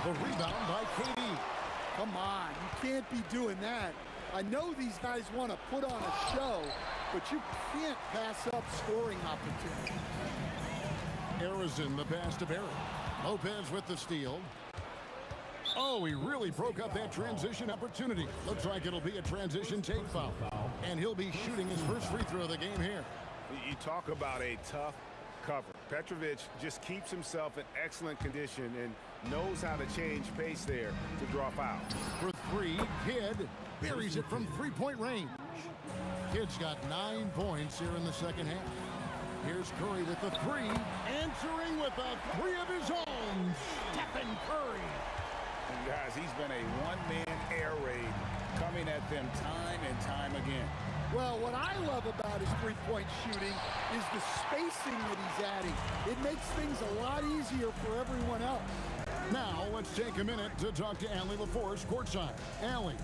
The rebound by KD. Come on, you can't be doing that. I know these guys want to put on a show, but you can't pass up scoring opportunities. Arizon, the pass to Barry. Lopez with the steal. Oh, he really broke up that transition opportunity. Looks like it'll be a transition take foul. And he'll be shooting his first free throw of the game here. You talk about a tough cover. Petrovic just keeps himself in excellent condition and knows how to change pace there to draw fouls. For 3, Kidd buries it from 3-point range. Kidd's got 9 points here in the second half. Here's Curry with the 3, answering with a 3 of his own. Stephen Curry. And guys, he's been a one-man air raid coming at them time and time again. Well, what I love about his three-point shooting is the spacing that he's adding. It makes things a lot easier for everyone else. Now, let's take a minute to talk to Allie LaForce courtside. Allie.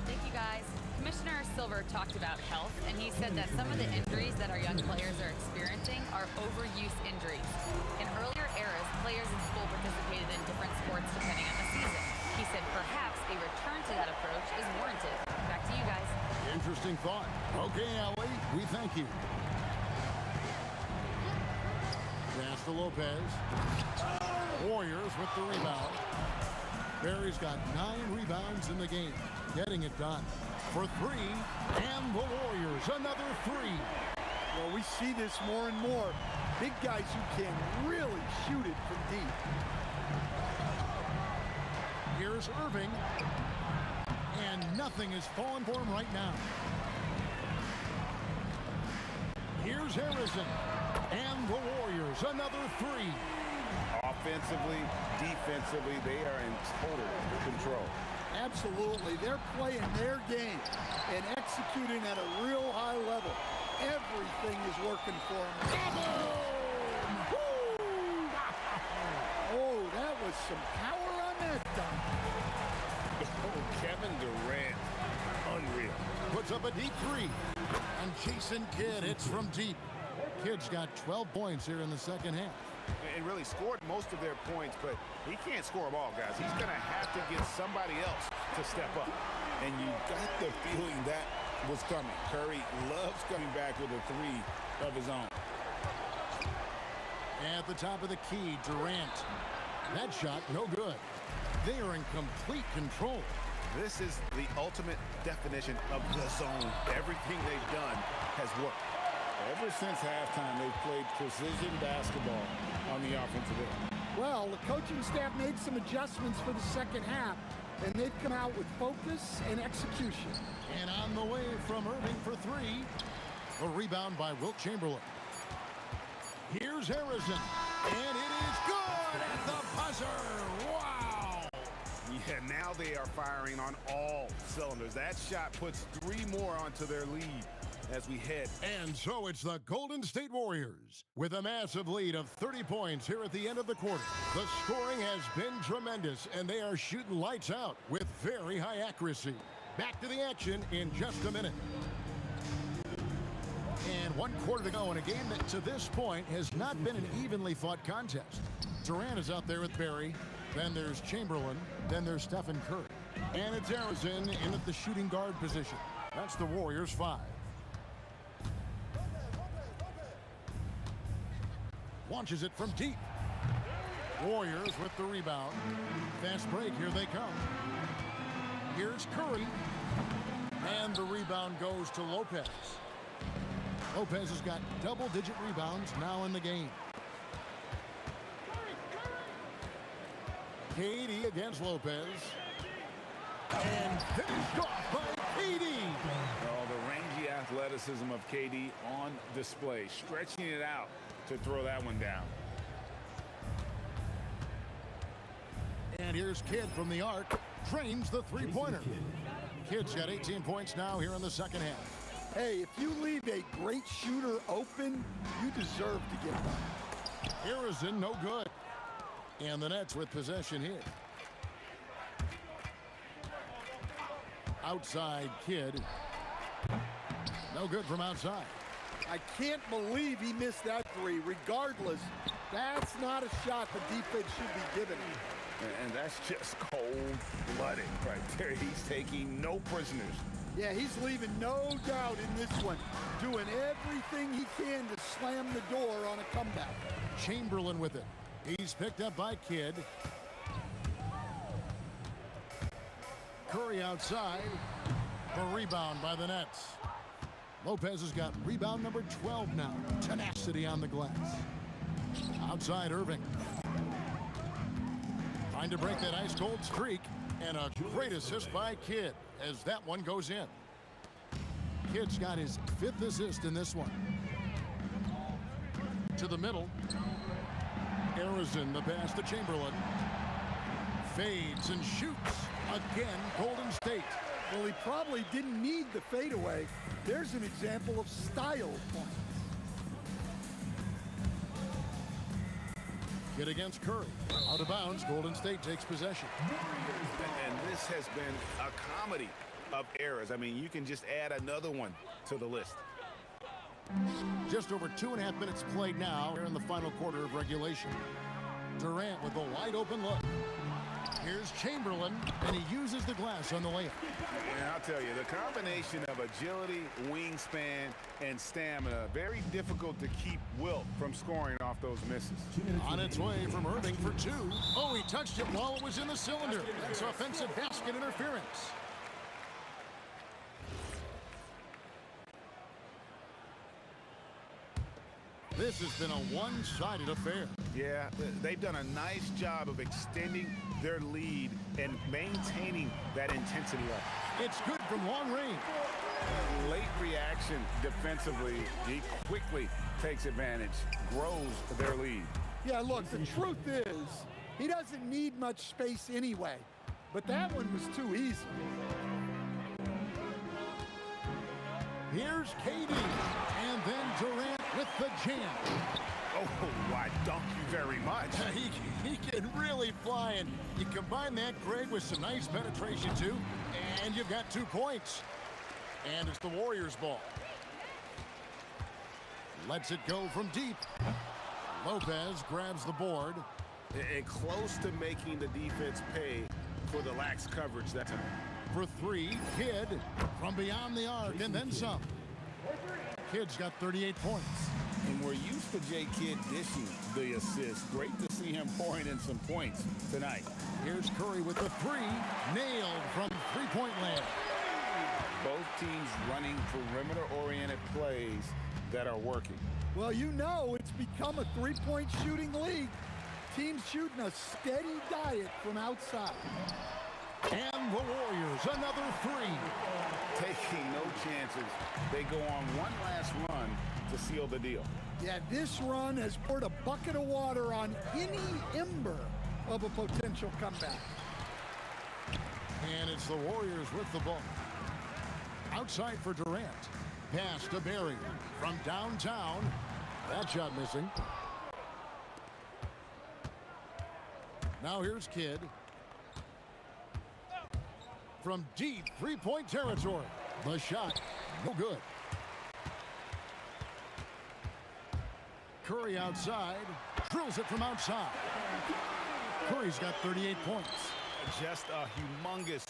Thank you, guys. Commissioner Silver talked about health, and he said that some of the injuries that our young players are experiencing are overuse injuries. In earlier eras, players in school participated in different sports depending on the season. He said perhaps a return to that approach is warranted. Back to you guys. Interesting thought. Okay, Allie, we thank you. Pass to Lopez. Warriors with the rebound. Barry's got 9 rebounds in the game, getting it done. For 3, and the Warriors, another 3. Well, we see this more and more. Big guys who can really shoot it from deep. Here's Irving. And nothing is falling for him right now. Here's Harrison. And the Warriors, another 3. Offensively, defensively, they are in total control. Absolutely. They're playing their game and executing at a real high level. Everything is working for him. Oh, that was some power on that dunk. Oh, Kevin Durant, unreal. Puts up a deep three. And Jason Kidd hits from deep. Kidd's got 12 points here in the second half. And really scored most of their points, but he can't score them all, guys. He's going to have to get somebody else to step up. And you got the feeling that was coming. Curry loves coming back with a three of his own. At the top of the key, Durant. That shot, no good. They are in complete control. This is the ultimate definition of the zone. Everything they've done has worked. Ever since halftime, they've played precision basketball on the offensive end. Well, the coaching staff made some adjustments for the second half, and they've come out with focus and execution. And on the way from Irving for three. A rebound by Wilt Chamberlain. Here's Harrison, and it is good at the buzzer. Wow! Yeah, now they are firing on all cylinders. That shot puts three more onto their lead as we head. And so it's the Golden State Warriors with a massive lead of 30 points here at the end of the quarter. The scoring has been tremendous, and they are shooting lights out with very high accuracy. Back to the action in just a minute. And 1 quarter to go in a game that to this point has not been an evenly fought contest. Durant is out there with Barry. Then there's Chamberlain. Then there's Stephen Curry. And it's Harrison in at the shooting guard position. That's the Warriors 5. Launches it from deep. Warriors with the rebound. Fast break, here they come. Here's Curry. And the rebound goes to Lopez. Lopez has got double-digit rebounds now in the game. KD against Lopez. And finished off by KD. Oh, the rangy athleticism of KD on display. Stretching it out to throw that one down. And here's Kidd from the arc. Drains the three-pointer. Kidd's got 18 points now here in the second half. Hey, if you leave a great shooter open, you deserve to get one. Harrison, no good. And the Nets with possession here. Outside Kidd. No good from outside. I can't believe he missed that three. Regardless, that's not a shot the defense should be giving him. And that's just cold-blooded right there. He's taking no prisoners. Yeah, he's leaving no doubt in this one. Doing everything he can to slam the door on a comeback. Chamberlain with it. He's picked up by Kidd. Curry outside. The rebound by the Nets. Lopez has got rebound number 12 now. Tenacity on the glass. Outside Irving. Trying to break that ice-cold streak. And a great assist by Kidd as that one goes in. Kidd's got his 5th assist in this one. To the middle. Harrison, the pass to Chamberlain. Fades and shoots. Again, Golden State. Well, he probably didn't need the fadeaway. There's an example of style points. Kidd against Curry. Out of bounds, Golden State takes possession. And this has been a comedy of errors. I mean, you can just add another one to the list. Just over 2.5 minutes played now here in the final quarter of regulation. Durant with a wide open look. Here's Chamberlain, and he uses the glass on the layup. And I'll tell you, the combination of agility, wingspan, and stamina, very difficult to keep Wilt from scoring off those misses. On its way from Irving for 2. Oh, he touched it while it was in the cylinder. That's offensive basket interference. This has been a one-sided affair. Yeah, they've done a nice job of extending their lead and maintaining that intensity level. It's good from long range. Late reaction defensively. He quickly takes advantage, grows their lead. Yeah, look, the truth is, he doesn't need much space anyway. But that one was too easy. Here's KD, and then Durant with the jam. Oh, why, thank you very much. He can really fly, and you combine that, Greg, with some nice penetration, too, and you've got 2 points. And it's the Warriors' ball. Lets it go from deep. Lopez grabs the board. And close to making the defense pay for the lax coverage that time. For 3, Kidd from beyond the arc, and then some. Kidd's got 38 points. And we're used to J. Kidd dishing the assist. Great to see him pouring in some points tonight. Here's Curry with the 3, nailed from three-point land. Both teams running perimeter-oriented plays that are working. Well, you know it's become a three-point shooting league. Teams shooting a steady diet from outside. And the Warriors, another 3. Taking no chances. They go on one last run to seal the deal. Yeah, this run has poured a bucket of water on any ember of a potential comeback. And it's the Warriors with the ball. Outside for Durant. Pass to Barry from downtown. That shot missing. Now here's Kidd. From deep three-point territory. The shot, no good. Curry outside. Drills it from outside. Curry's got 38 points. Just a humongous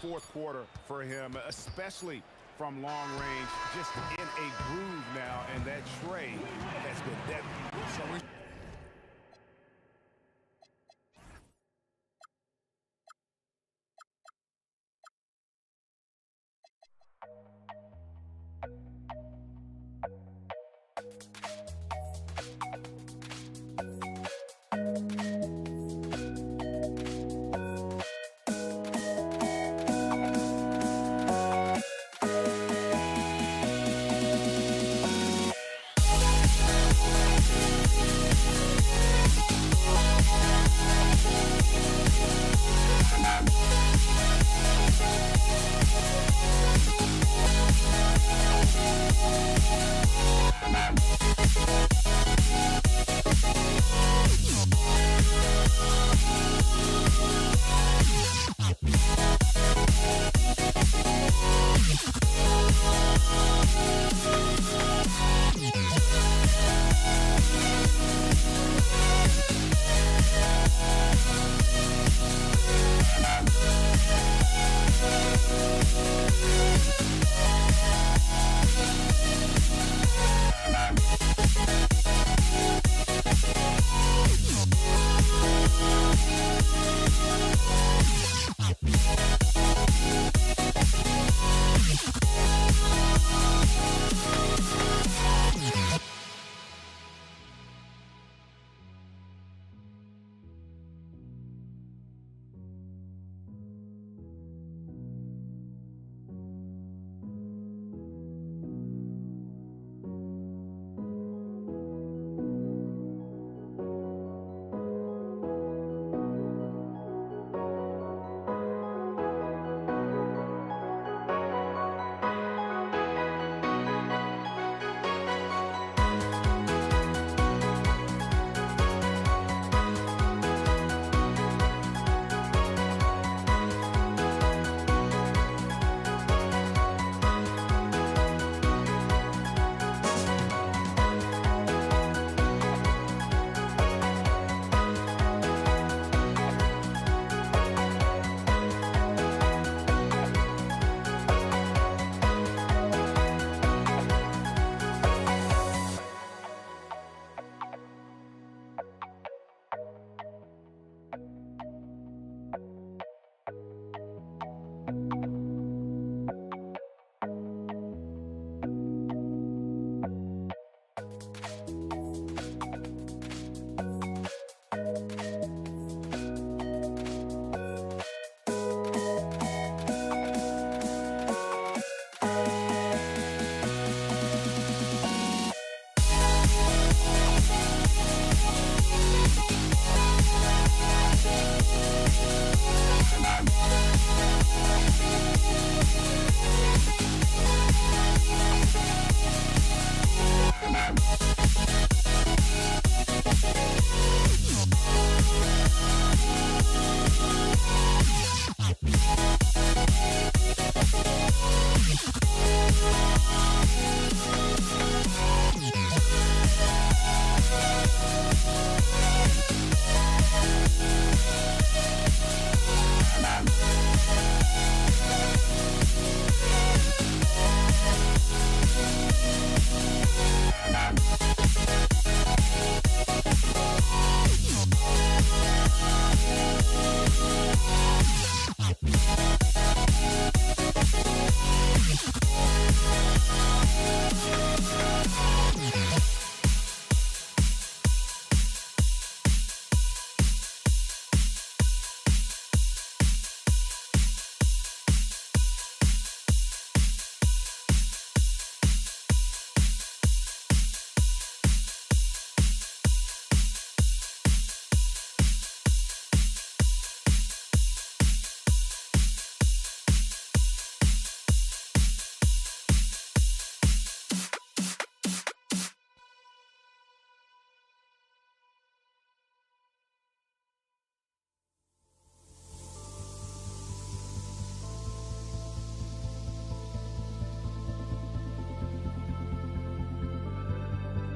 fourth quarter for him, especially from long range. Just in a groove now, and that tray has been deadly. So we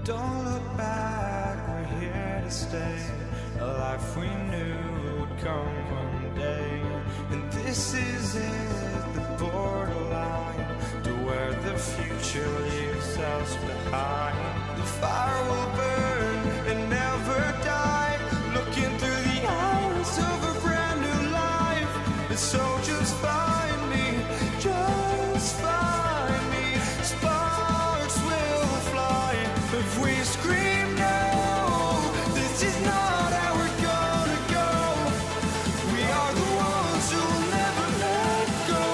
Don't look back, we're here to stay. A life we knew would come one day. And this is it, the borderline, to where the future leaves us behind. The fire will burn and never die, looking through the eyes of a brand new life. And so just find me, just find me. Sparks will fly if we scream no. This is not how we're gonna go. We are the ones who will never let go.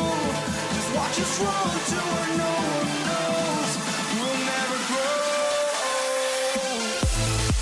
Just watch us run to where no one knows. We'll never grow. We'll never grow.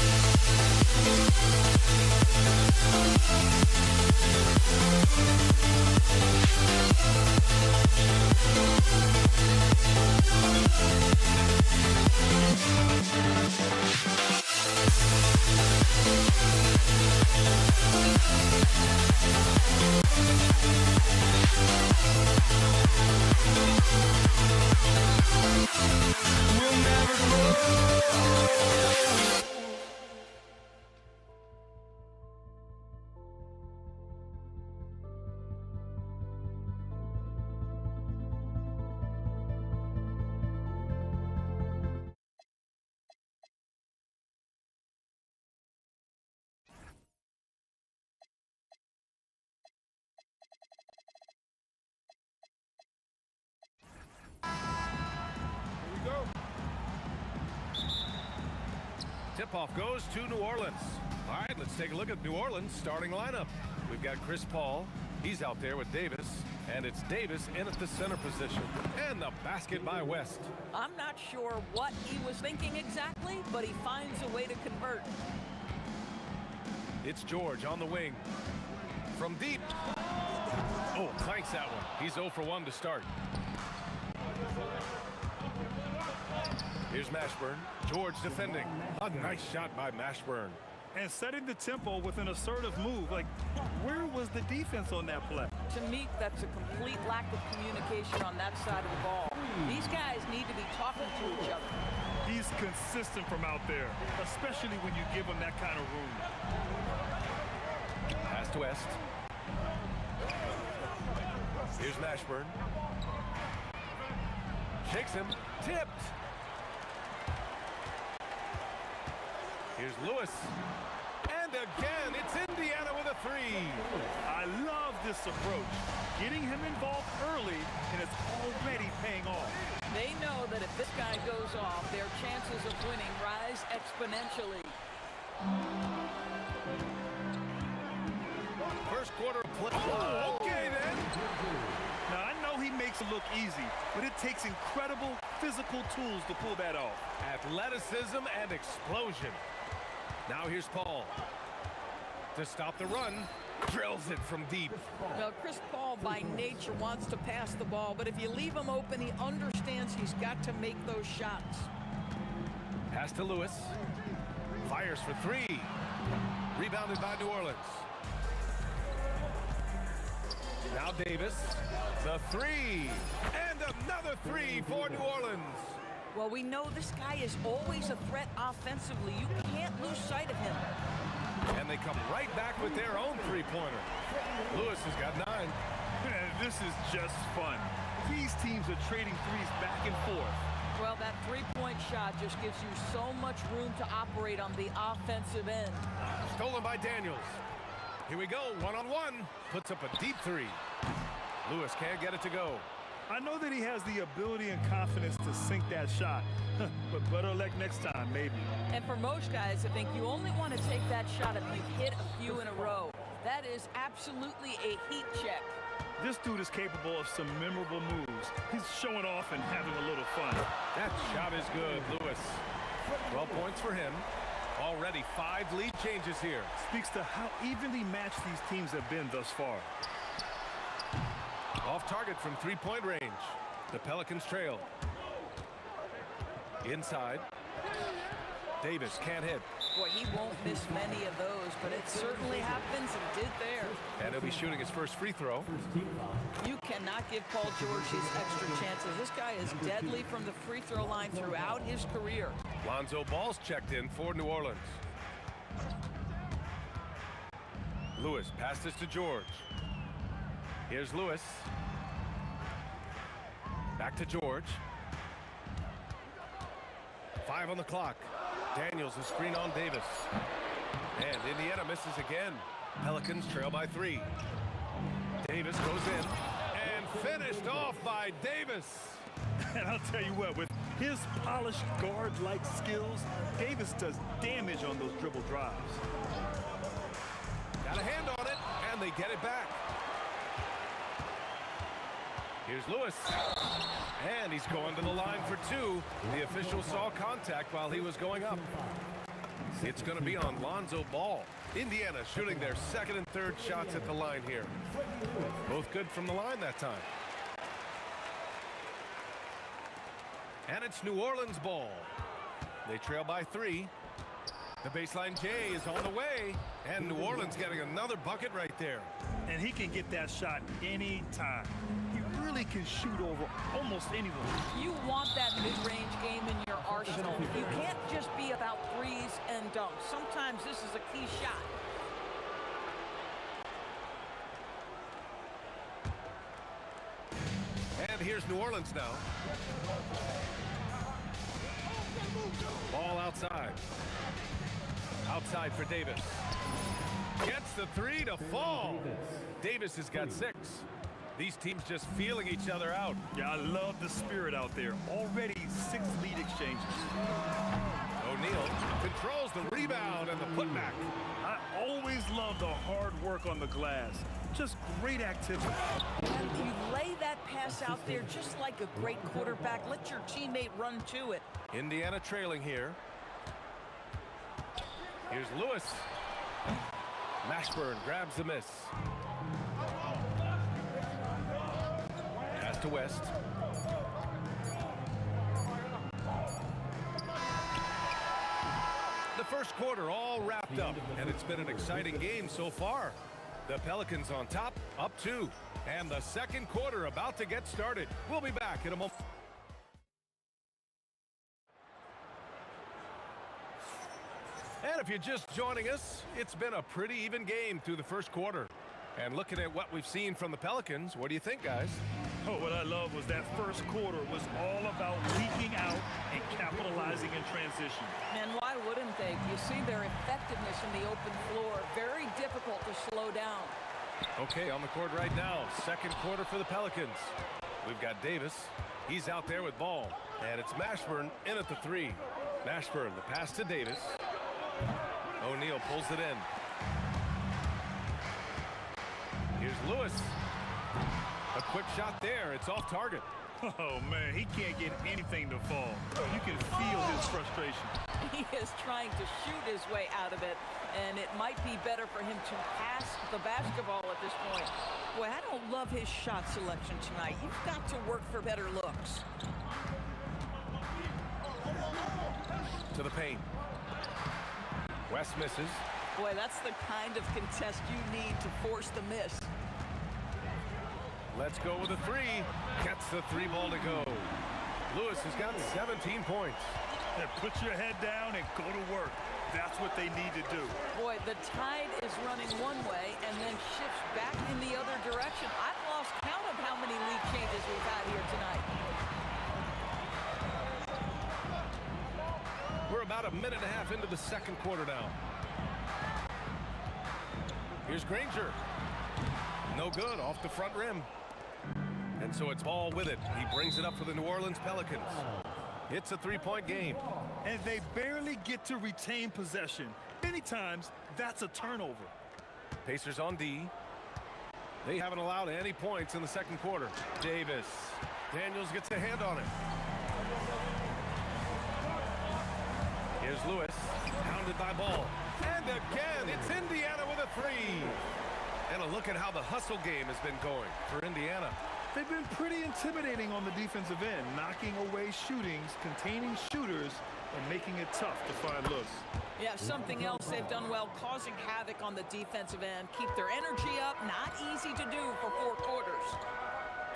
Tip-off goes to New Orleans. All right, let's take a look at New Orleans' starting lineup. We've got Chris Paul. He's out there with Davis. And it's Davis in at the center position. And the basket by West. I'm not sure what he was thinking exactly, but he finds a way to convert. It's George on the wing. From deep. Oh, clanks that one. He's 0 for 1 to start. Here's Mashburn. George defending. A nice shot by Mashburn. And setting the tempo with an assertive move. Like, where was the defense on that play? To me, that's a complete lack of communication on that side of the ball. These guys need to be talking to each other. He's consistent from out there, especially when you give him that kind of room. Pass to West. Here's Mashburn. Shakes him. Tipped. Here's Lewis. And again, it's Indiana with a three. I love this approach. Getting him involved early, and it's already paying off. They know that if this guy goes off, their chances of winning rise exponentially. First quarter play. Oh, okay then. Now, I know he makes it look easy, but it takes incredible physical tools to pull that off. Athleticism and explosion. Now here's Paul. To stop the run, drills it from deep. Now, Chris Paul by nature wants to pass the ball, but if you leave him open, he understands he's got to make those shots. Pass to Lewis. Fires for three. Rebounded by New Orleans. Now Davis. The three. And another three for New Orleans. Well, we know this guy is always a threat offensively. You can't lose sight of him. come right back with their own three-pointer. Lewis has got 9. Man, this is just fun. These teams are trading threes back and forth. Well, that three-point shot just gives you so much room to operate on the offensive end. Stolen by Daniels. Here we go, one-on-one. Puts up a deep 3. Lewis can't get it to go. I know that he has the ability and confidence to sink that shot, but better luck next time, maybe. And for most guys, I think you only want to take that shot if you've hit a few in a row. That is absolutely a heat check. This dude is capable of some memorable moves. He's showing off and having a little fun. That shot is good, Lewis. 12 points for him. Already 5 lead changes here. Speaks to how evenly matched these teams have been thus far. Off target from 3-point range. The Pelicans trail. Inside. Davis can't hit. Boy, he won't miss many of those, but it certainly happens and did there. And he'll be shooting his first free throw. You cannot give Paul George his extra chances. This guy is deadly from the free throw line throughout his career. Lonzo Ball's checked in for New Orleans. Lewis passes to George. Here's Lewis. Back to George. 5 on the clock. Daniels a screen on Davis. And Indiana misses again. Pelicans trail by 3. Davis goes in and finished off by Davis. And I'll tell you what, with his polished guard-like skills, Davis does damage on those dribble drives. Got a hand on it, and they get it back. Here's Lewis. And he's going to the line for 2. The official saw contact while he was going up. It's going to be on Lonzo Ball. Indiana shooting their second and third shots at the line here. Both good from the line that time. And it's New Orleans ball. They trail by 3. The baseline J is on the way. And New Orleans getting another bucket right there. And he can get that shot anytime. He really can shoot over almost anyone. You want that mid-range game in your arsenal. You can't just be about threes and dunks. Sometimes this is a key shot. And here's New Orleans now. Ball outside. Outside for Davis. Gets the 3 to fall. Davis has got 6. These teams just feeling each other out. Yeah, I love the spirit out there. Already 6 lead exchanges. O'Neal controls the rebound and the putback. I always love the hard work on the glass. Just great activity. And you lay that pass out there just like a great quarterback. Let your teammate run to it. Indiana trailing here. Here's Lewis. Mashburn grabs the miss. Pass to West. The first quarter all wrapped up, and it's been an exciting game so far. The Pelicans on top, up 2. And the second quarter about to get started. We'll be back in a moment. And if you're just joining us, it's been a pretty even game through the first quarter. And looking at what we've seen from the Pelicans, what do you think, guys? Oh, what I love was that first quarter was all about leaking out and capitalizing in transition. And why wouldn't they? You see their effectiveness in the open floor. Very difficult to slow down. Okay, on the court right now, second quarter for the Pelicans. We've got Davis. He's out there with ball. And it's Mashburn in at the 3. Mashburn, the pass to Davis. O'Neal pulls it in. Here's Lewis. A quick shot there. It's off target. Oh, man, he can't get anything to fall. You can feel his frustration. He is trying to shoot his way out of it, and it might be better for him to pass the basketball at this point. Boy, I don't love his shot selection tonight. You've got to work for better looks. To the paint. West misses. Boy, that's the kind of contest you need to force the miss. Let's go with a 3. Gets the 3 ball to go. Lewis has got 17 points. Put your head down and go to work. That's what they need to do. Boy, the tide is running one way and then shifts back in the other direction. I've lost count of how many lead changes we've had here tonight. We're about a minute and a half into the second quarter now. Here's Granger. No good, off the front rim. And so it's Ball with it. He brings it up for the New Orleans Pelicans. It's a three-point game. And they barely get to retain possession. Many times, that's a turnover. Pacers on D. They haven't allowed any points in the second quarter. Davis. Daniels gets a hand on it. Here's Lewis. Pounded by Ball. And again, it's Indiana with a three. And a look at how the hustle game has been going for Indiana. They've been pretty intimidating on the defensive end, knocking away shootings, containing shooters, and making it tough to find looks. Yeah, something else they've done well, causing havoc on the defensive end. Keep their energy up, not easy to do for 4 quarters.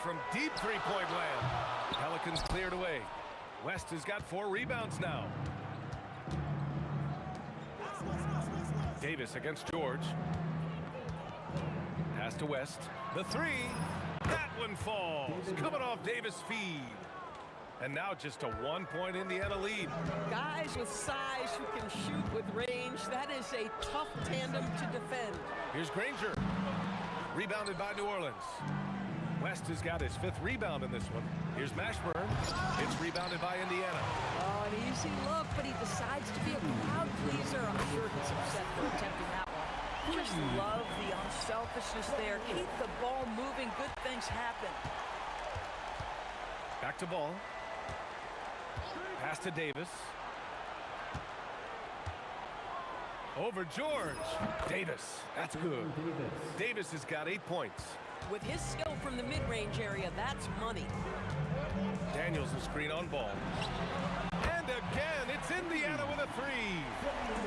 From deep three-point land, Pelicans cleared away. West has got 4 rebounds now. Davis against George. Pass to West. The three. That one falls. Coming off Davis' feed. And now just a 1-point Indiana lead. Guys with size who can shoot with range, that is a tough tandem to defend. Here's Granger. Rebounded by New Orleans. West has got his 5th rebound in this one. Here's Mashburn. It's rebounded by Indiana. Oh, an easy look, but he decides to be a crowd pleaser. I'm sure he's upset for attempting that one. Just love the unselfishness there. Keep the ball moving. Good things happen. Back to Ball. Pass to Davis. Over George. Davis. That's good. Davis has got 8 points. With his skill from the mid-range area, that's money. Daniels will screen on Ball. And again, it's Indiana with a three.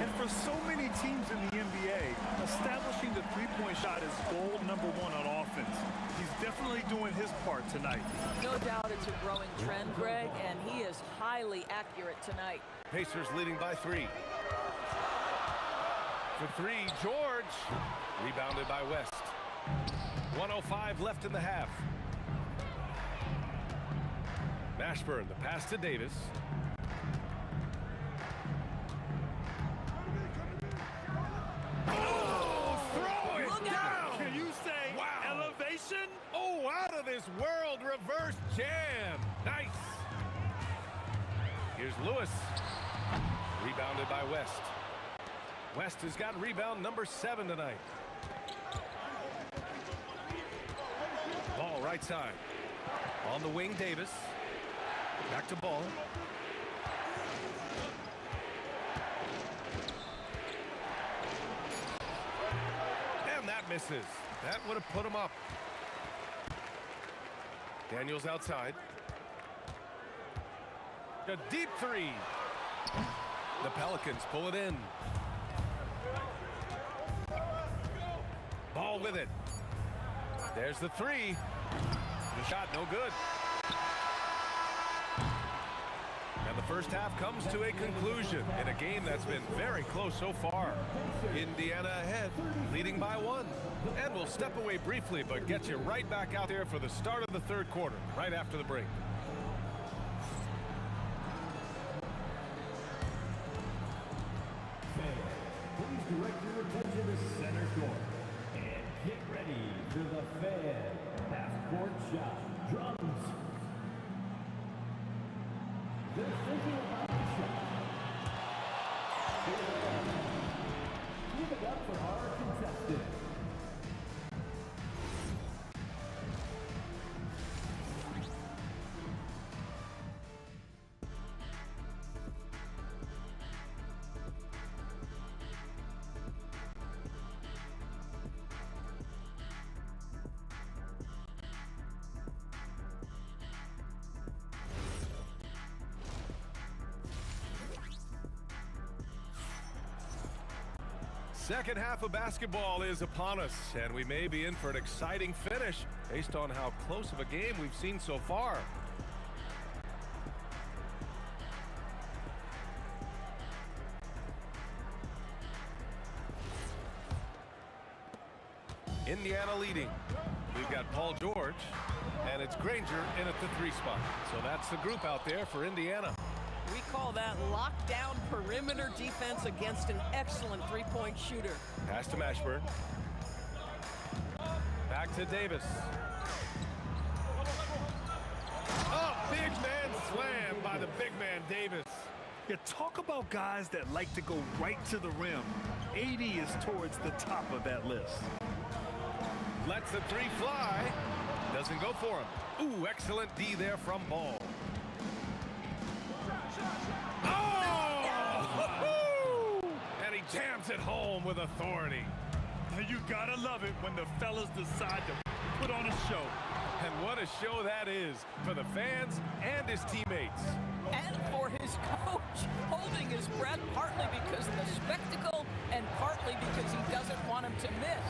And for so many teams in the NBA, establishing the three-point shot is goal number 1 on offense. He's definitely doing his part tonight. No doubt it's a growing trend, Greg, and he is highly accurate tonight. Pacers leading by 3. For 3, George. Rebounded by West. 1:05 left in the half. Mashburn, the pass to Davis. Oh, throw it down! Can you say elevation? Oh, out of this world reverse jam. Nice. Here's Lewis. Rebounded by West. West has got rebound number 7 tonight. Ball right side. On the wing, Davis. Back to Ball. And that misses. That would have put him up. Daniels outside. A deep three. The Pelicans pull it in. Ball with it. There's the three. The shot no good. And the first half comes to a conclusion in a game that's been very close so far. Indiana ahead, leading by 1. And we'll step away briefly, but get you right back out there for the start of the third quarter, right after the break. Please direct your attention to center court. And get ready for the Fan half-court shot. Drums. They're thinking about the shot. Give it up for our contestant. Second half of basketball is upon us, and we may be in for an exciting finish based on how close of a game we've seen so far. Indiana leading. We've got Paul George, and it's Granger in at the 3 spot. So that's the group out there for Indiana. We call that lockdown perimeter defense against an excellent three-point shooter. Pass to Mashburn. Back to Davis. Oh, big man slam by the big man Davis. You talk about guys that like to go right to the rim. 80 is towards the top of that list. Lets the 3 fly. Doesn't go for him. Ooh, excellent D there from Ball. Oh! And he jams it home with authority. You gotta love it when the fellas decide to put on a show. And what a show that is for the fans and his teammates. And for his coach, holding his breath partly because of the spectacle and partly because he doesn't want him to miss.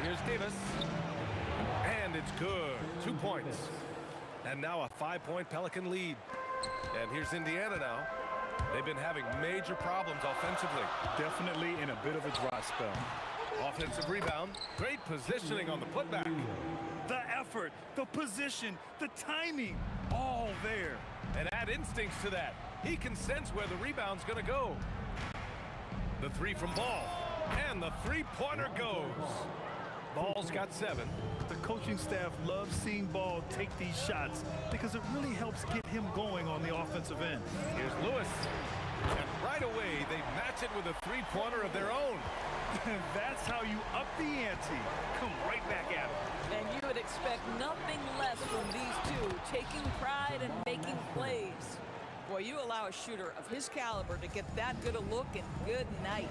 Here's Davis. And it's good. 2 points. And now a 5-point Pelican lead. And here's Indiana now. They've been having major problems offensively. Definitely in a bit of a dry spell. Offensive rebound. Great positioning on the putback. The effort, the position, the timing, all there. And add instincts to that. He can sense where the rebound's going to go. The 3 from Ball. And the 3-pointer goes. Ball's got 7. The coaching staff loves seeing Ball take these shots because it really helps get him going on the offensive end. Here's Lewis. And right away, they match it with a 3-pointer of their own. That's how you up the ante. Come right back at it. And you would expect nothing less from these two, taking pride and making plays. Boy, you allow a shooter of his caliber to get that good a look, and good night.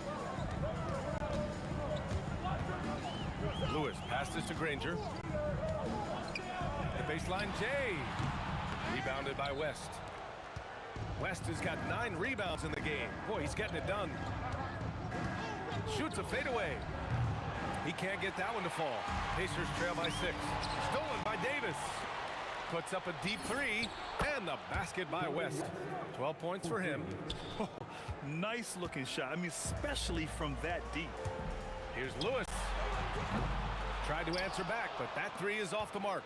Lewis passes to Granger. The baseline, Jay. Rebounded by West. West has got 9 rebounds in the game. Boy, he's getting it done. Shoots a fadeaway. He can't get that one to fall. Pacers trail by 6. Stolen by Davis. Puts up a deep 3. And the basket by West. 12 points for him. Oh, nice looking shot. I mean, especially from that deep. Here's Lewis. Tried to answer back, but that 3 is off the mark.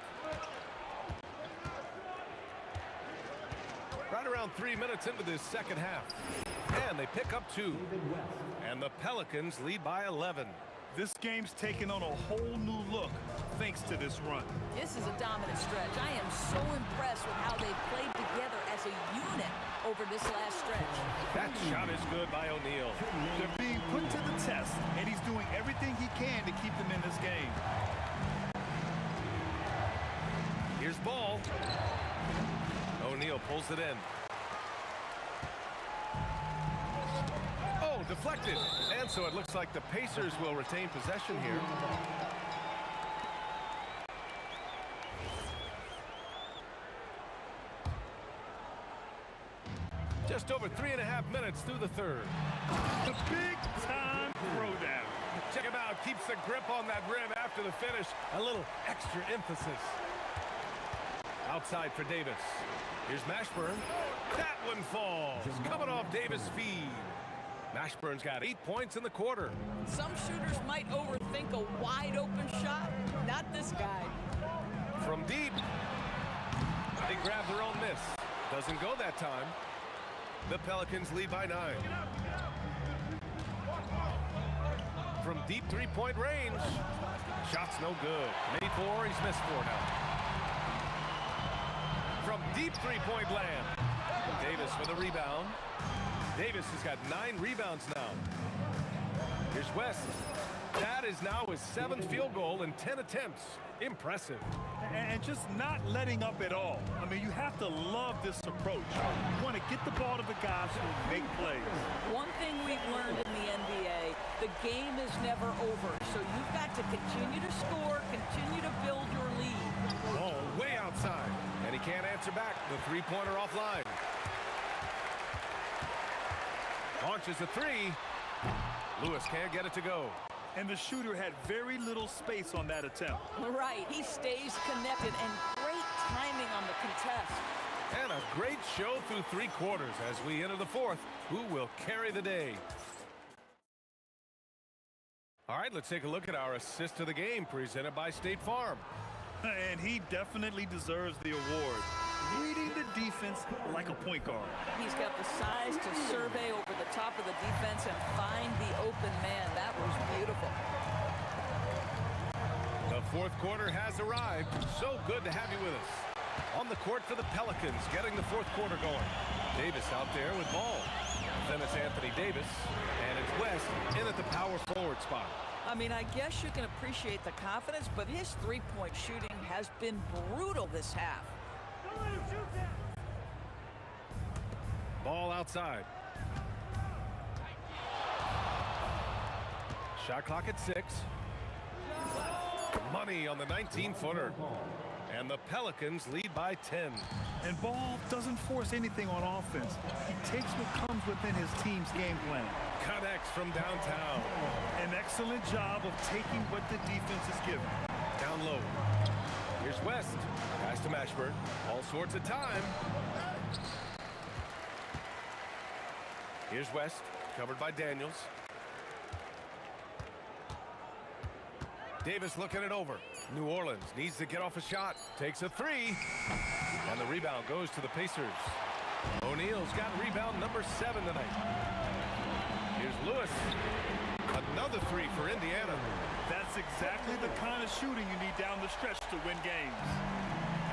Right around 3 minutes into this second half. And they pick up 2. And the Pelicans lead by 11. This game's taken on a whole new look thanks to this run. This is a dominant stretch. I am so impressed with how they've played together as a unit over this last stretch. That shot is good by O'Neal. They're being put to the test, and he's doing everything he can to keep them in this game. Here's Ball. O'Neal pulls it in. Oh, deflected. And so it looks like the Pacers will retain possession here. Just over 3.5 minutes through the third. The big-time throwdown. Check him out. Keeps the grip on that rim after the finish. A little extra emphasis. Outside for Davis. Here's Mashburn. That one falls. Coming off Davis' feed. Mashburn's got 8 points in the quarter. Some shooters might overthink a wide-open shot. Not this guy. From deep. They grab their own miss. Doesn't go that time. The Pelicans lead by 9. From deep 3-point range. Shot's no good. Made 4, he's missed 4 now. From deep 3-point land. Davis with a rebound. Davis has got 9 rebounds now. Here's West. That is now his 7th field goal in 10 attempts. Impressive. And just not letting up at all. I mean, you have to love this approach. You want to get the ball to the guys who make plays. One thing we've learned in the NBA, the game is never over. So you've got to continue to score, continue to build your lead. Oh, way outside. And he can't answer back. The 3-pointer offline. Launches a 3. Lewis can't get it to go. And the shooter had very little space on that attempt. Right. He stays connected, and great timing on the contest. And a great show through 3 quarters as we enter the 4th. Who will carry the day? All right, let's take a look at our assist of the game presented by State Farm. And he definitely deserves the award. Reading the defense like a point guard. He's got the size to survey over the top of the defense and find the open man. That was beautiful. The fourth quarter has arrived. So good to have you with us. On the court for the Pelicans, getting the fourth quarter going. Davis out there with ball. Then it's Anthony Davis, and it's West in at the power forward spot. I mean, I guess you can appreciate the confidence, but his three-point shooting has been brutal this half. Ball outside. Shot clock at 6. Money on the 19-footer. And the Pelicans lead by 10. And Ball doesn't force anything on offense. He takes what comes within his team's game plan. Connects from downtown. An excellent job of taking what the defense is given. Down low. Here's West. Pass to Mashburn. All sorts of time. Here's West. Covered by Daniels. Davis looking it over. New Orleans needs to get off a shot. Takes a three. And the rebound goes to the Pacers. O'Neal's got rebound number 7 tonight. Here's Lewis. Another three for Indiana. That's exactly the kind of shooting you need down the stretch to win games.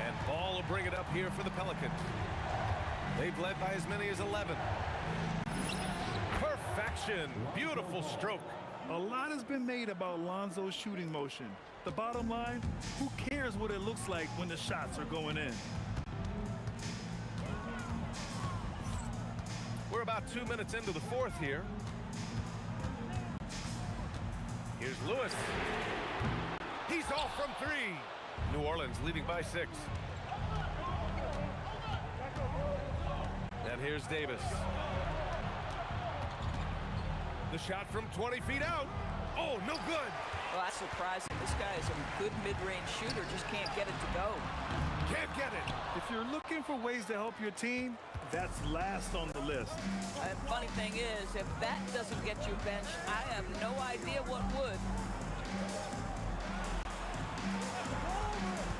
And Ball will bring it up here for the Pelicans. They've led by as many as 11. Perfection. Beautiful stroke. A lot has been made about Lonzo's shooting motion. The bottom line, who cares what it looks like when the shots are going in? We're about 2 minutes into the fourth here. Here's Lewis. He's off from 3. New Orleans leading by 6. And here's Davis. The shot from 20 feet out. Oh, no good. Well, that's surprising. This guy is a good mid-range shooter, just can't get it to go. Can't get it. If you're looking for ways to help your team, that's last on the list. Funny thing is, if that doesn't get you benched, I have no idea what would.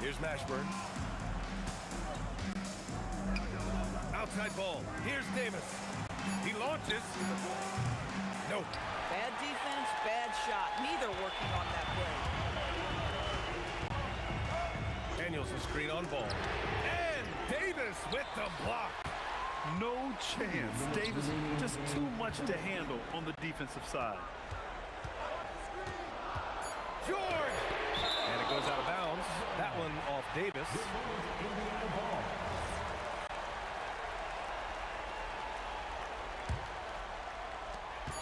Here's Mashburn. Outside ball. Here's Davis. He launches. No. Bad defense, bad shot. Neither working on that play. Daniels a screen on Ball. And Davis with the block. No chance. Davis just too much to handle on the defensive side. George! And it goes out of bounds. That one off Davis.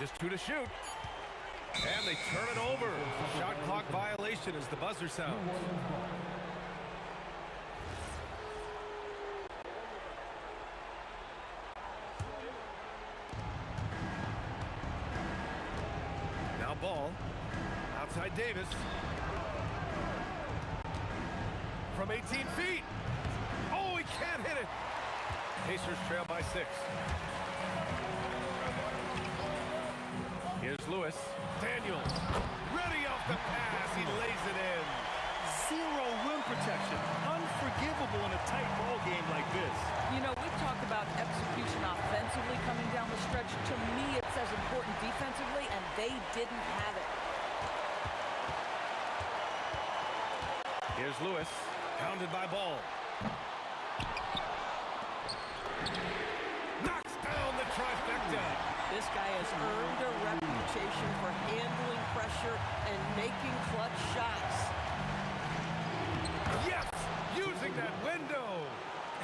Just 2 to shoot. And they turn it over. Shot clock violation as the buzzer sounds. Now Ball. Outside Davis. From 18 feet. Oh, he can't hit it. Pacers trail by 6. Here's Lewis. Daniels. Ready off the pass. He lays it in. Zero rim protection. Unforgivable in a tight ball game like this. You know, we talk about execution offensively coming down the stretch. To me, it's as important defensively, and they didn't have it. Here's Lewis. Pounded by Ball. Knocks down the trifecta. This guy has earned a reputation for handling pressure and making clutch shots. Yes! Using that window.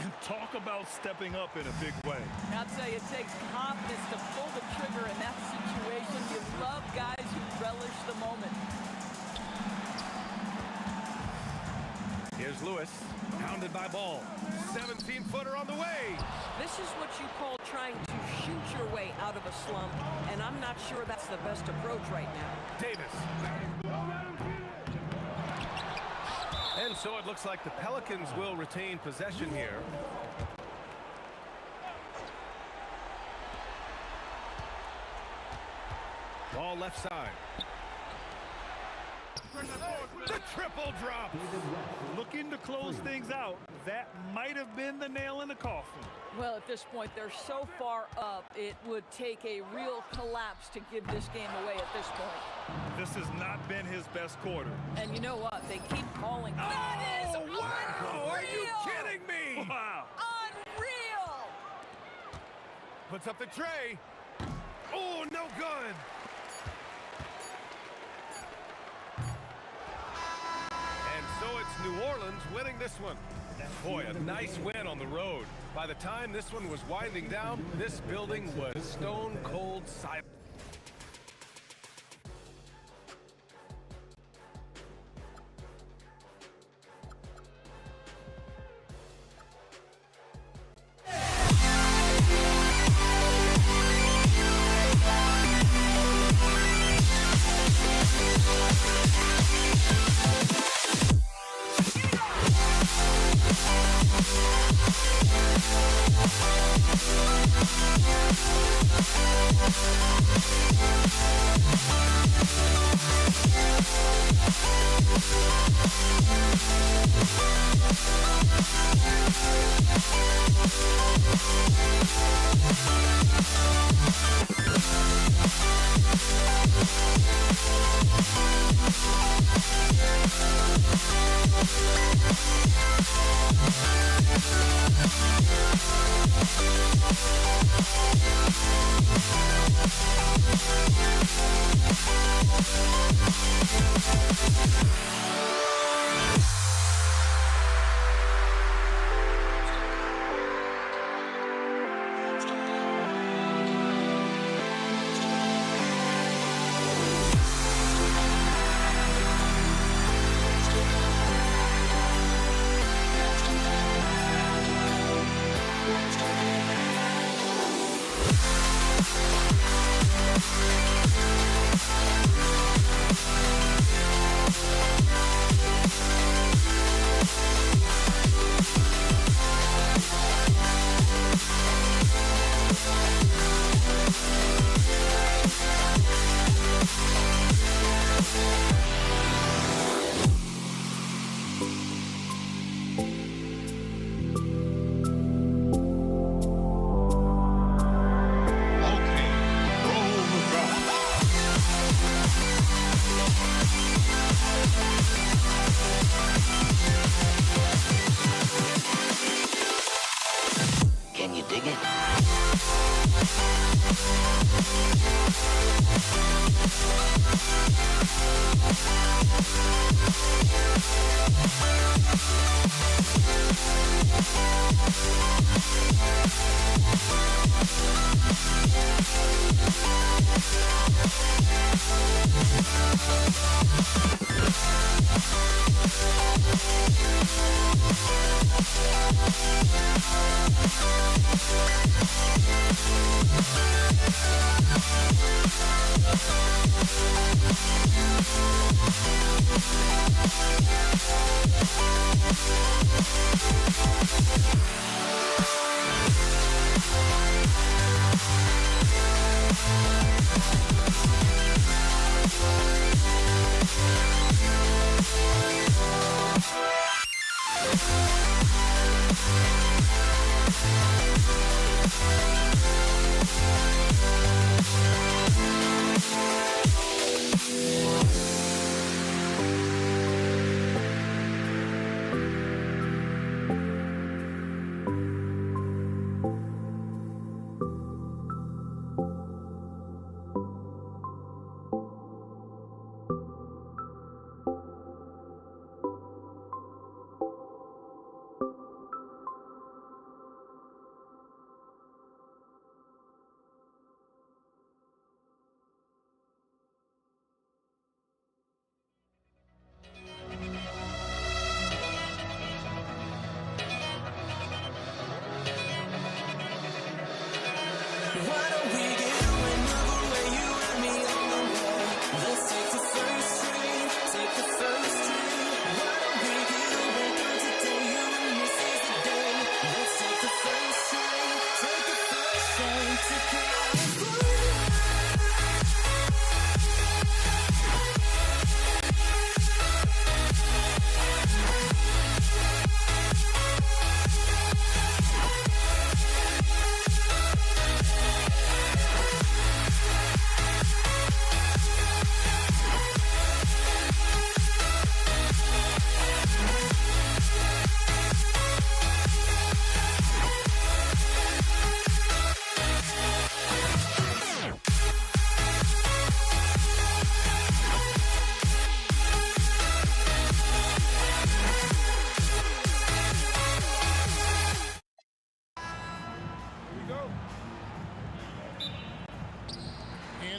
And talk about stepping up in a big way. I'll tell you, it takes confidence to pull the trigger in that situation. You love guys who relish the moment. Here's Lewis. Pounded by Ball. 17-footer on the way. This is what you call trying to shoot your way out of a slump, and I'm not sure that's the best approach right now. Davis. And so it looks like the Pelicans will retain possession here. Ball left side. The triple drop. Looking to close things out. That might have been the nail in the coffin. Well, at this point, they're so far up, it would take a real collapse to give this game away at this point. This has not been his best quarter. And you know what? They keep calling. That is unreal! wow! Are you kidding me? Wow. Unreal! Puts up the tray. Oh, no good. And so it's New Orleans winning this one. Boy, a nice win on the road. By the time this one was winding down, this building was stone cold silent. We'll be right back.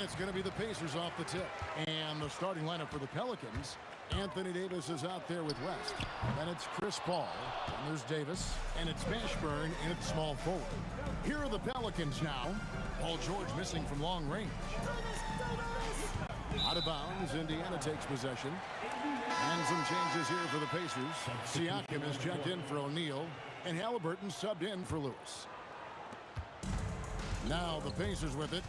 And it's going to be the Pacers off the tip. And the starting lineup for the Pelicans. Anthony Davis is out there with West. Then it's Chris Paul. And there's Davis. And it's Mashburn in at small forward. Here are the Pelicans now. Paul George missing from long range. Out of bounds, Indiana takes possession. And some changes here for the Pacers. Siakam is checked in for O'Neal. And Halliburton subbed in for Lewis. Now the Pacers with it.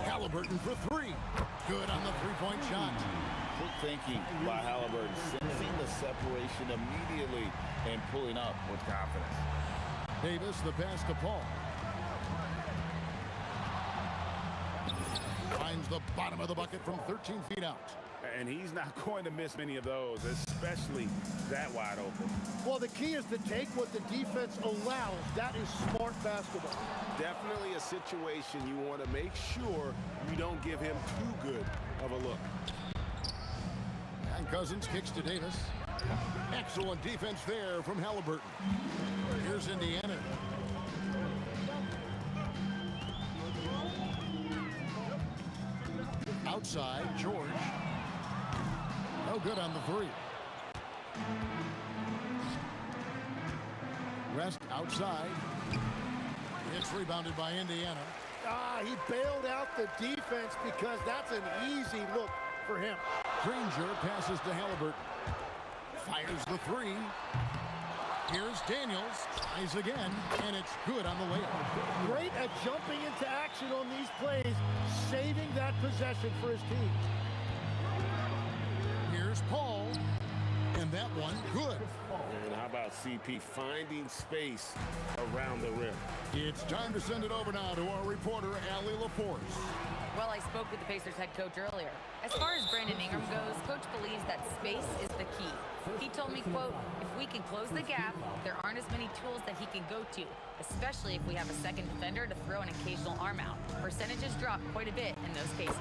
Halliburton for three. Good on the three-point shot. Quick thinking by Halliburton, sensing the separation immediately and pulling up with confidence. Davis, the pass to Paul. Finds the bottom of the bucket from 13 feet out. And he's not going to miss many of those, especially that wide open. Well, the key is to take what the defense allows. That is smart basketball. Definitely a situation you want to make sure you don't give him too good of a look. And Cousins kicks to Davis. Excellent defense there from Halliburton. Here's Indiana. Outside, George. No good on the three. West outside. It's rebounded by Indiana. He bailed out the defense because that's an easy look for him. Granger passes to Halliburton. Fires the three. Here's Daniels. Tries again, and it's good on the layup. Great at jumping into action on these plays, saving that possession for his team. Here's Paul, and that one good. And how about CP finding space around the rim? It's time to send it over now to our reporter, Allie LaForce. Well, I spoke with the Pacers head coach earlier. As far as Brandon Ingram goes, coach believes that space is the key. He told me, quote, if we can close the gap, there aren't as many tools that he can go to, especially if we have a second defender to throw an occasional arm out. Percentages drop quite a bit in those cases.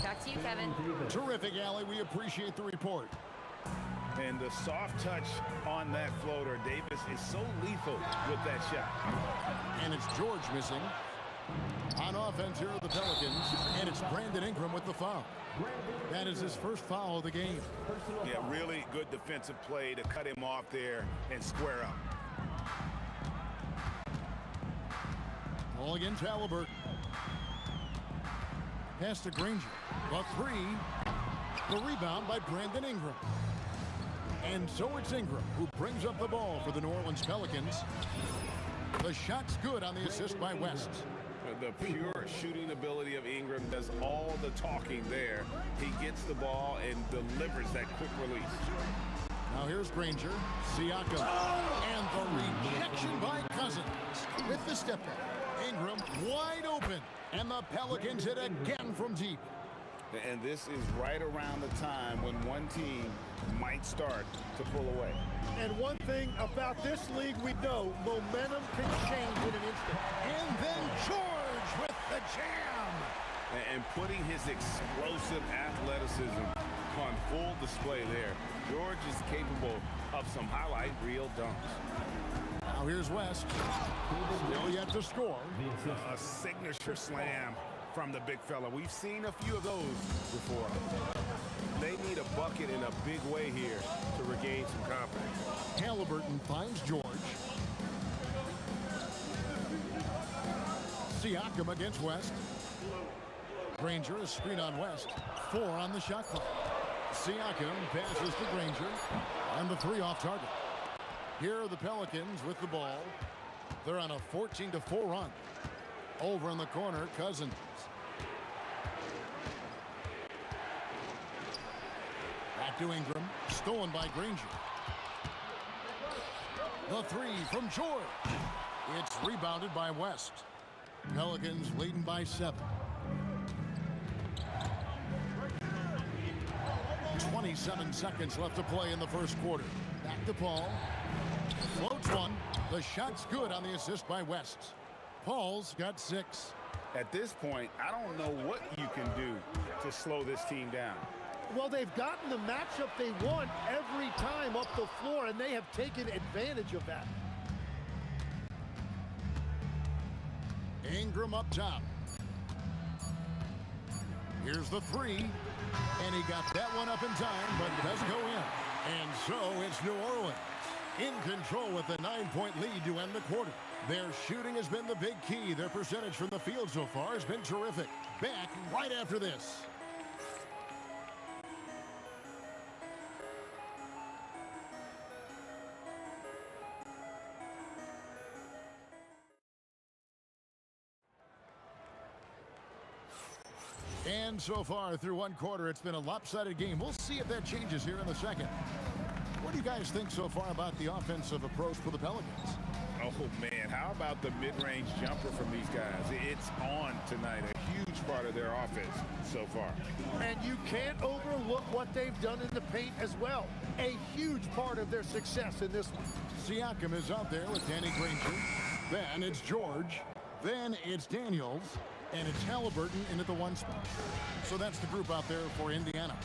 Back to you, Kevin. Terrific, Allie. We appreciate the report. And the soft touch on that floater, Davis is so lethal with that shot. And it's George missing. On offense here are the Pelicans, and it's Brandon Ingram with the foul. That is his first foul of the game. Yeah, really good defensive play to cut him off there and square up. Ball against Halliburton. Pass to Granger. The three. The rebound by Brandon Ingram. And so it's Ingram who brings up the ball for the New Orleans Pelicans. The shot's good on the assist by West. The pure shooting ability of Ingram does all the talking there. He gets the ball and delivers that quick release. Now here's Granger, Siakam, and the rejection by Cousins with the step up. Ingram wide open, and the Pelicans hit again from deep. And this is right around the time when one team might start to pull away. And one thing about this league we know, momentum can change in an instant. And then George with the jam. And putting his explosive athleticism on full display there. George is capable of some highlight reel dunks. Now here's West. Still yet to score. A signature slam from the big fella. We've seen a few of those before. They need a bucket in a big way here to regain some confidence. Halliburton finds George. Siakam against West. Granger is screen on West. 4 on the shot clock. Siakam passes to Granger. And the three off target. Here are the Pelicans with the ball. They're on a 14-4 run. Over in the corner, Cousins. Back to Ingram. Stolen by Granger. The three from George. It's rebounded by West. Pelicans leading by 7. 27 seconds left to play in the first quarter. Back to Paul. Floats one. The shot's good on the assist by West. Paul's got 6. At this point, I don't know what you can do to slow this team down. Well, they've gotten the matchup they want every time up the floor, and they have taken advantage of that. Ingram up top. Here's the three. And he got that one up in time, but doesn't go in. And so it's New Orleans in control with a 9-point lead to end the quarter. Their shooting has been the big key. Their percentage from the field so far has been terrific. Back right after this. And so far through one quarter, it's been a lopsided game. We'll see if that changes here in the second. What do you guys think so far about the offensive approach for the Pelicans? Oh, man, how about the mid-range jumper from these guys? It's on tonight, a huge part of their offense so far. And you can't overlook what they've done in the paint as well. A huge part of their success in this one. Siakam is out there with Danny Granger. Then it's George. Then it's Daniels. And it's Halliburton in at the one spot. So that's the group out there for Indiana.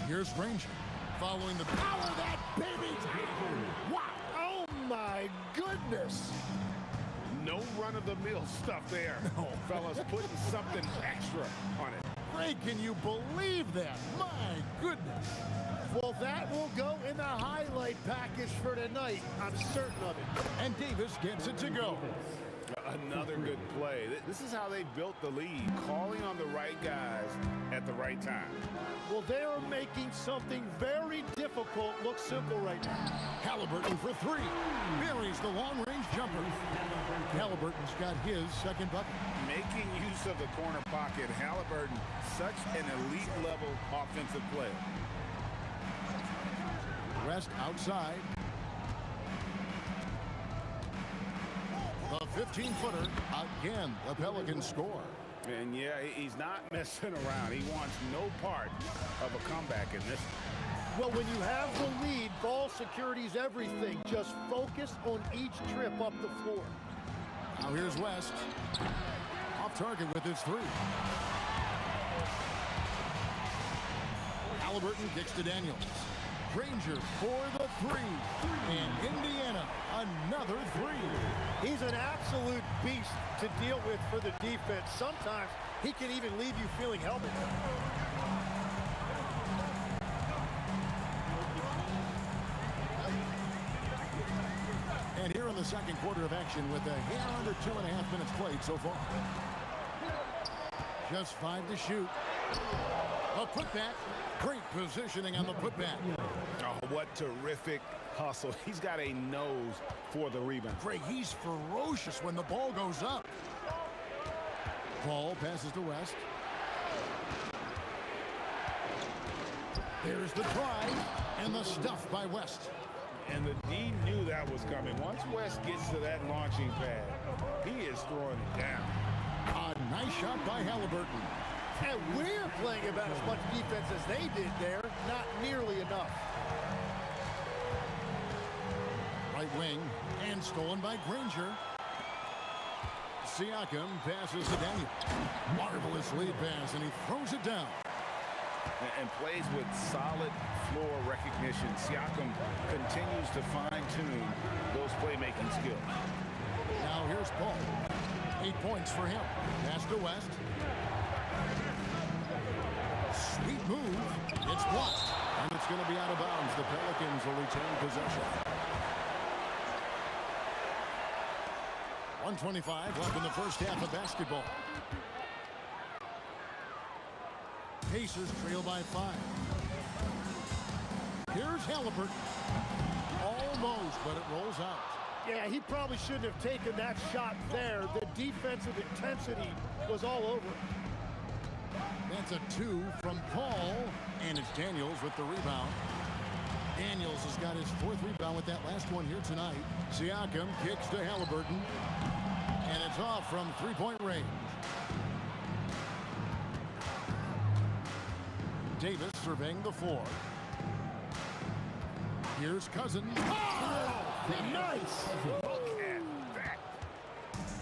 Here's Granger. Following the power of that baby. Wow. Oh, my goodness. No run-of-the-mill stuff there. No. Fellas, putting something extra on it. Ray, can you believe that? My goodness. Well, that will go in the highlight package for tonight. I'm certain of it. And Davis gets it to go. Another good play. This is how they built the lead, calling on the right guys at the right time. Well, they are making something very difficult look simple right now. Halliburton for three. Buries the long-range jumper. Halliburton's got his second bucket. Making use of the corner pocket, Halliburton, such an elite-level offensive player. West outside. The 15-footer. Again, the Pelicans score. And yeah, he's not messing around. He wants no part of a comeback in this. Well, when you have the lead, ball security's everything. Just focus on each trip up the floor. Now here's West. Off target with his three. Halliburton kicks to Daniels. Granger for the three. And Indiana, another three. He's an absolute beast to deal with for the defense. Sometimes he can even leave you feeling helpless. And here in the second quarter of action with a hair under 2.5 minutes played so far. Just 5 to shoot. A putback. Great positioning on the putback. Oh, what terrific hustle. He's got a nose for the rebound. Great, he's ferocious when the ball goes up. Ball passes to West. There's the drive and the stuff by West. And the D knew that was coming. Once West gets to that launching pad, he is throwing it down. A nice shot by Halliburton. And we're playing about as much defense as they did there. Not nearly enough. Right wing, and stolen by Granger. Siakam passes to Daniel. Marvelous lead pass, and he throws it down. And plays with solid floor recognition. Siakam continues to fine-tune those playmaking skills. Now here's Paul. 8 points for him. Pass to West. Sweet move. It's blocked. And it's going to be out of bounds. The Pelicans will retain possession. 1:25 left in the first half of basketball. Pacers trail by 5. Here's Halliburton. Almost, but it rolls out. Yeah, he probably shouldn't have taken that shot there. The defensive intensity was all over. That's a 2 from Paul, and it's Daniels with the rebound. Daniels has got his 4th rebound with that last one here tonight. Siakam kicks to Halliburton, and it's off from 3-point range. Davis surveying the floor. Here's Cousins. Oh, nice! Look at that.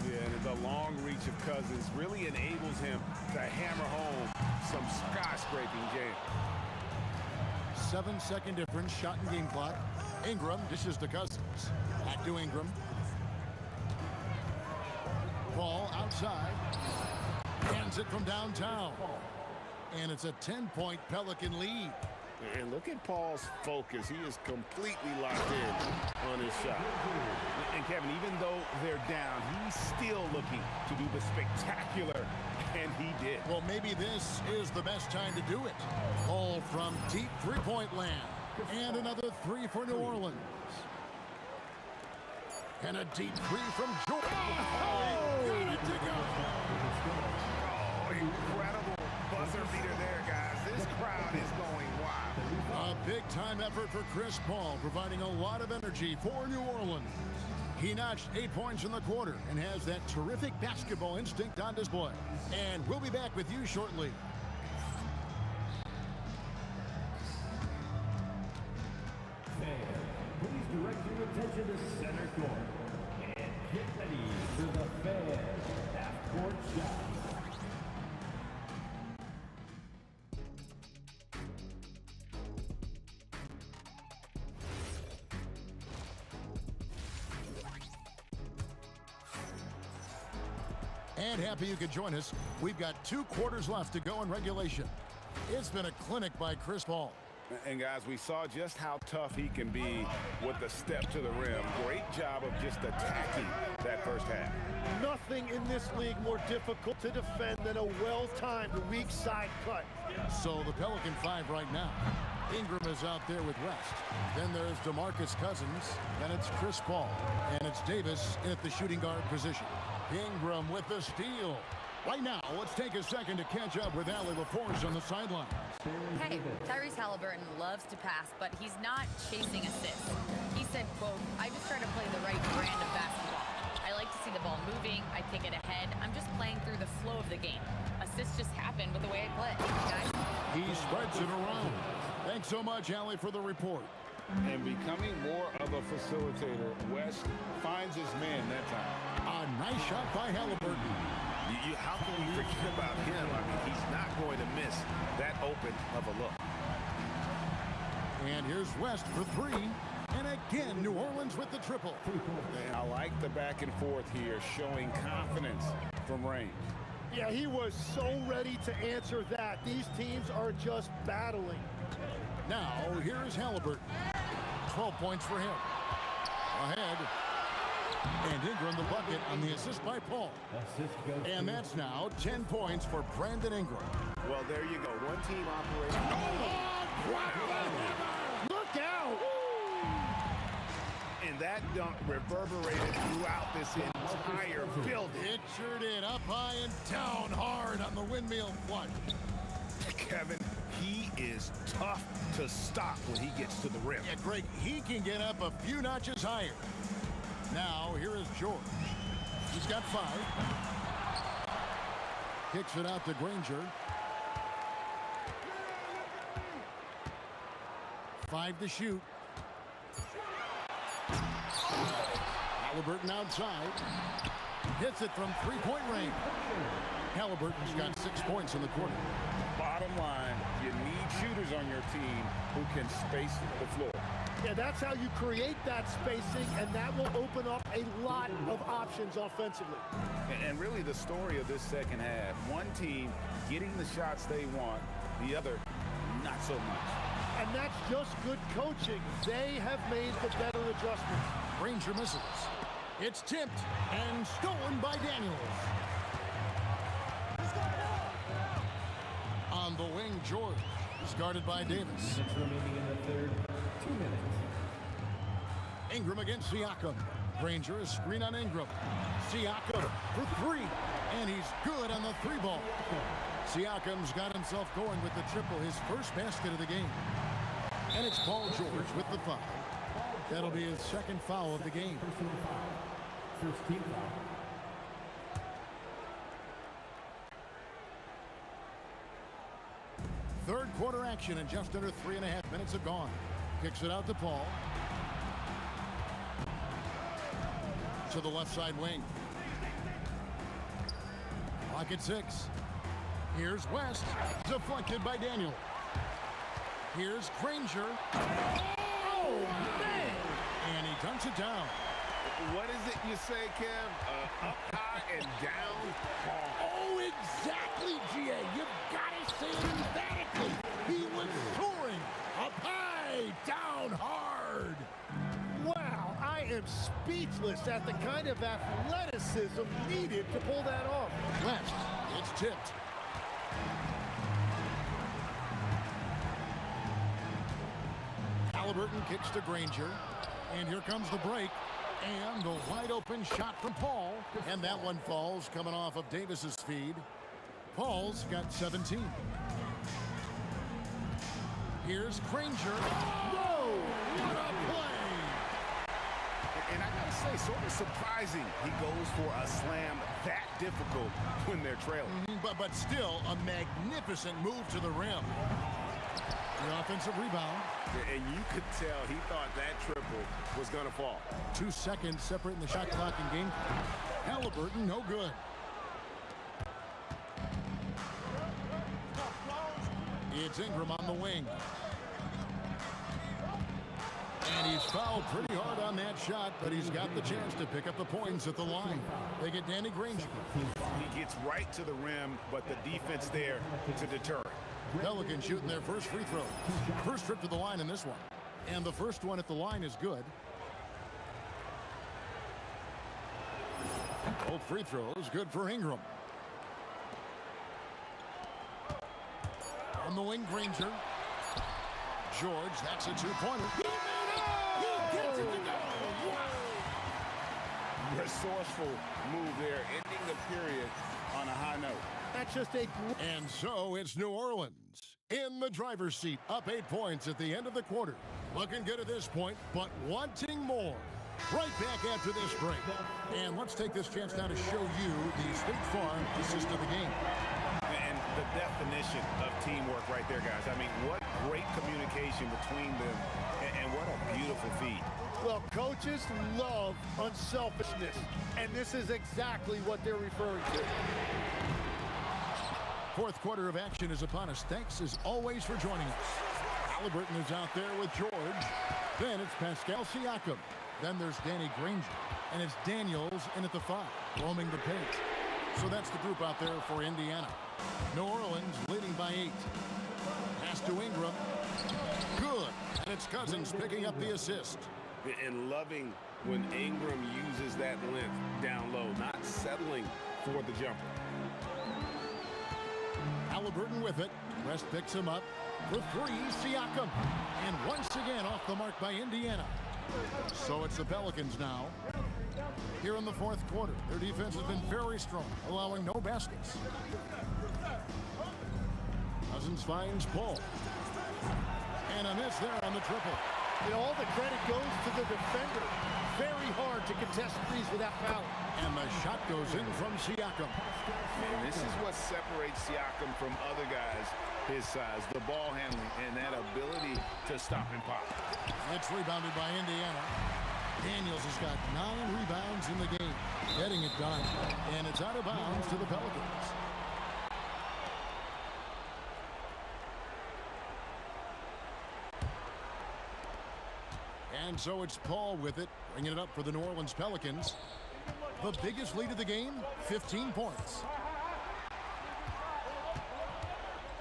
Yeah, and the long reach of Cousins really enables him to hammer home some skyscraping game. 7-second difference, shot and game clock. Ingram dishes to Cousins. Back to Ingram. Ball outside. Hands it from downtown. And it's a 10-point Pelican lead. And look at Paul's focus. He is completely locked in on his shot. And Kevin, even though they're down, he's still looking to do the spectacular, and he did. Well, maybe this is the best time to do it. Paul from deep three-point land. And another three for New Orleans. And a deep three from Jordan. Oh, got it to go. Oh, incredible buzzer beater there, guys. This crowd is going wild. A big-time effort for Chris Paul, providing a lot of energy for New Orleans. He notched 8 points in the quarter and has that terrific basketball instinct on display. And we'll be back with you shortly. Please direct your attention to center court. And get ready for the fan half-court shot. And happy you could join us. We've got 2 quarters left to go in regulation. It's been a clinic by Chris Paul. And guys, we saw just how tough he can be with the step to the rim. Great job of just attacking that first half. Nothing in this league more difficult to defend than a well-timed weak side cut. So the Pelican 5 right now. Ingram is out there with West. Then there's DeMarcus Cousins. Then it's Chris Paul. And it's Davis at the shooting guard position. Ingram with the steal. Right now, let's take a second to catch up with Allie LaForge on the sideline. Hey, Tyrese Halliburton loves to pass, but he's not chasing assists. He said, quote, "I just try to play the right brand of basketball. I like to see the ball moving. I kick it ahead. I'm just playing through the flow of the game. Assists just happen with the way I play." Guys? He spreads it around. Thanks so much, Allie, for the report. And becoming more of a facilitator, West finds his man that time. A nice shot by Halliburton. How can we forget about him? I mean, he's not going to miss that open of a look. And here's West for 3. And again, New Orleans with the triple. And I like the back and forth here, showing confidence from range. Yeah, he was so ready to answer that. These teams are just battling. Now, here's Halliburton. 12 points for him. Ahead. And Ingram the bucket on the assist by Paul. And that's now 10 points for Brandon Ingram. Well, there you go. One team operating. Look out! And that dunk reverberated throughout this entire building. It sure did. Up high and down hard on the windmill flush. Kevin, he is tough to stop when he gets to the rim. Yeah, Greg, he can get up a few notches higher. Now, here is George. He's got 5. Kicks it out to Granger. 5 to shoot. Halliburton outside. Hits it from 3-point range. Halliburton's got 6 points in the quarter. Bottom line, you need shooters on your team who can space the floor. Yeah, that's how you create that spacing, and that will open up a lot of options offensively. And really the story of this second half, one team getting the shots they want, the other not so much. And that's just good coaching. They have made the better adjustments. Granger misses. It's tipped and stolen by Daniels. On the wing, George is guarded by Davis. Minutes remaining in the third. 2 minutes. Ingram against Siakam. Granger is screen on Ingram. Siakam for 3. And he's good on the 3 ball. Siakam's got himself going with the triple, his first basket of the game. And it's Paul George with the foul. That'll be his second foul of the game. First team foul. Third quarter action, and just under 3.5 minutes have gone. Kicks it out to Paul. To the left side wing. Clock at 6. Here's West. Deflected by Daniel. Here's Granger. Oh, man! And he dunks it down. What is it you say, Kev? Up high and down hard. Oh, exactly, G.A. You've got to say it in speechless at the kind of athleticism needed to pull that off. West, it's tipped. Halliburton kicks to Granger. And here comes the break. And the wide open shot from Paul. And that one falls coming off of Davis's feed. Paul's got 17. Here's Granger. Whoa! What a play! And I gotta say, sort of surprising he goes for a slam that difficult when they're trailing. But still a magnificent move to the rim. The offensive rebound. And you could tell he thought that triple was going to fall. 2 seconds separating the shot clock and game. Halliburton, no good. It's Ingram on the wing. And he's fouled pretty hard on that shot, but he's got the chance to pick up the points at the line. They get Danny Granger. He gets right to the rim, but the defense there to deter it. Pelicans shooting their first free throw. First trip to the line in this one. And the first one at the line is good. Both free throws good for Ingram. On the wing, Granger. George, that's a two-pointer. He gets it to go! Resourceful move there, ending the period on a high note. That's just a... And so it's New Orleans in the driver's seat, up 8 points at the end of the quarter. Looking good at this point, but wanting more. Right back after this break. And let's take this chance now to show you the State Farm assist of the game. And the definition of teamwork right there, guys. I mean, what great communication between them, and what a beautiful feed. Well, coaches love unselfishness, and this is exactly what they're referring to. Fourth quarter of action is upon us. Thanks as always for joining us. Halliburton is out there with George. Then it's Pascal Siakam. Then there's Danny Granger. And it's Daniels in at the 5, roaming the paint. So that's the group out there for Indiana. New Orleans leading by 8. Pass to Ingram. Good. And it's Cousins picking up the assist. And loving when Ingram uses that length down low, not settling for the jumper. Halliburton with it. West picks him up. For 3, Siakam. And once again off the mark by Indiana. So it's the Pelicans now. Here in the fourth quarter, their defense has been very strong, allowing no baskets. Cousins finds Paul. And a miss there on the triple. And all the credit goes to the defender. Very hard to contest threes without foul. And the shot goes in from Siakam. And this is what separates Siakam from other guys his size, the ball handling and that ability to stop and pop. It's rebounded by Indiana. Daniels has got 9 rebounds in the game, getting it done. And it's out of bounds to the Pelicans. And so it's Paul with it, bringing it up for the New Orleans Pelicans. The biggest lead of the game, 15 points.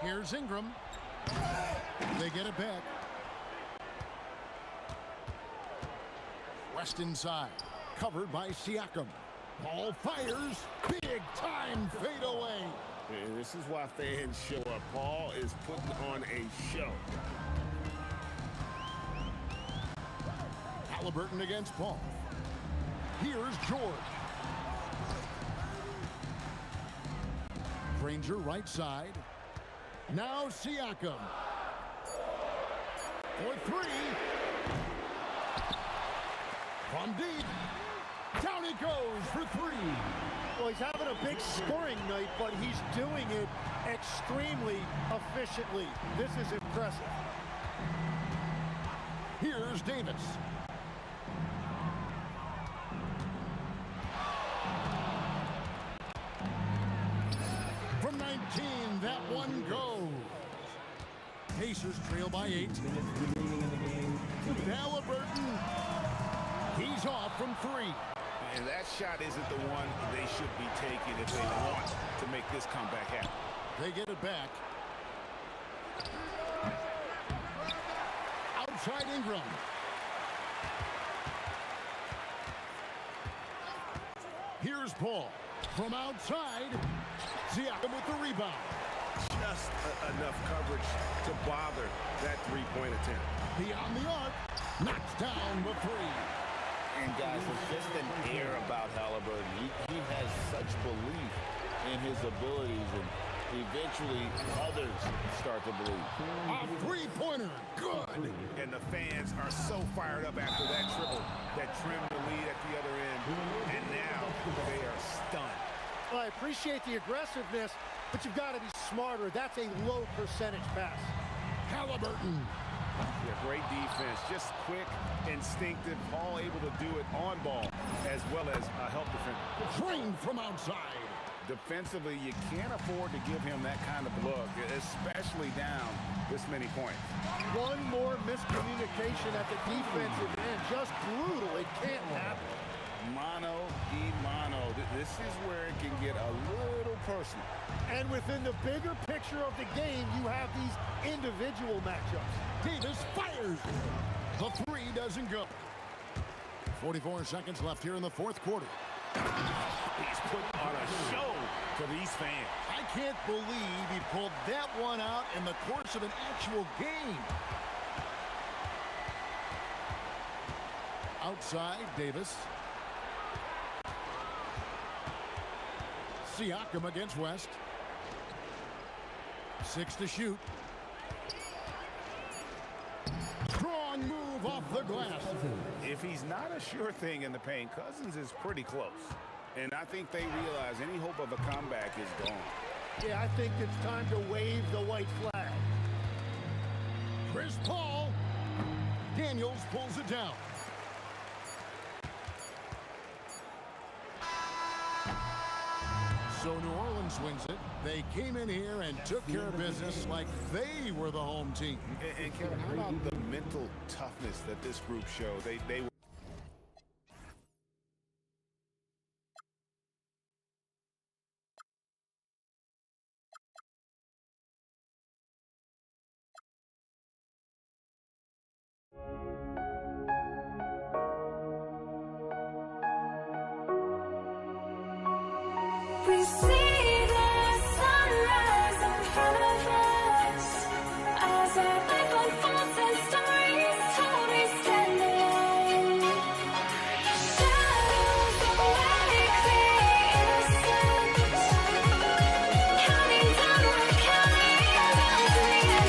Here's Ingram. They get it back. West inside, covered by Siakam. Paul fires, big time fadeaway. And this is why fans show up. Paul is putting on a show. Halliburton against Paul. Here's George. Granger right side. Now Siakam. For 3. From deep. Down he goes for 3. Well, he's having a big scoring night, but he's doing it extremely efficiently. This is impressive. Here's Davis. From 19, that one goes. Pacers trail by 8. Halliburton. He's off from 3. And that shot isn't the one they should be taking if they want to make this comeback happen. They get it back. Outside Ingram. Here's Paul. From outside, Siakam with the rebound. Just enough coverage to bother that three-point attempt. Beyond the arc, knocks down the three. And guys, there's just an air about Halliburton. He has such belief in his abilities, and eventually others start to believe. A three-pointer, good. And the fans are so fired up after that triple that trimmed the lead at the other end. And now they are stunned. Well, I appreciate the aggressiveness, but you've got to be smarter. That's a low percentage pass. Halliburton. Yeah, great defense. Just quick, instinctive, all able to do it on ball as well as a help defender. Drained from outside. Defensively, you can't afford to give him that kind of look, especially down this many points. One more miscommunication at the defensive end. Just brutal. It can't happen. Mano y mano. This is where it can get a little personal. And within the bigger picture of the game, you have these individual matchups. Davis fires. The three doesn't go. 44 seconds left here in the fourth quarter. He's put on a show for these fans. I can't believe he pulled that one out in the course of an actual game. Outside, Davis. Siakam against West. 6 to shoot. Strong move off the glass. If he's not a sure thing in the paint, Cousins is pretty close. And I think they realize any hope of a comeback is gone. Yeah, I think it's time to wave the white flag. Chris Paul. Daniels pulls it down. So New Orleans wins it. They came in here and took care of business like they were the home team. And Kevin, how about the mental toughness that this group showed? They were We see the sunrise in front of us as our life unfolds and stories told. We stand alone. Shadows awake the innocent, counting down, we're counting down to the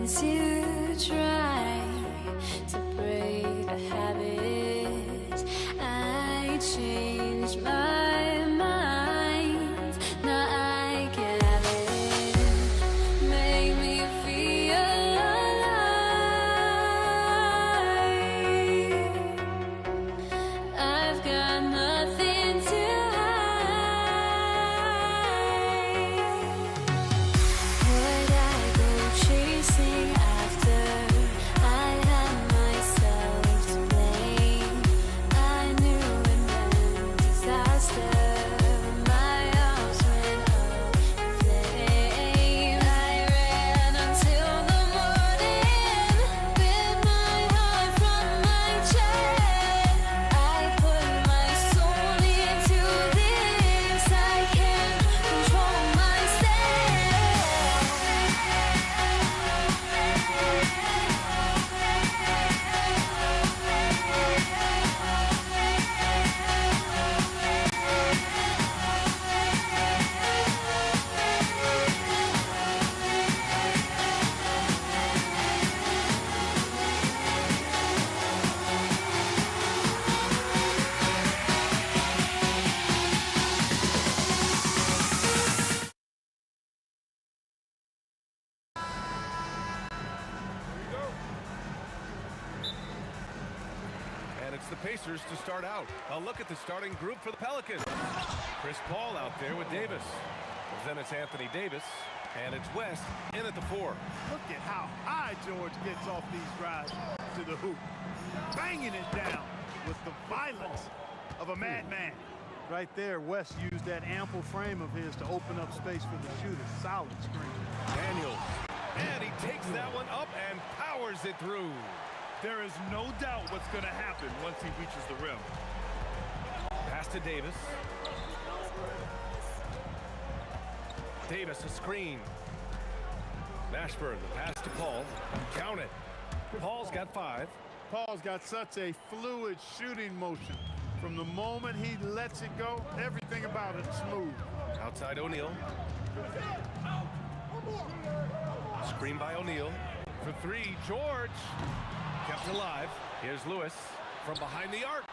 Since you try to break the habit, I changed my mind. Now I can have it. Make me feel alive. I've got nothing to would I go chasing after? I had myself to blame. I knew it meant disaster. My arms went up in flames. I ran until the morning, bit my heart from my chest. I put my soul into this. I can't control myself. And it's the Pacers to start out. A look at the starting group for the Pelicans. Chris Paul out there with Davis. Then it's Anthony Davis. And it's West in at the 4. Look at how high George gets off these drives to the hoop. Banging it down with the violence of a madman. Right there, West used that ample frame of his to open up space for the shooter. Solid screen. Daniels. And he takes that one up and powers it through. There is no doubt what's going to happen once he reaches the rim. Pass to Davis. Davis a screen. Mashburn, the pass to Paul. Count it. Paul's got 5. Paul's got such a fluid shooting motion. From the moment he lets it go, everything about it smooth. Outside O'Neal. Screen by O'Neal. For 3, George. Kept alive. Here's Lewis from behind the arc.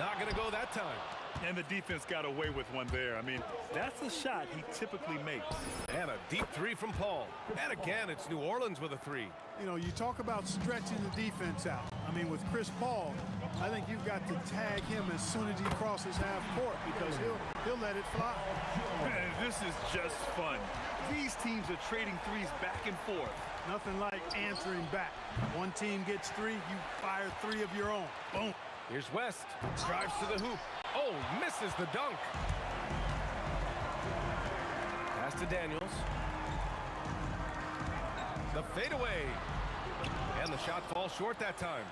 Not going to go that time. And the defense got away with one there. I mean, that's a shot he typically makes. And a deep 3 from Paul. And again, it's New Orleans with a 3. You know, you talk about stretching the defense out. I mean, with Chris Paul, I think you've got to tag him as soon as he crosses half court because he'll let it fly. Man, this is just fun. These teams are trading threes back and forth. Nothing like answering back. One team gets 3, you fire 3 of your own. Boom. Here's West. Drives to the hoop. Oh, misses the dunk. Pass to Daniels. The fadeaway. And the shot falls short that time.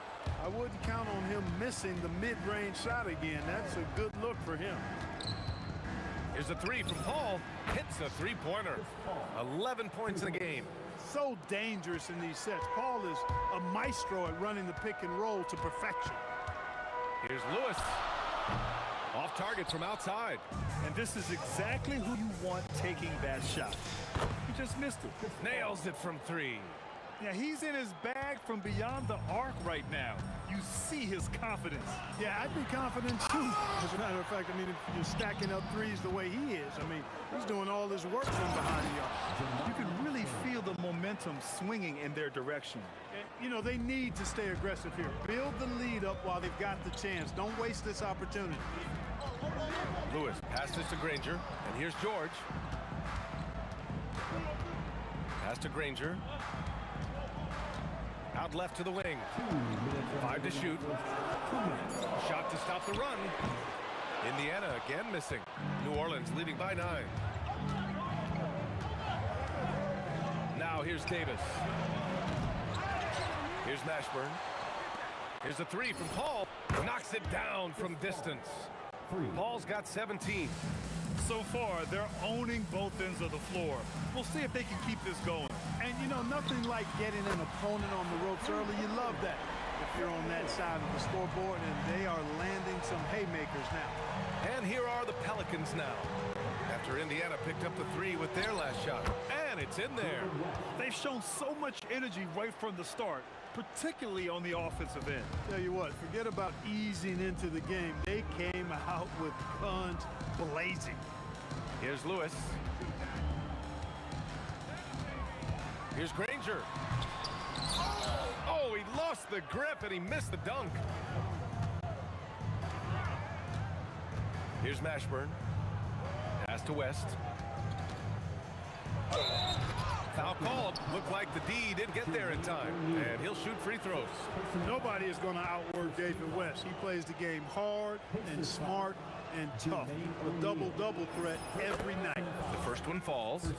I wouldn't count on him missing the mid-range shot again. That's a good look for him. Here's a 3 from Paul. Hits a 3-pointer. 11 points in the game. So dangerous in these sets. Paul is a maestro at running the pick and roll to perfection. Here's Lewis. Off target from outside. And this is exactly who you want taking that shot. He just missed it. Nails it from 3. Yeah, he's in his bag from beyond the arc right now. You see his confidence. Yeah, I'd be confident too. As a matter of fact, I mean, if you're stacking up threes the way he is, I mean, he's doing all his work from behind the arc. You can really feel the momentum swinging in their direction. And, you know, they need to stay aggressive here. Build the lead up while they've got the chance. Don't waste this opportunity. Lewis passes to Granger, and here's George. Pass to Granger. Out left to the wing. 5 to shoot. Shot to stop the run. Indiana again missing. New Orleans leading by 9. Now here's Davis. Here's Mashburn. Here's a 3 from Paul. Knocks it down from distance. Paul's got 17. So far, they're owning both ends of the floor. We'll see if they can keep this going. And, you know, nothing like getting an opponent on the ropes early. You love that if you're on that side of the scoreboard, and they are landing some haymakers now. And here are the Pelicans now. after Indiana picked up the 3 with their last shot. And it's in there. They've shown so much energy right from the start, particularly on the offensive end. Tell you what, forget about easing into the game. They came out with guns blazing. Here's Lewis. Here's Granger. Oh, he lost the grip and he missed the dunk. Here's Mashburn. Pass to West. Foul called. Looked like the D didn't get there in time. And he'll shoot free throws. Nobody is going to outwork David West. He plays the game hard and smart and tough. A double-double threat every night. The first one falls.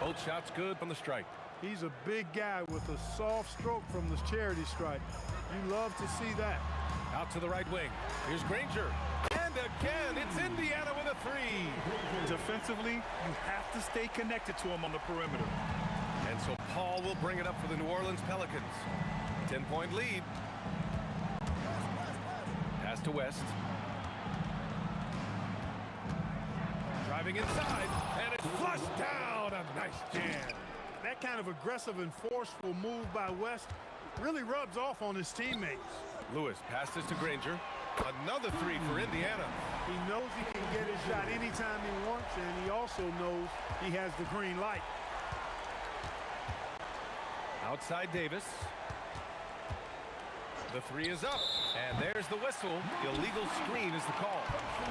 Both shots good from the strike. He's a big guy with a soft stroke from the charity stripe. You love to see that. Out to the right wing. Here's Granger. And again, it's Indiana with a 3. Defensively, you have to stay connected to him on the perimeter. And so Paul will bring it up for the New Orleans Pelicans. 10-point lead. Pass to West. Driving inside, and it's flushed down. A nice jam. That kind of aggressive and forceful move by West really rubs off on his teammates. Lewis passes to Granger. Another 3 for Indiana. He knows he can get his shot anytime he wants, and he also knows he has the green light. Outside Davis. The 3 is up, and there's the whistle. Illegal screen is the call.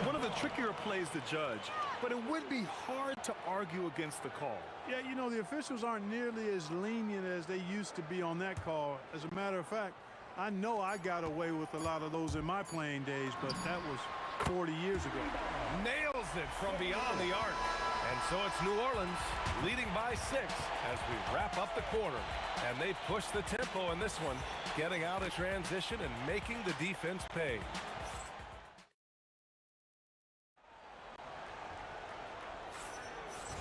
One of the trickier plays to judge, but it would be hard to argue against the call. Yeah, you know, the officials aren't nearly as lenient as they used to be on that call. As a matter of fact, I know I got away with a lot of those in my playing days, but that was 40 years ago. Nails it from beyond the arc. And so it's New Orleans leading by 6 as we wrap up the quarter. And they push the tempo in this one, getting out of transition and making the defense pay.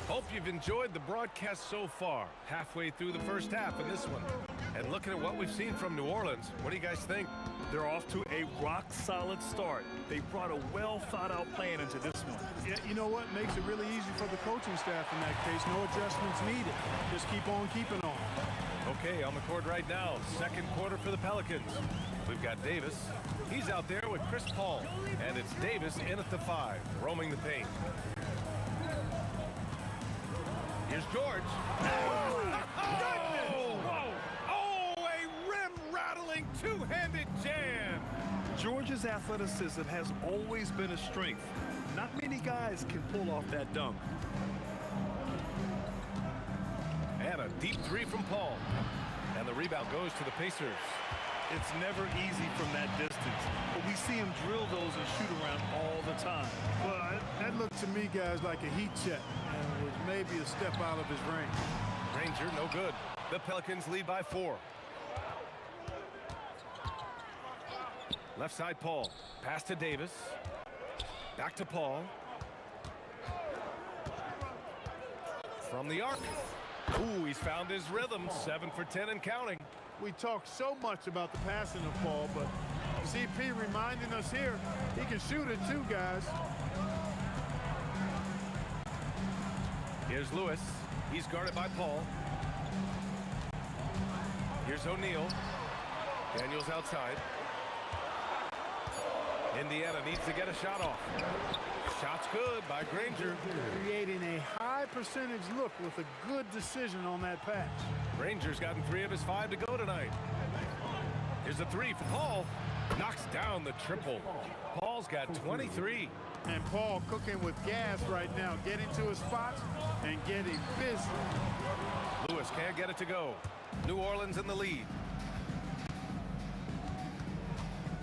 Hope you've enjoyed the broadcast so far. Halfway through the first half in this one. And looking at what we've seen from New Orleans, what do you guys think? They're off to a rock-solid start. They brought a well-thought-out plan into this one. Yeah, you know what? Makes it really easy for the coaching staff in that case. No adjustments needed. Just keep on keeping on. Okay, on the court right now, second quarter for the Pelicans. We've got Davis. He's out there with Chris Paul. And it's Davis in at the 5, roaming the paint. Here's George. Rim-rattling two-handed jam. George's athleticism has always been a strength. Not many guys can pull off that dunk. And a deep 3 from Paul. And the rebound goes to the Pacers. It's never easy from that distance, but we see him drill those and shoot around all the time. Well, that looked to me, guys, like a heat check, and was maybe a step out of his range. Granger, no good. The Pelicans lead by 4. Left side, Paul. Pass to Davis. Back to Paul. From the arc. Ooh, he's found his rhythm. 7 for 10 and counting. We talk so much about the passing of Paul, but CP reminding us here, he can shoot it too, guys. Here's Lewis. He's guarded by Paul. Here's O'Neal. Daniels outside. Indiana needs to get a shot off. Shot's good by Granger. Creating a high percentage look with a good decision on that pass. Granger's gotten 3 of his 5 to go tonight. Here's a 3 for Paul. Knocks down the triple. Paul's got 23. And Paul cooking with gas right now, getting to his spots and getting busy. Lewis can't get it to go. New Orleans in the lead.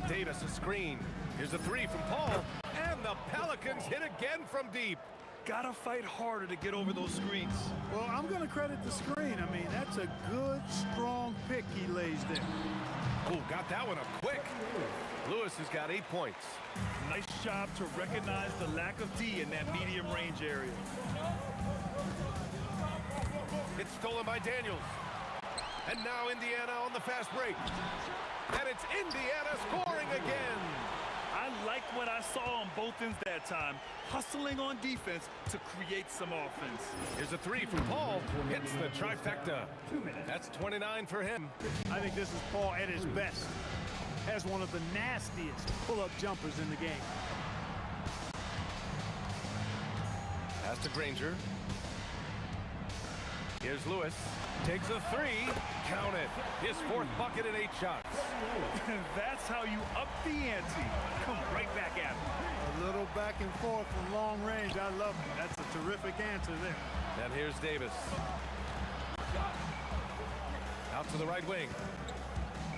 Davis a screen. Here's a 3 from Paul. And the Pelicans hit again from deep. Gotta fight harder to get over those screens. Well, I'm going to credit the screen. I mean, that's a good, strong pick he lays there. Oh, got that one up quick. Lewis has got 8 points. Nice job to recognize the lack of D in that medium range area. It's stolen by Daniels. And now Indiana on the fast break. And it's Indiana scoring again. I like what I saw on both ends that time, hustling on defense to create some offense. Here's a three from Paul. Hits the trifecta. That's 29 for him. I think this is Paul at his best. Has one of the nastiest pull-up jumpers in the game. Pass to Granger. Here's Lewis. Takes a three. Count it. His fourth bucket in 8 shots. That's how you up the ante. Come right back at him. A little back and forth from long range. I love it. That's a terrific answer there. And here's Davis. Out to the right wing.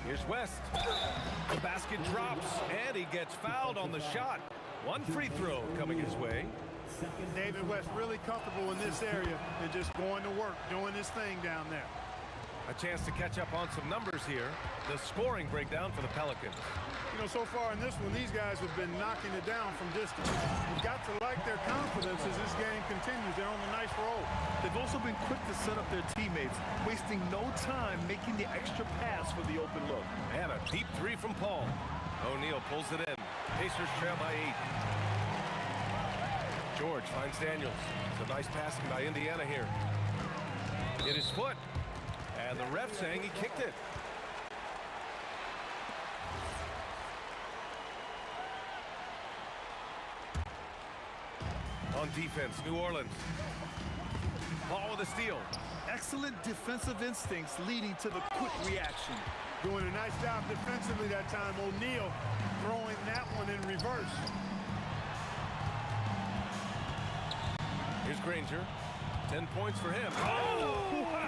Here's West. The basket drops, and he gets fouled on the shot. One free throw coming his way. David West really comfortable in this area and just going to work, doing his thing down there. A chance to catch up on some numbers here. The scoring breakdown for the Pelicans. You know, so far in this one, these guys have been knocking it down from distance. You've got to like their confidence as this game continues. They're on a nice roll. They've also been quick to set up their teammates, wasting no time making the extra pass for the open look. And a deep three from Paul. O'Neal pulls it in. Pacers trail by 8. George finds Daniels. It's a nice passing by Indiana here. Hit his foot. And the ref saying he kicked it. On defense, New Orleans. Paul with a steal. Excellent defensive instincts leading to the quick reaction. Doing a nice job defensively that time. O'Neal throwing that one in reverse. Here's Granger. 10 points for him. Oh, wow.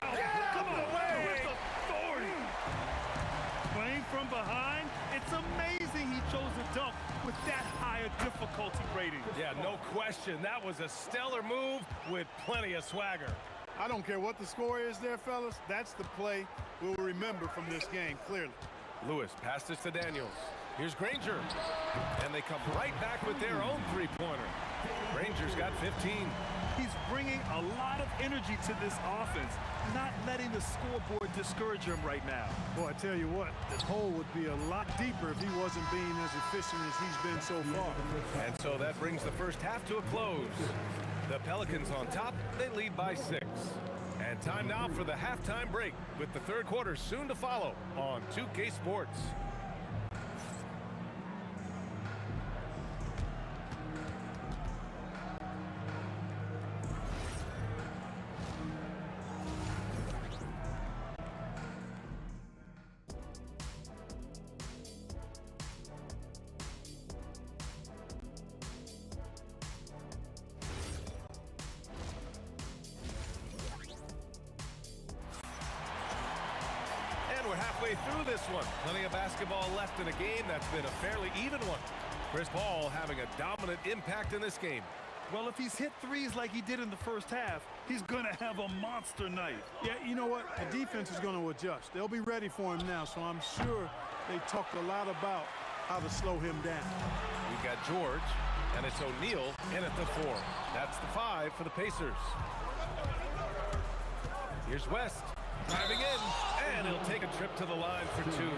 Come on, with authority. Playing from behind, it's amazing he chose a dunk with that higher difficulty rating. Yeah, no question. That was a stellar move with plenty of swagger. I don't care what the score is there, fellas. That's the play we'll remember from this game, clearly. Lewis passes to Daniels. Here's Granger. And they come right back with their own three-pointer. Granger's got 15. He's bringing a lot of energy to this offense, not letting the scoreboard discourage him right now. Boy, I tell you what, the hole would be a lot deeper if he wasn't being as efficient as he's been so far. And so that brings the first half to a close. The Pelicans on top, they lead by 6. And time now for the halftime break, with the third quarter soon to follow on 2K Sports. We're halfway through this one. Plenty of basketball left in a game that's been a fairly even one. Chris Paul having a dominant impact in this game. Well, if he's hit threes like he did in the first half, he's going to have a monster night. Yeah, you know what? The defense is going to adjust. They'll be ready for him now, so I'm sure they talked a lot about how to slow him down. We've got George, and it's O'Neal in at the 4. That's the 5 for the Pacers. Here's West. Driving in, and he'll take a trip to the line for 2.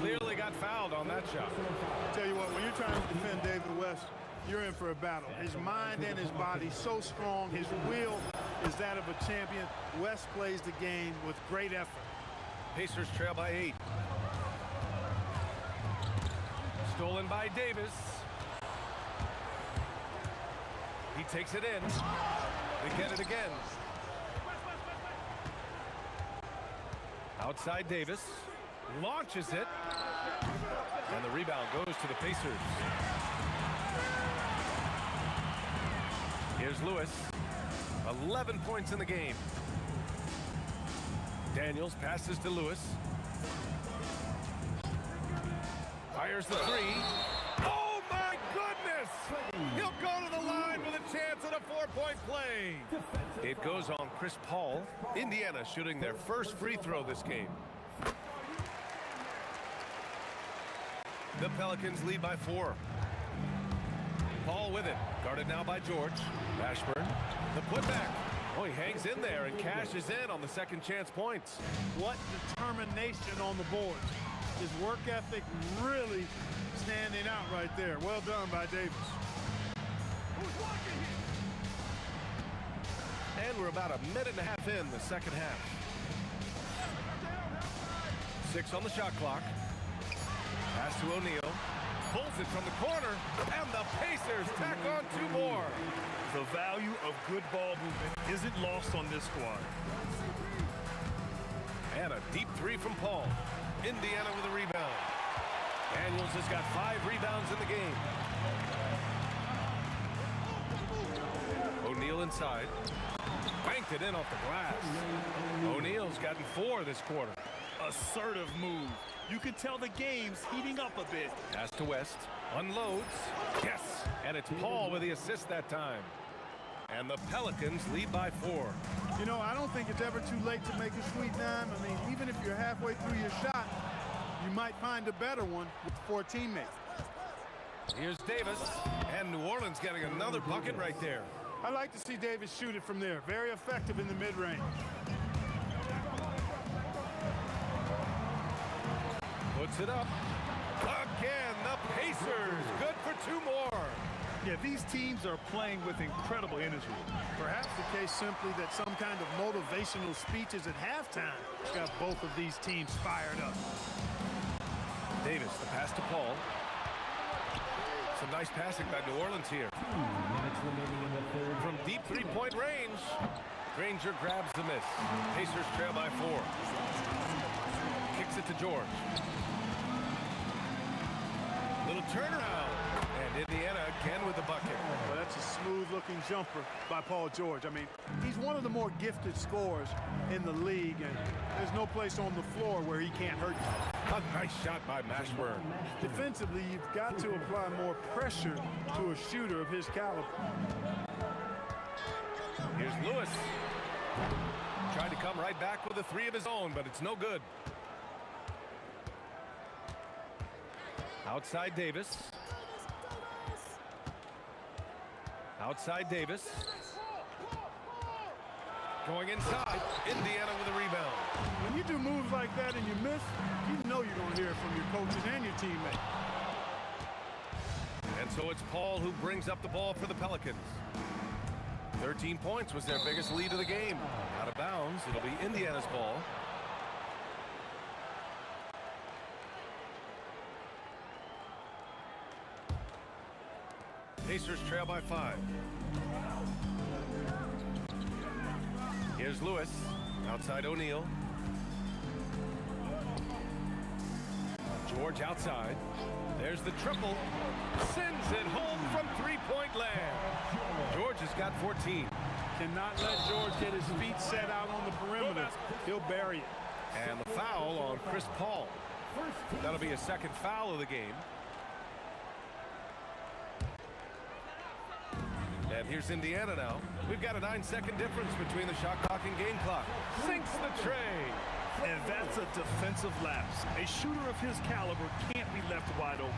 Clearly got fouled on that shot. Tell you what, when you're trying to defend David West, you're in for a battle. His mind and his body so strong. His will is that of a champion. West plays the game with great effort. Pacers trail by 8. Stolen by Davis. He takes it in. They get it again. Outside Davis, launches it, and the rebound goes to the Pacers. Here's Lewis, 11 points in the game. Daniels passes to Lewis. Fires the 3. Oh my goodness! He'll go to the line with a chance at a 4-point play. It goes on Chris Paul. Indiana shooting their first free throw this game. The Pelicans lead by 4. Paul with it. Guarded now by George. Ashburn. The putback. Oh, he hangs in there and cashes in on the second chance points. What determination on the boards. His work ethic really standing out right there. Well done by Davis. And we're about a minute and a half in the second half. 6 on the shot clock. Pass to O'Neal. Pulls it from the corner, and the Pacers tack on 2 more. The value of good ball movement isn't lost on this squad. And a deep 3 from Paul. Indiana with a rebound. Daniels has got 5 rebounds in the game. O'Neal inside. Banked it in off the glass. O'Neal's gotten 4 this quarter. Assertive move. You can tell the game's heating up a bit. Pass to West. Unloads. Yes. And it's Paul with the assist that time. And the Pelicans lead by 4. You know, I don't think it's ever too late to make a sweet dime. I mean, even if you're halfway through your shot, you might find a better one for a teammate. Here's Davis. And New Orleans getting another bucket right there. I like to see Davis shoot it from there. Very effective in the mid-range. Puts it up. Again, the Pacers. Good for 2 more. Yeah, these teams are playing with incredible energy. Perhaps the case simply that some kind of motivational speeches at halftime got both of these teams fired up. Davis, the pass to Paul. Some nice passing by New Orleans here. From deep 3-point range, Granger grabs the miss. Pacers trail by 4. Kicks it to George. Little turnaround. And Indiana again with the bucket. Well, that's a smooth-looking jumper by Paul George. I mean, he's one of the more gifted scorers in the league, and there's no place on the floor where he can't hurt you. A nice shot by Mashburn. Defensively, you've got to apply more pressure to a shooter of his caliber. Here's Lewis. Tried to come right back with a 3 of his own, but it's no good. Outside Davis. Outside Davis. Going inside. Indiana with a rebound. When you do moves like that and you miss, you know you're going to hear it from your coaches and your teammates. And so it's Paul who brings up the ball for the Pelicans. 13 points was their biggest lead of the game. Out of bounds. It'll be Indiana's ball. Pacers trail by 5. Here's Lewis. Outside O'Neal. George outside. There's the triple. Sends it home from 3-point land. George has got 14. Cannot let George get his feet set out on the perimeter. He'll bury it. And the foul on Chris Paul. That'll be a second foul of the game. And here's Indiana now. We've got a 9-second difference between the shot clock and game clock. Sinks the tray. And that's a defensive lapse. A shooter of his caliber can't be left wide open.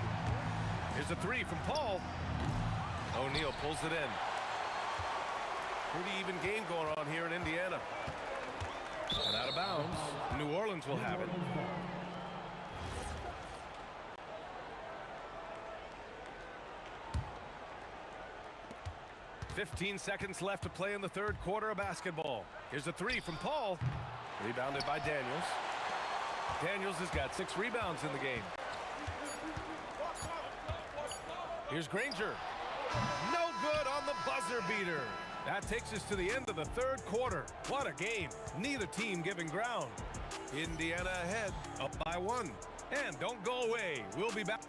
Here's a 3 from Paul. O'Neal pulls it in. Pretty even game going on here in Indiana. And out of bounds. New Orleans will have it. .15 seconds left to play in the third quarter of basketball. Here's a 3 from Paul. Rebounded by Daniels. Daniels has got 6 rebounds in the game. Here's Granger. No good on the buzzer beater. That takes us to the end of the third quarter. What a game. Neither team giving ground. Indiana ahead, up by 1. And don't go away. We'll be back.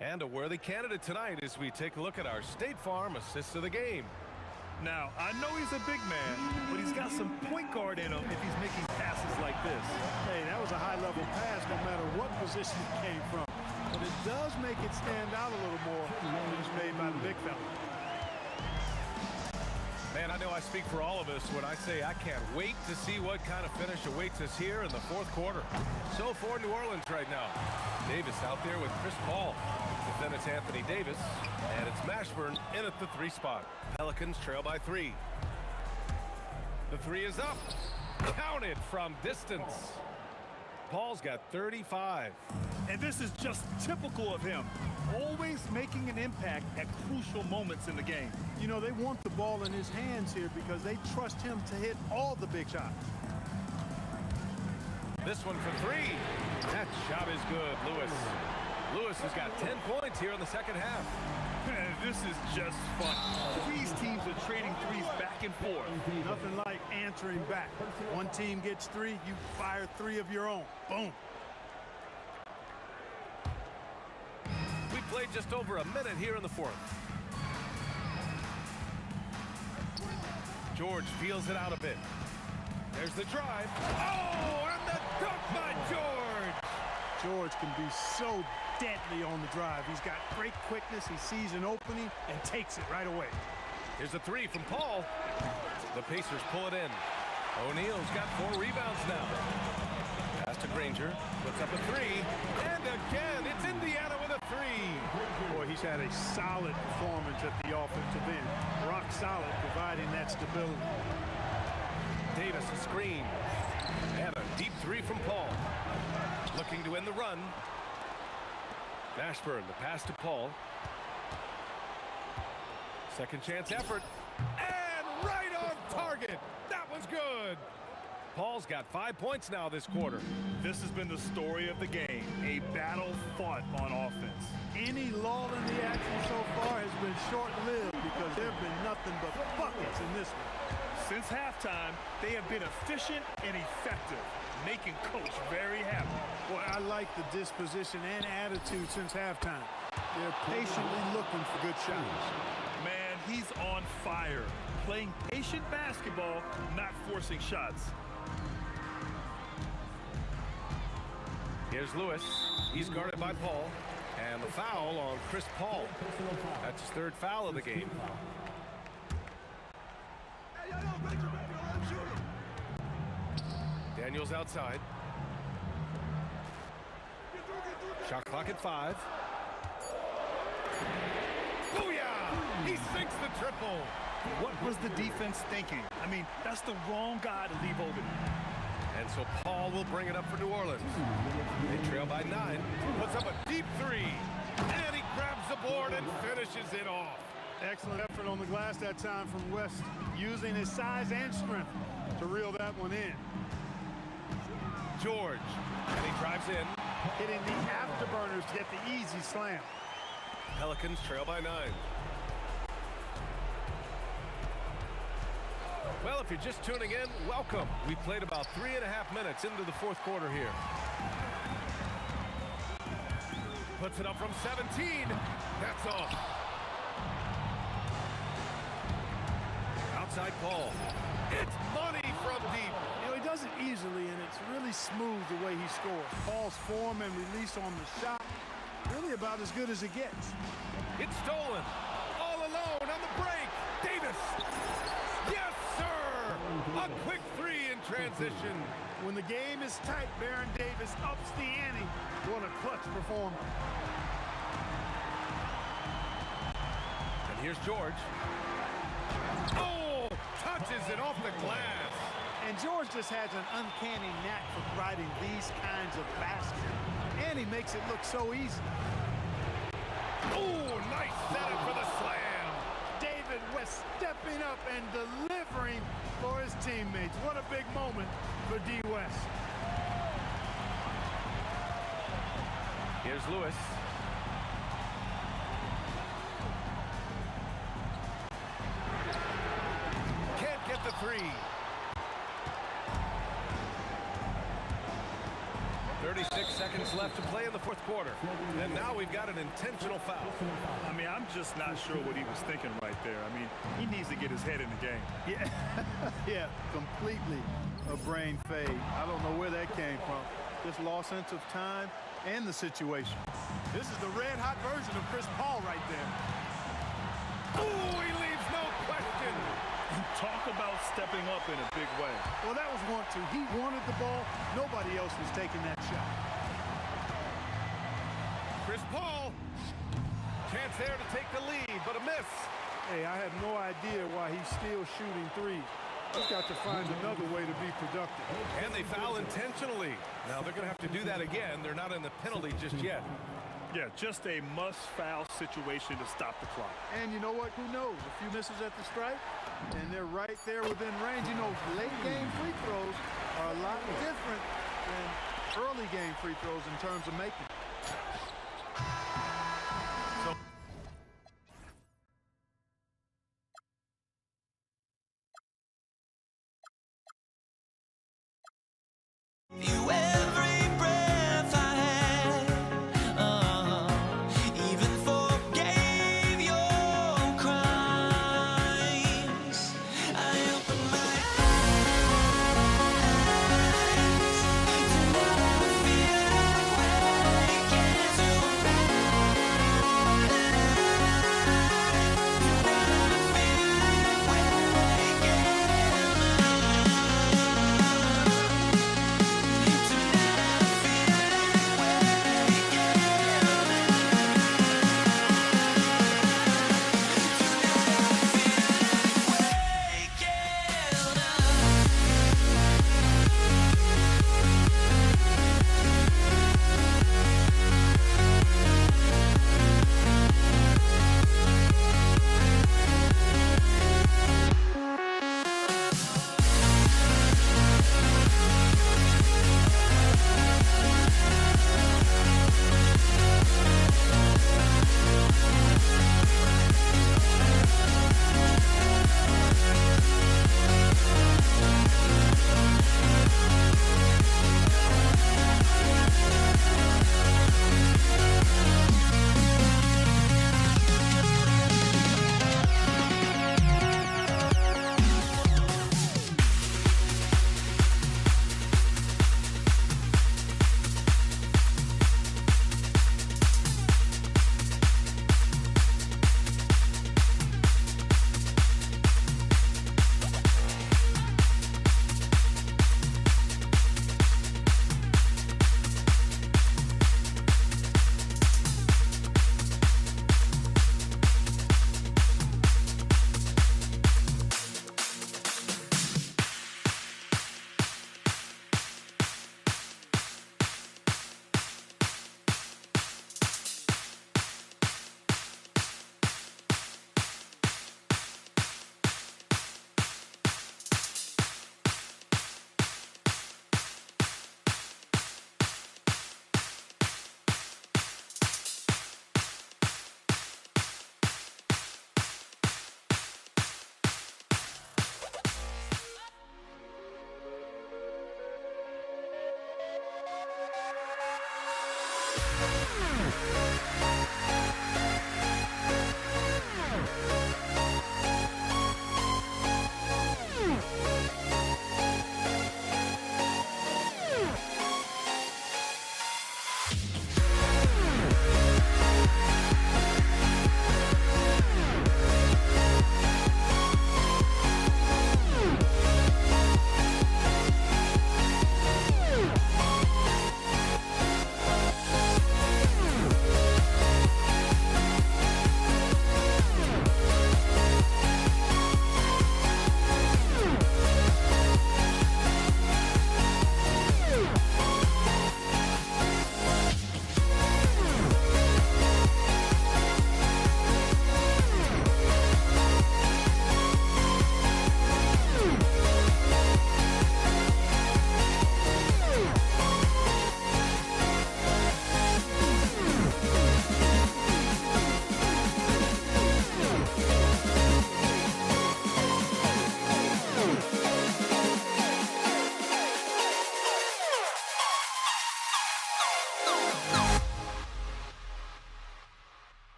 And a worthy candidate tonight as we take a look at our State Farm assist of the game. Now, I know he's a big man, but he's got some point guard in him if he's making passes like this. Hey, that was a high-level pass no matter what position it came from. But it does make it stand out a little more when it's made by the big fella. Man, I know I speak for all of us when I say I can't wait to see what kind of finish awaits us here in the fourth quarter. So for New Orleans right now, Davis out there with Chris Paul. But then it's Anthony Davis, and it's Mashburn in at the 3 spot. Pelicans trail by 3. The 3 is up. Counted from distance. Paul's got 35. And this is just typical of him, always making an impact at crucial moments in the game. You know, they want the ball in his hands here because they trust him to hit all the big shots. This one for three. That shot is good, Lewis. Lewis has got 10 points here in the second half. This is just fun. These teams are trading threes back and forth. Nothing like answering back. One team gets three, you fire three of your own. Boom. We played just over a minute here in the fourth. George feels it out a bit. There's the drive. Oh, and the dunk by George! George can be so deadly on the drive. He's got great quickness. He sees an opening and takes it right away. Here's a three from Paul. The Pacers pull it in. O'Neal's got 4 rebounds now. Pass to Granger. Puts up a three. And again, it's Indiana with a three. Boy, he's had a solid performance at the offensive end. Rock solid, providing that stability. Davis a screen. And a deep three from Paul. Looking to end the run. Mashburn, the pass to Paul. Second chance effort. And right on target. That was good. Paul's got 5 points now this quarter. This has been the story of the game, a battle fought on offense. Any lull in the action so far has been short-lived because there have been nothing but buckets in this one. Since halftime, they have been efficient and effective, making Coach very happy. Boy, I like the disposition and attitude since halftime. They're patiently looking for good shots. Man, he's on fire, playing patient basketball, not forcing shots. Here's Lewis. He's guarded by Paul. And the foul on Chris Paul. That's his 3rd foul of the game. Daniels outside. Shot clock at 5. Booyah! He sinks the triple. What was the defense thinking? I mean, that's the wrong guy to leave open. And so Paul will bring it up for New Orleans. They trail by 9. Puts up a deep three. And he grabs the board and finishes it off. Excellent effort on the glass that time from West, using his size and strength to reel that one in. George, and he drives in. Hitting the afterburners to get the easy slam. Pelicans trail by 9. Well, if you're just tuning in, welcome. We played about 3.5 minutes into the fourth quarter here. Puts it up from 17. That's off. Outside Paul. It's money from deep. You know, he does it easily, and it's really smooth the way he scores. Paul's form and release on the shot, really about as good as it gets. It's stolen. All alone on the break. Davis. Yes, sir. A quick three in transition. When the game is tight, Baron Davis ups the ante. What a clutch performance. And here's George. Oh, touches it off the glass. And George just has an uncanny knack for providing these kinds of baskets. And he makes it look so easy. Oh, nice setup for the slam. David West stepping up and delivering for his teammates. What a big moment for D. West. Here's Lewis. Can't get the three. 36 seconds left to play in the fourth quarter. And now we've got an intentional foul. I mean, I'm just not sure what he was thinking right there. I mean, he needs to get his head in the game. Yeah, yeah, completely a brain fade. I don't know where that came from. Just lost sense of time and the situation. This is the red-hot version of Chris Paul right there. Oh, he leaves no question. Talk about stepping up in a big way. Well, that was want to. He wanted the ball. Nobody else was taking that shot. Chris Paul. Chance there to take the lead, but a miss. Hey, I have no idea why he's still shooting threes. He's got to find another way to be productive. And they foul intentionally. Now they're going to have to do that again. They're not in the penalty just yet. Yeah, just a must-foul situation to stop the clock. And you know what? Who knows? A few misses at the stripe, and they're right there within range. You know, late-game free throws are a lot different than early-game free throws in terms of making. You every breath I had, even forgave your crimes. I opened my eyes to now feel awakened to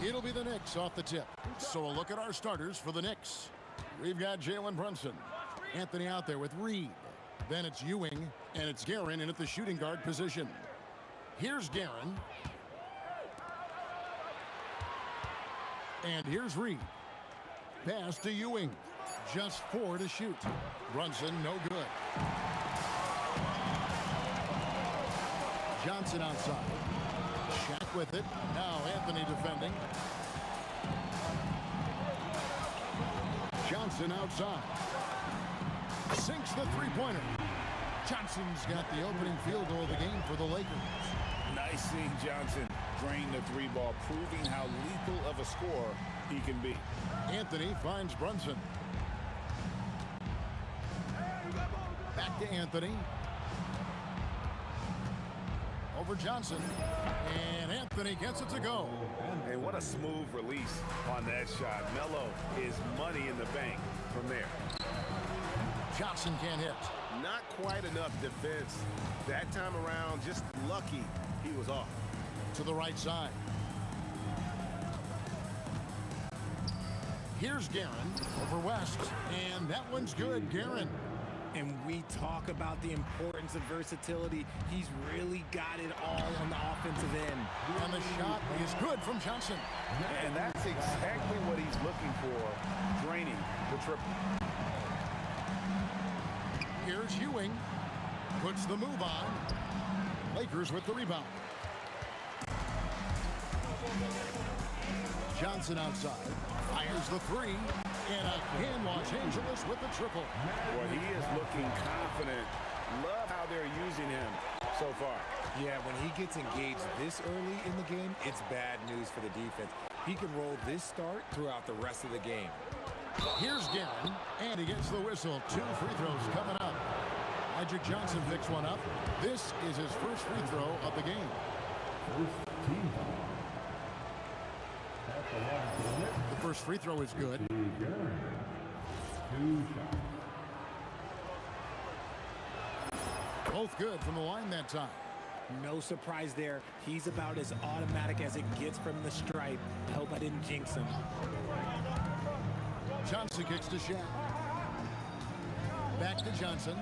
It'll be the Knicks off the tip. So a look at our starters for the Knicks. We've got Jalen Brunson, Anthony out there with Reed. Then it's Ewing, and it's Guerin in at the shooting guard position. Here's Guerin. And here's Reed. Pass to Ewing. Just 4 to shoot. Brunson, no good. Johnson outside. Shaq with it. Now Anthony defending. Johnson outside. Sinks the three-pointer. Johnson's got the opening field goal of the game for the Lakers. Nice seeing Johnson drain the three ball, proving how lethal of a scorer he can be. Anthony finds Brunson. Back to Anthony. Over Johnson. And Anthony gets it to go. And what a smooth release on that shot. Melo is money in the bank from there. Johnson can't hit. Not quite enough defense that time around. Just lucky he was off. To the right side. Here's Guerin over West. And that one's good. Guerin. And we talk about the importance of versatility. He's really got it all on the offensive end. And the shot is good from Johnson. And that's exactly what he's looking for, draining the triple. Here's Ewing. Puts the move on. Lakers with the rebound. Johnson outside. Fires the three. And again, Los Angeles with the triple. Boy, he is looking confident. Love how they're using him so far. Yeah, when he gets engaged this early in the game, it's bad news for the defense. He can roll this start throughout the rest of the game. Here's Guerin, and he gets the whistle. 2 free throws coming up. Magic Johnson picks one up. This is his first free throw of the game. The first free throw is good. Both good from the line that time. No surprise there. He's about as automatic as it gets from the stripe. Hope I didn't jinx him. Johnson kicks to Shaq. Back to Johnson.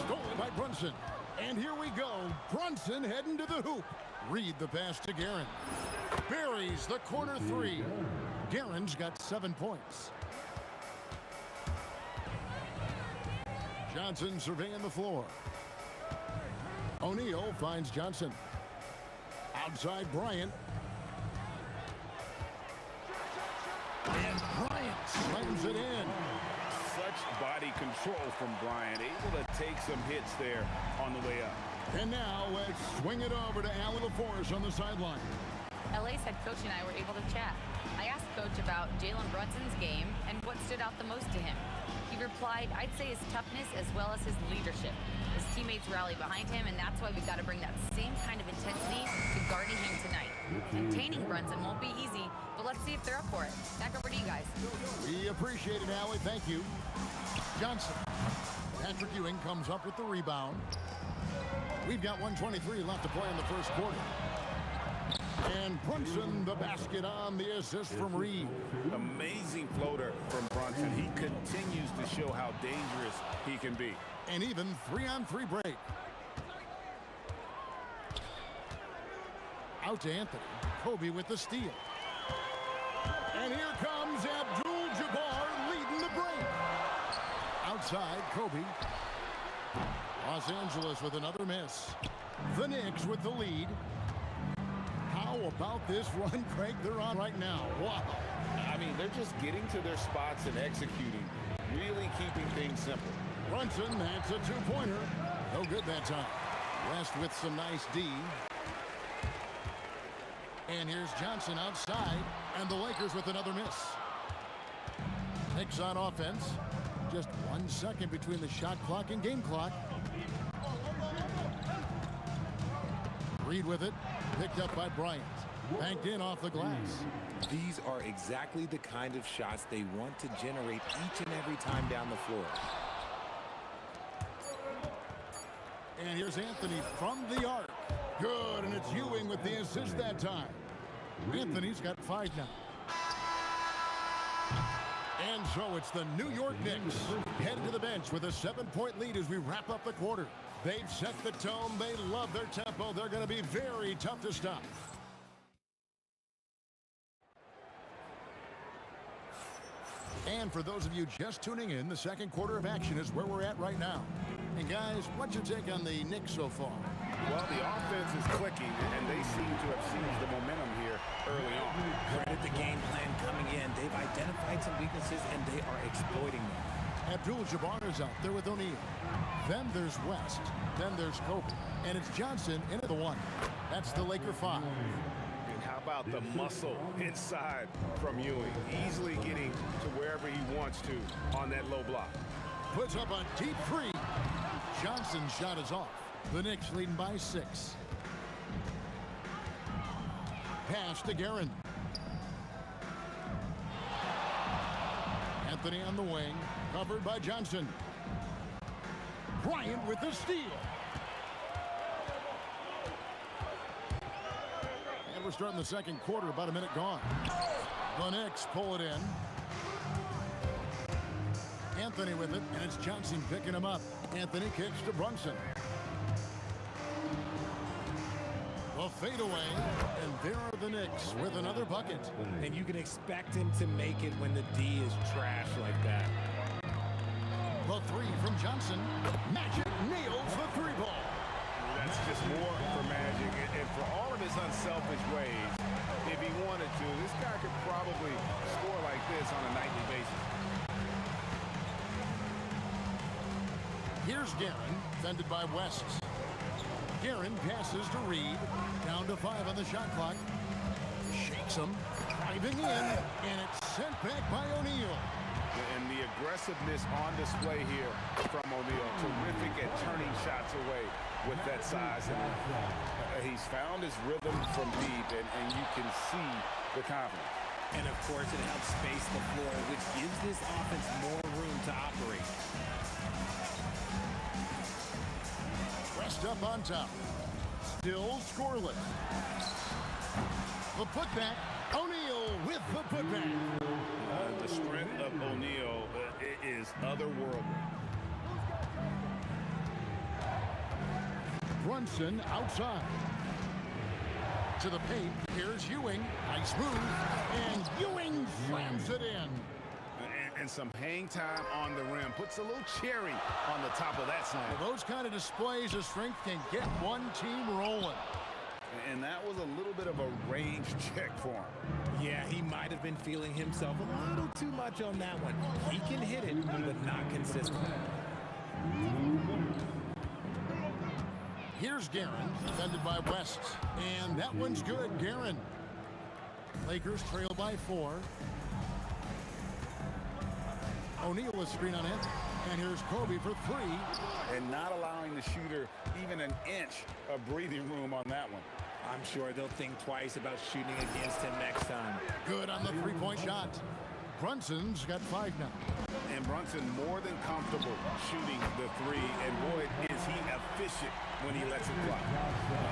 Stolen by Brunson. And here we go. Brunson heading to the hoop. Reed the pass to Guerin. Buries the corner three. Guerin's got 7 points. Johnson surveying the floor. O'Neal finds Johnson. Outside Bryant. And Bryant slams it in. Such body control from Bryant, able to take some hits there on the way up. And now let's swing it over to Allen LaForce on the sideline. LA's head coach and I were able to chat. I asked Coach about Jalen Brunson's game and what stood out the most to him. He replied, I'd say his toughness as well as his leadership. His teammates rally behind him, and that's why we got to bring that same kind of intensity to guarding him tonight. Containing Brunson won't be easy, but let's see if they're up for it. Back over to you guys. We appreciate it, Allie. Thank you. Johnson. Patrick Ewing comes up with the rebound. We've got 1:23 left to play in the first quarter. And Brunson, the basket on the assist from Reed. Amazing floater from Brunson. He continues to show how dangerous he can be. And even 3-on-3 break. Out to Anthony. Kobe with the steal. And here comes Abdul-Jabbar leading the break. Outside, Kobe. Los Angeles with another miss. The Knicks with the lead. How about this run, Craig, they're on right now? Wow. I mean, they're just getting to their spots and executing, really keeping things simple. Brunson, that's a two-pointer. No good that time. West with some nice D. And here's Johnson outside, and the Lakers with another miss. Knicks on offense. Just 1 second between the shot clock and game clock. Reed with it. Picked up by Bryant. Banked in off the glass. These are exactly the kind of shots they want to generate each and every time down the floor. And here's Anthony from the arc. Good, and it's Ewing with the assist that time. Anthony's got 5 now. And so it's the New York Knicks headed to the bench with a 7-point lead as we wrap up the quarter. They've set the tone. They love their tempo. They're going to be very tough to stop. And for those of you just tuning in, the second quarter of action is where we're at right now. And guys, what's your take on the Knicks so far? Well, the offense is clicking, and they seem to have seized the momentum here early on. Credit the game plan coming in. They've identified some weaknesses, and they are exploiting them. Abdul-Jabbar is out there with O'Neal. Then there's West. Then there's Kobe. And it's Johnson into the 1. That's the Laker 5. And how about the muscle inside from Ewing? Easily getting to wherever he wants to on that low block. Puts up a deep 3. Johnson's shot is off. The Knicks leading by 6. Pass to Guerin. Anthony on the wing, covered by Johnson. Bryant with the steal. And we're starting the second quarter, about a minute gone. The Knicks pull it in. Anthony with it, and it's Johnson picking him up. Anthony kicks to Brunson. A fadeaway, and there are the Knicks with another bucket. And you can expect him to make it when the D is trash like that. The 3 from Johnson. Magic nails the 3-ball. That's just more for Magic. And for all of his unselfish ways, if he wanted to, this guy could probably score like this on a nightly basis. Here's Guerin, defended by West. Guerin passes to Reed. Down to 5 on the shot clock. Shakes him. Driving in. And it's sent back by O'Neal. And the aggressiveness on display here from O'Neal. Terrific at turning shots away with that size. And he's found his rhythm from deep, and you can see the confidence. And of course, it helps space the floor, which gives this offense more room to operate. West up on top. Still scoreless. The putback. O'Neal with the putback. The strength of O'Neal is otherworldly. Brunson outside. To the paint. Here's Ewing. Nice move. And Ewing slams it in. And some hang time on the rim. Puts a little cherry on the top of that slam. Well, those kind of displays of strength can get one team rolling. And that was a little bit of a range check for him. Yeah, he might have been feeling himself a little too much on that one. He can hit it, but not consistent. Here's Guerin, defended by West. And that one's good, Guerin. Lakers trail by 4. O'Neal with screen on it. And here's Kobe for 3. And not allowing the shooter even an inch of breathing room on that one. I'm sure they'll think twice about shooting against him next time. Good on the 3-point shot. Brunson's got 5 now. And Brunson more than comfortable shooting the 3. And boy, is he efficient when he lets it fly.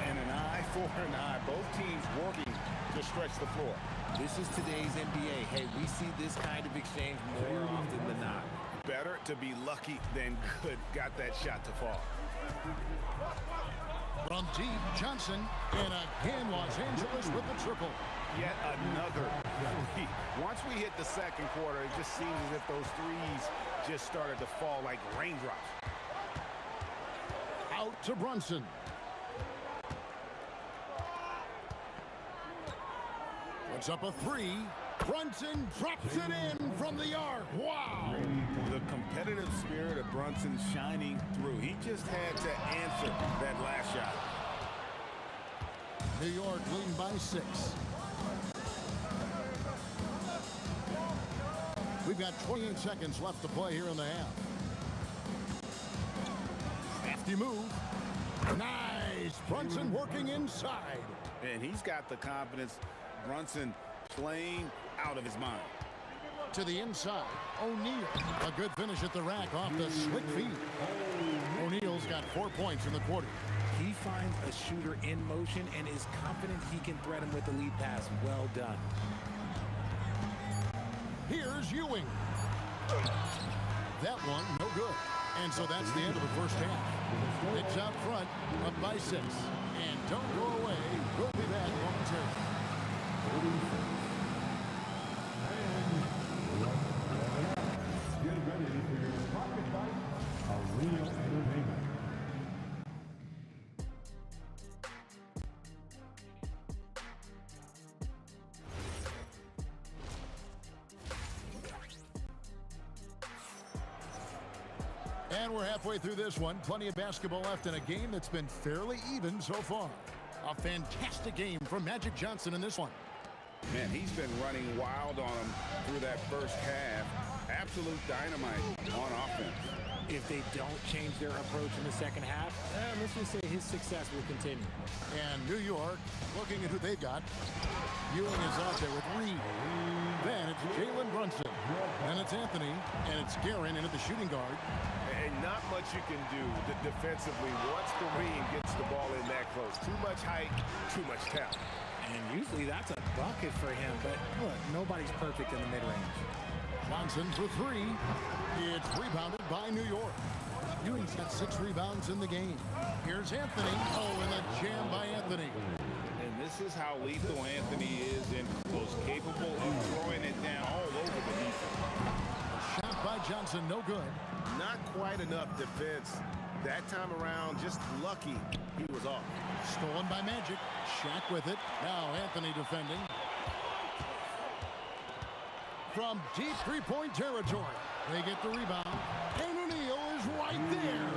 And an eye for an eye. Both teams working to stretch the floor. This is today's NBA. Hey, we see this kind of exchange more often than not. Better to be lucky than good. Got that shot to fall. From deep, Johnson. And again, Los Angeles with the triple. Yet another 3. Once we hit the second quarter, it just seems as if those threes just started to fall like raindrops. Out to Brunson. Puts up a 3. Brunson drops it in from the arc. Wow. The competitive spirit of Brunson shining through. He just had to answer that last shot. New York leading by 6. We've got 28 seconds left to play here in the half. Hefty move. Nice. Brunson working inside. And he's got the confidence. Brunson playing out of his mind. To the inside. O'Neal. A good finish at the rack off the slick feed. O'Neal's got 4 points in the quarter. He finds a shooter in motion and is confident he can thread him with the lead pass. Well done. Here's Ewing. That one, no good. And so that's the end of the first half. It's out front, up by 6. And don't go away. We'll be back momentarily. Get ready for your pocket bite of real entertainment. And we're halfway through this one. Plenty of basketball left in a game that's been fairly even so far. A fantastic game from Magic Johnson in this one. Man, he's been running wild on him through that first half. Absolute dynamite on offense. If they don't change their approach in the second half, let's just say his success will continue. And New York, looking at who they've got. Ewing is out there with Reed. Then it's Jalen Brunson. Then it's Anthony. And it's Guerin into the shooting guard. And not much you can do defensively once Kareem gets the ball in that close. Too much height, too much talent. And usually that's a bucket for him, but look, nobody's perfect in the mid-range. Johnson for 3. It's rebounded by New York. Ewing's got 6 rebounds in the game. Here's Anthony. Oh, and a jam by Anthony. And this is how lethal Anthony is in close, capable of throwing it down all over the defense. Shot by Johnson, no good. Not quite enough defense. That time around, just lucky he was off. Stolen by Magic. Shaq with it. Now Anthony defending. From deep three-point territory. They get the rebound. And O'Neal is right there.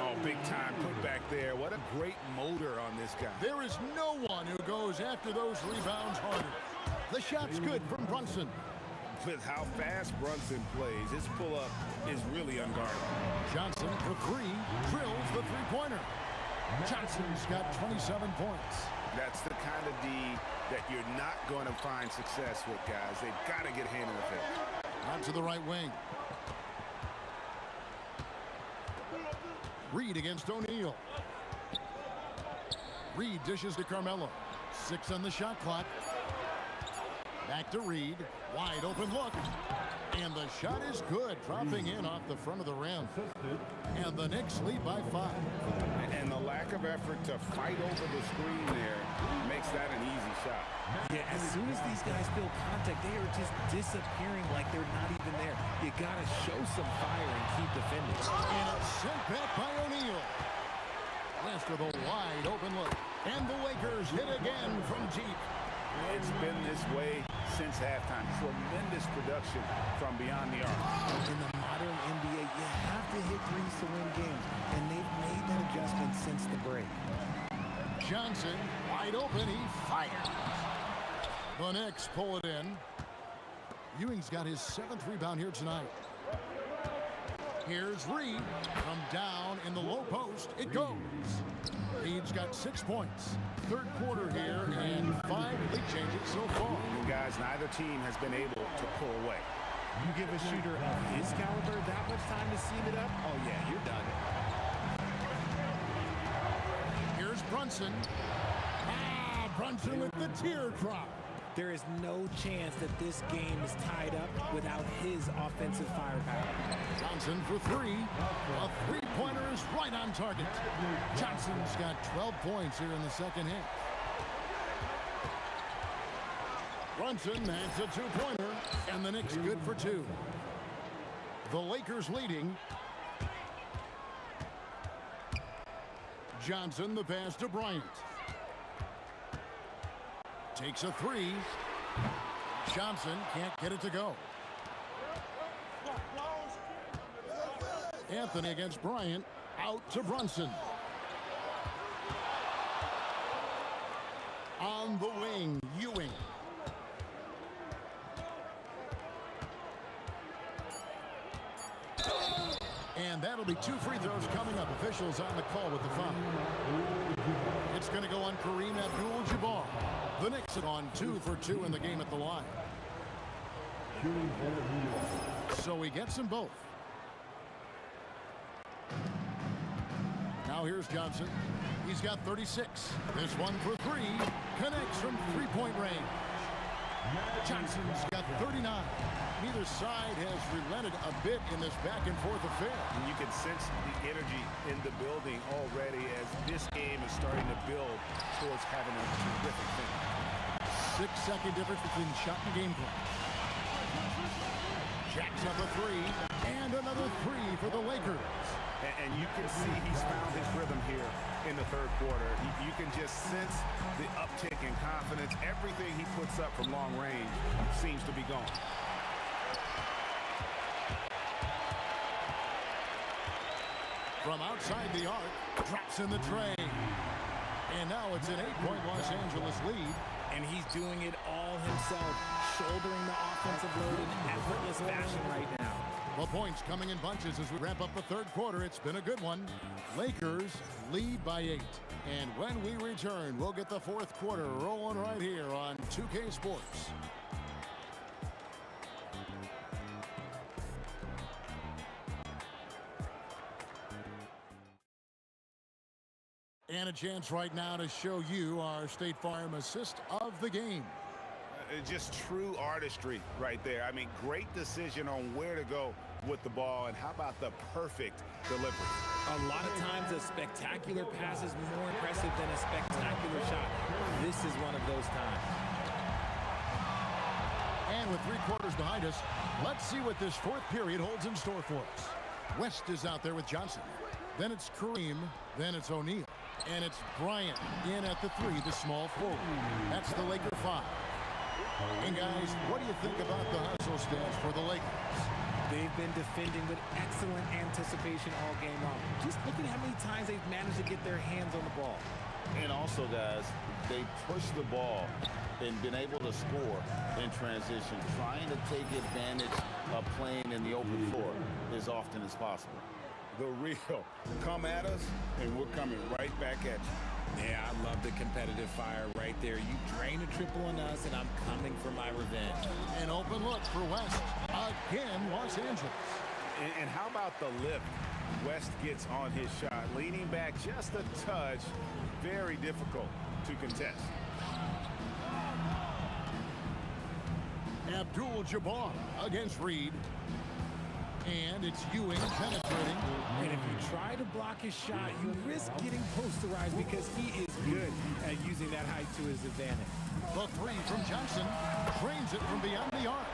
Oh, big time put back there. What a great motor on this guy. There is no one who goes after those rebounds harder. The shot's good from Brunson. With how fast Brunson plays, his pull-up is really unguarded. Johnson for 3, drills the three-pointer. Johnson's got 27 points. That's the kind of D that you're not going to find success with, guys. They've got to get hand in the face. Out to the right wing. Reed against O'Neal. Reed dishes to Carmelo. 6 on the shot clock. Back to Reed. Wide open look. And the shot is good, dropping in off the front of the rim. And the Knicks lead by 5. And the lack of effort to fight over the screen there makes that an easy shot. Yeah, as soon as these guys feel contact, they are just disappearing like they're not even there. You got to show some fire and keep defending. And it's sent back by O'Neal. West with a wide open look. And the Lakers hit again from deep. It's been this way since halftime. Tremendous production from beyond the arc. In the modern NBA, you have to hit threes to win games, and they've made that adjustment since the break. Johnson, wide open, he fires. The Knicks pull it in. Ewing's got his 7th rebound here tonight. Here's Reed from down in the low post. It goes. Reed's got 6 points. Third quarter here and 5 lead changes so far. And guys, neither team has been able to pull away. You give a shooter of his caliber that much time to seam it up, oh yeah, you're done. Here's Brunson. Brunson with the teardrop. There is no chance that this game is tied up without his offensive firepower. Johnson for 3. A three-pointer is right on target. Johnson's got 12 points here in the second half. Brunson adds a 2-pointer, and the Knicks good for 2. The Lakers leading. Johnson, the pass to Bryant. Takes a 3. Johnson can't get it to go. Anthony against Bryant. Out to Brunson. On the wing, Ewing. And that'll be 2 free throws coming up. Officials on the call with the foul. It's going to go on Kareem Abdul-Jabbar. The Knicks are on 2 for 2 in the game at the line. So he gets them both. Now here's Johnson. He's got 36. This one for 3. Connects from three-point range. Johnson's got 39. Neither side has relented a bit in this back-and-forth affair. And you can sense the energy in the building already as this game is starting to build towards having a terrific finish. 6-second difference between shot and game clock. Jacks up a three, and another three for the Lakers. And you can see he's found his rhythm here in the third quarter. You can just sense the uptick in confidence. Everything he puts up from long range seems to be gone. From outside the arc, drops in the tray. And now it's an 8-point Los Angeles lead. And he's doing it all himself, shouldering the offensive load in effortless fashion right now. The points coming in bunches as we wrap up the third quarter. It's been a good one. Lakers lead by 8. And when we return, we'll get the fourth quarter rolling right here on 2K Sports. And a chance right now to show you our State Farm assist of the game. Just true artistry right there. I mean, great decision on where to go with the ball, and how about the perfect delivery? A lot of times a spectacular pass is more impressive than a spectacular shot. This is one of those times. And with 3 quarters behind us, let's see what this fourth period holds in store for us. West is out there with Johnson. Then it's Kareem. Then it's O'Neal. And it's Bryant in at the 3, the small forward. That's the Laker 5. And guys, what do you think about the hustle stats for the Lakers? They've been defending with excellent anticipation all game long. Just look at how many times they've managed to get their hands on the ball. And also, guys, they push the ball and been able to score in transition, trying to take advantage of playing in the open floor as often as possible. The real come at us, and we're coming right back at you. Yeah, I love the competitive fire right there. You drain a triple on us, and I'm coming for my revenge. An open look for West. Again, Los Angeles. And how about the lift West gets on his shot? Leaning back just a touch. Very difficult to contest. Abdul-Jabbar against Reed. And it's Ewing penetrating. And if you try to block his shot, you risk getting posterized because he is good at using that height to his advantage. The 3 from Johnson trains it from beyond the arc.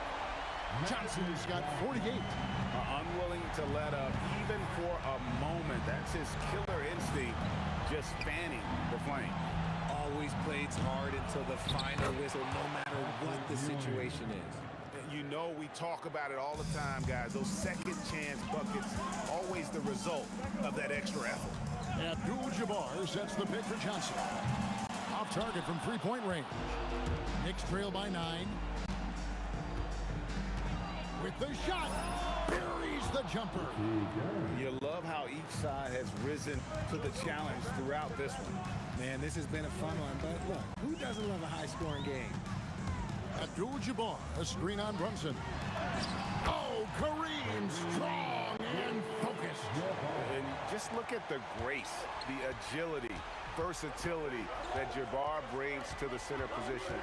Johnson's got 48. Unwilling to let up even for a moment. That's his killer instinct, just fanning the flame. Always plays hard until the final whistle, no matter what the situation is. You know we talk about it all the time, guys. Those second chance buckets, always the result of that extra effort. Abdul-Jabbar sets the pick for Johnson. Off target from 3-point range. Knicks trail by 9. With the shot, buries the jumper. You love how each side has risen to the challenge throughout this one. Man, this has been a fun one, but look, who doesn't love a high-scoring game? Abdul-Jabbar, a screen on Brunson. Oh, Kareem, strong and focused. And just look at the grace, the agility, versatility that Jabbar brings to the center position.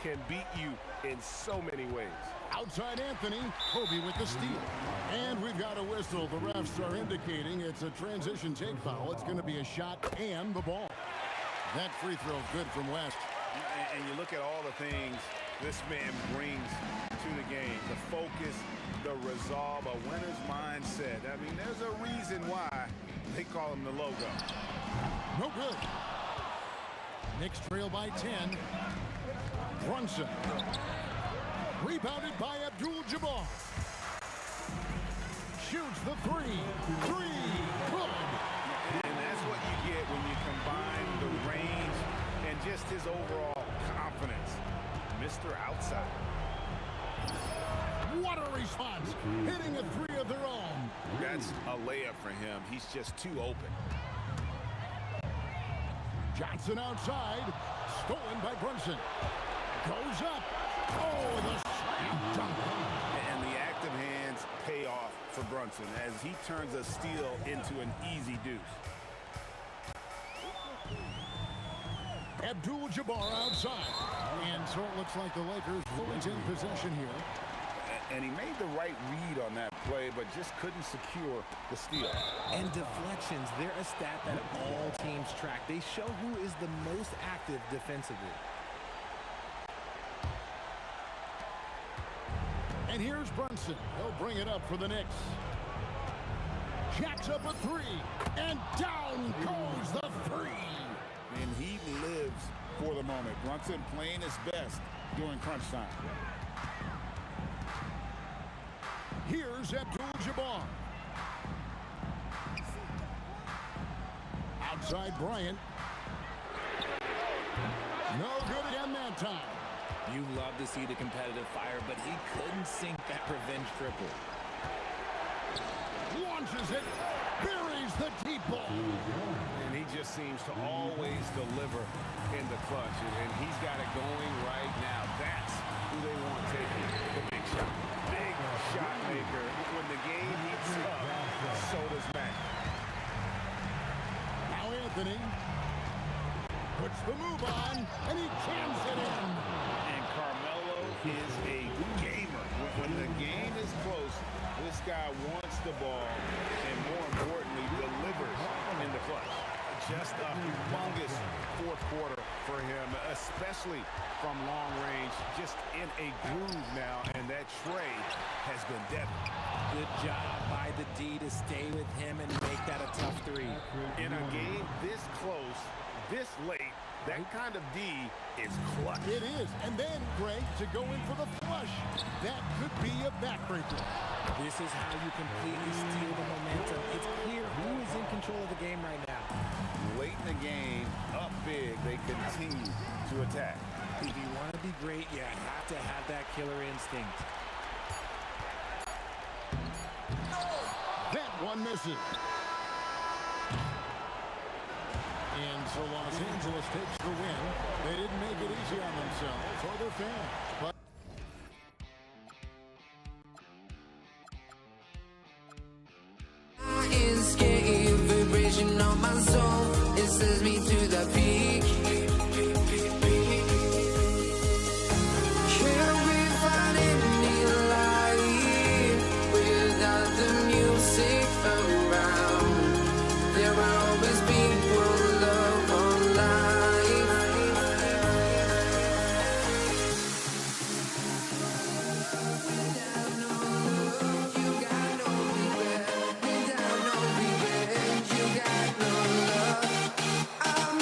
Can beat you in so many ways. Outside Anthony, Kobe with the steal. And we've got a whistle. The refs are indicating it's a transition take foul. It's going to be a shot and the ball. That free throw good from West. And you look at all the things this man brings to the game. The focus, the resolve, a winner's mindset. I mean, there's a reason why they call him the logo. No good. Knicks trail by 10. Brunson. Rebounded by Abdul-Jabbar. Shoots the 3. 3. Good. And that's what you get when you combine the range and just his overall confidence. Mr. Outside. What a response. Hitting a 3 of their own. That's a layup for him. He's just too open. Johnson outside. Stolen by Brunson. Goes up. Oh, the slam dunk. And the active hands pay off for Brunson as he turns a steal into an easy deuce. Abdul-Jabbar outside. And so it looks like the Lakers will retain possession here. And he made the right read on that play, but just couldn't secure the steal. And deflections, they're a stat that all teams track. They show who is the most active defensively. And here's Brunson. He'll bring it up for the Knicks. Jacks up a three, and down goes the three. And he lives for the moment. Brunson playing his best during crunch time. Here's Abdul-Jabbar. Outside Bryant. No good again that time. You love to see the competitive fire, but he couldn't sink that revenge triple. Launches it. Buries the deep ball. And he just seems to always deliver in the clutch. And he's got it going right now. That's who they want taking the big shot. Big shot maker. When the game heats up, so does Mac. Now Anthony puts the move on, and he jams it in. And Carmelo is a gamer. When the game is close, this guy wants the ball and, more importantly, delivers in the clutch. Just a humongous fourth quarter for him, especially from long range. Just in a groove now, and that tray has been deadly. Good job by the D to stay with him and make that a tough three. In a game this close, this late, that kind of D is clutch. It is. And then, Greg, to go in for the flush. That could be a backbreaker. This is how you completely steal the momentum. It's clear who is in control of the game right now. Late in the game, up big, they continue to attack. If you want to be great, you have to have that killer instinct. That one misses. And so Los Angeles takes the win. They didn't make it easy on themselves or their fans. But vibration on my soul, it sends me to the peak. Can't we find any light without the music around? There will always be one love on life. Without no love, you got no regret. Without no regret, you got no love. I'm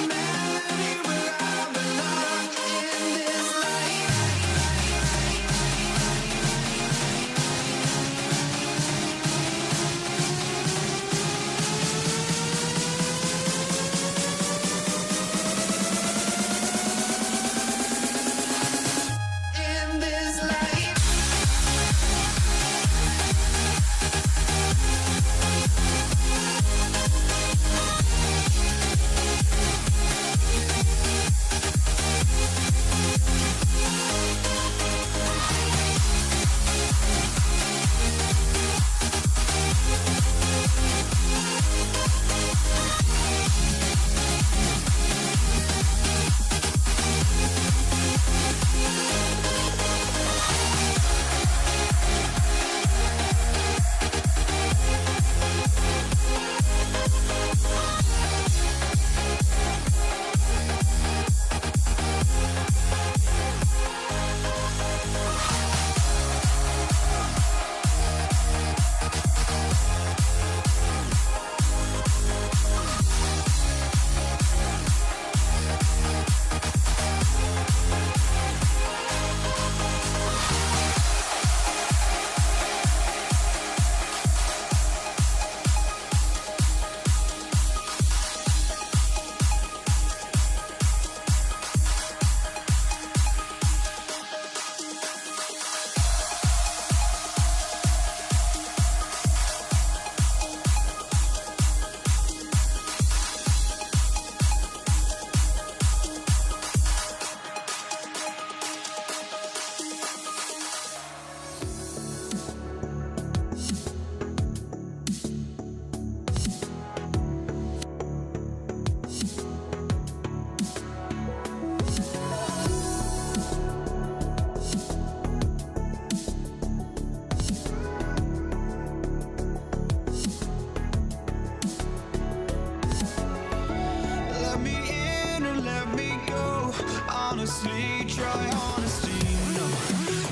try honesty, no.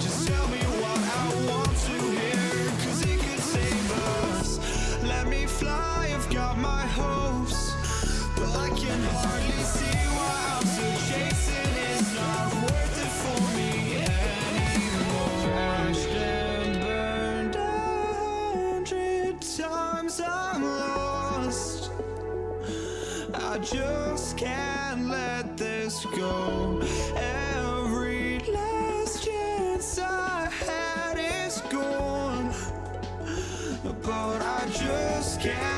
Just tell me what I want to hear, 'cause it could save us. Let me fly, I've got my hopes, but I can hardly see why I'm still chasing. It's not worth it for me anymore. Crashed and burned 100 times, I'm lost. I just can't let this go. Every last chance I had is gone, but I just can't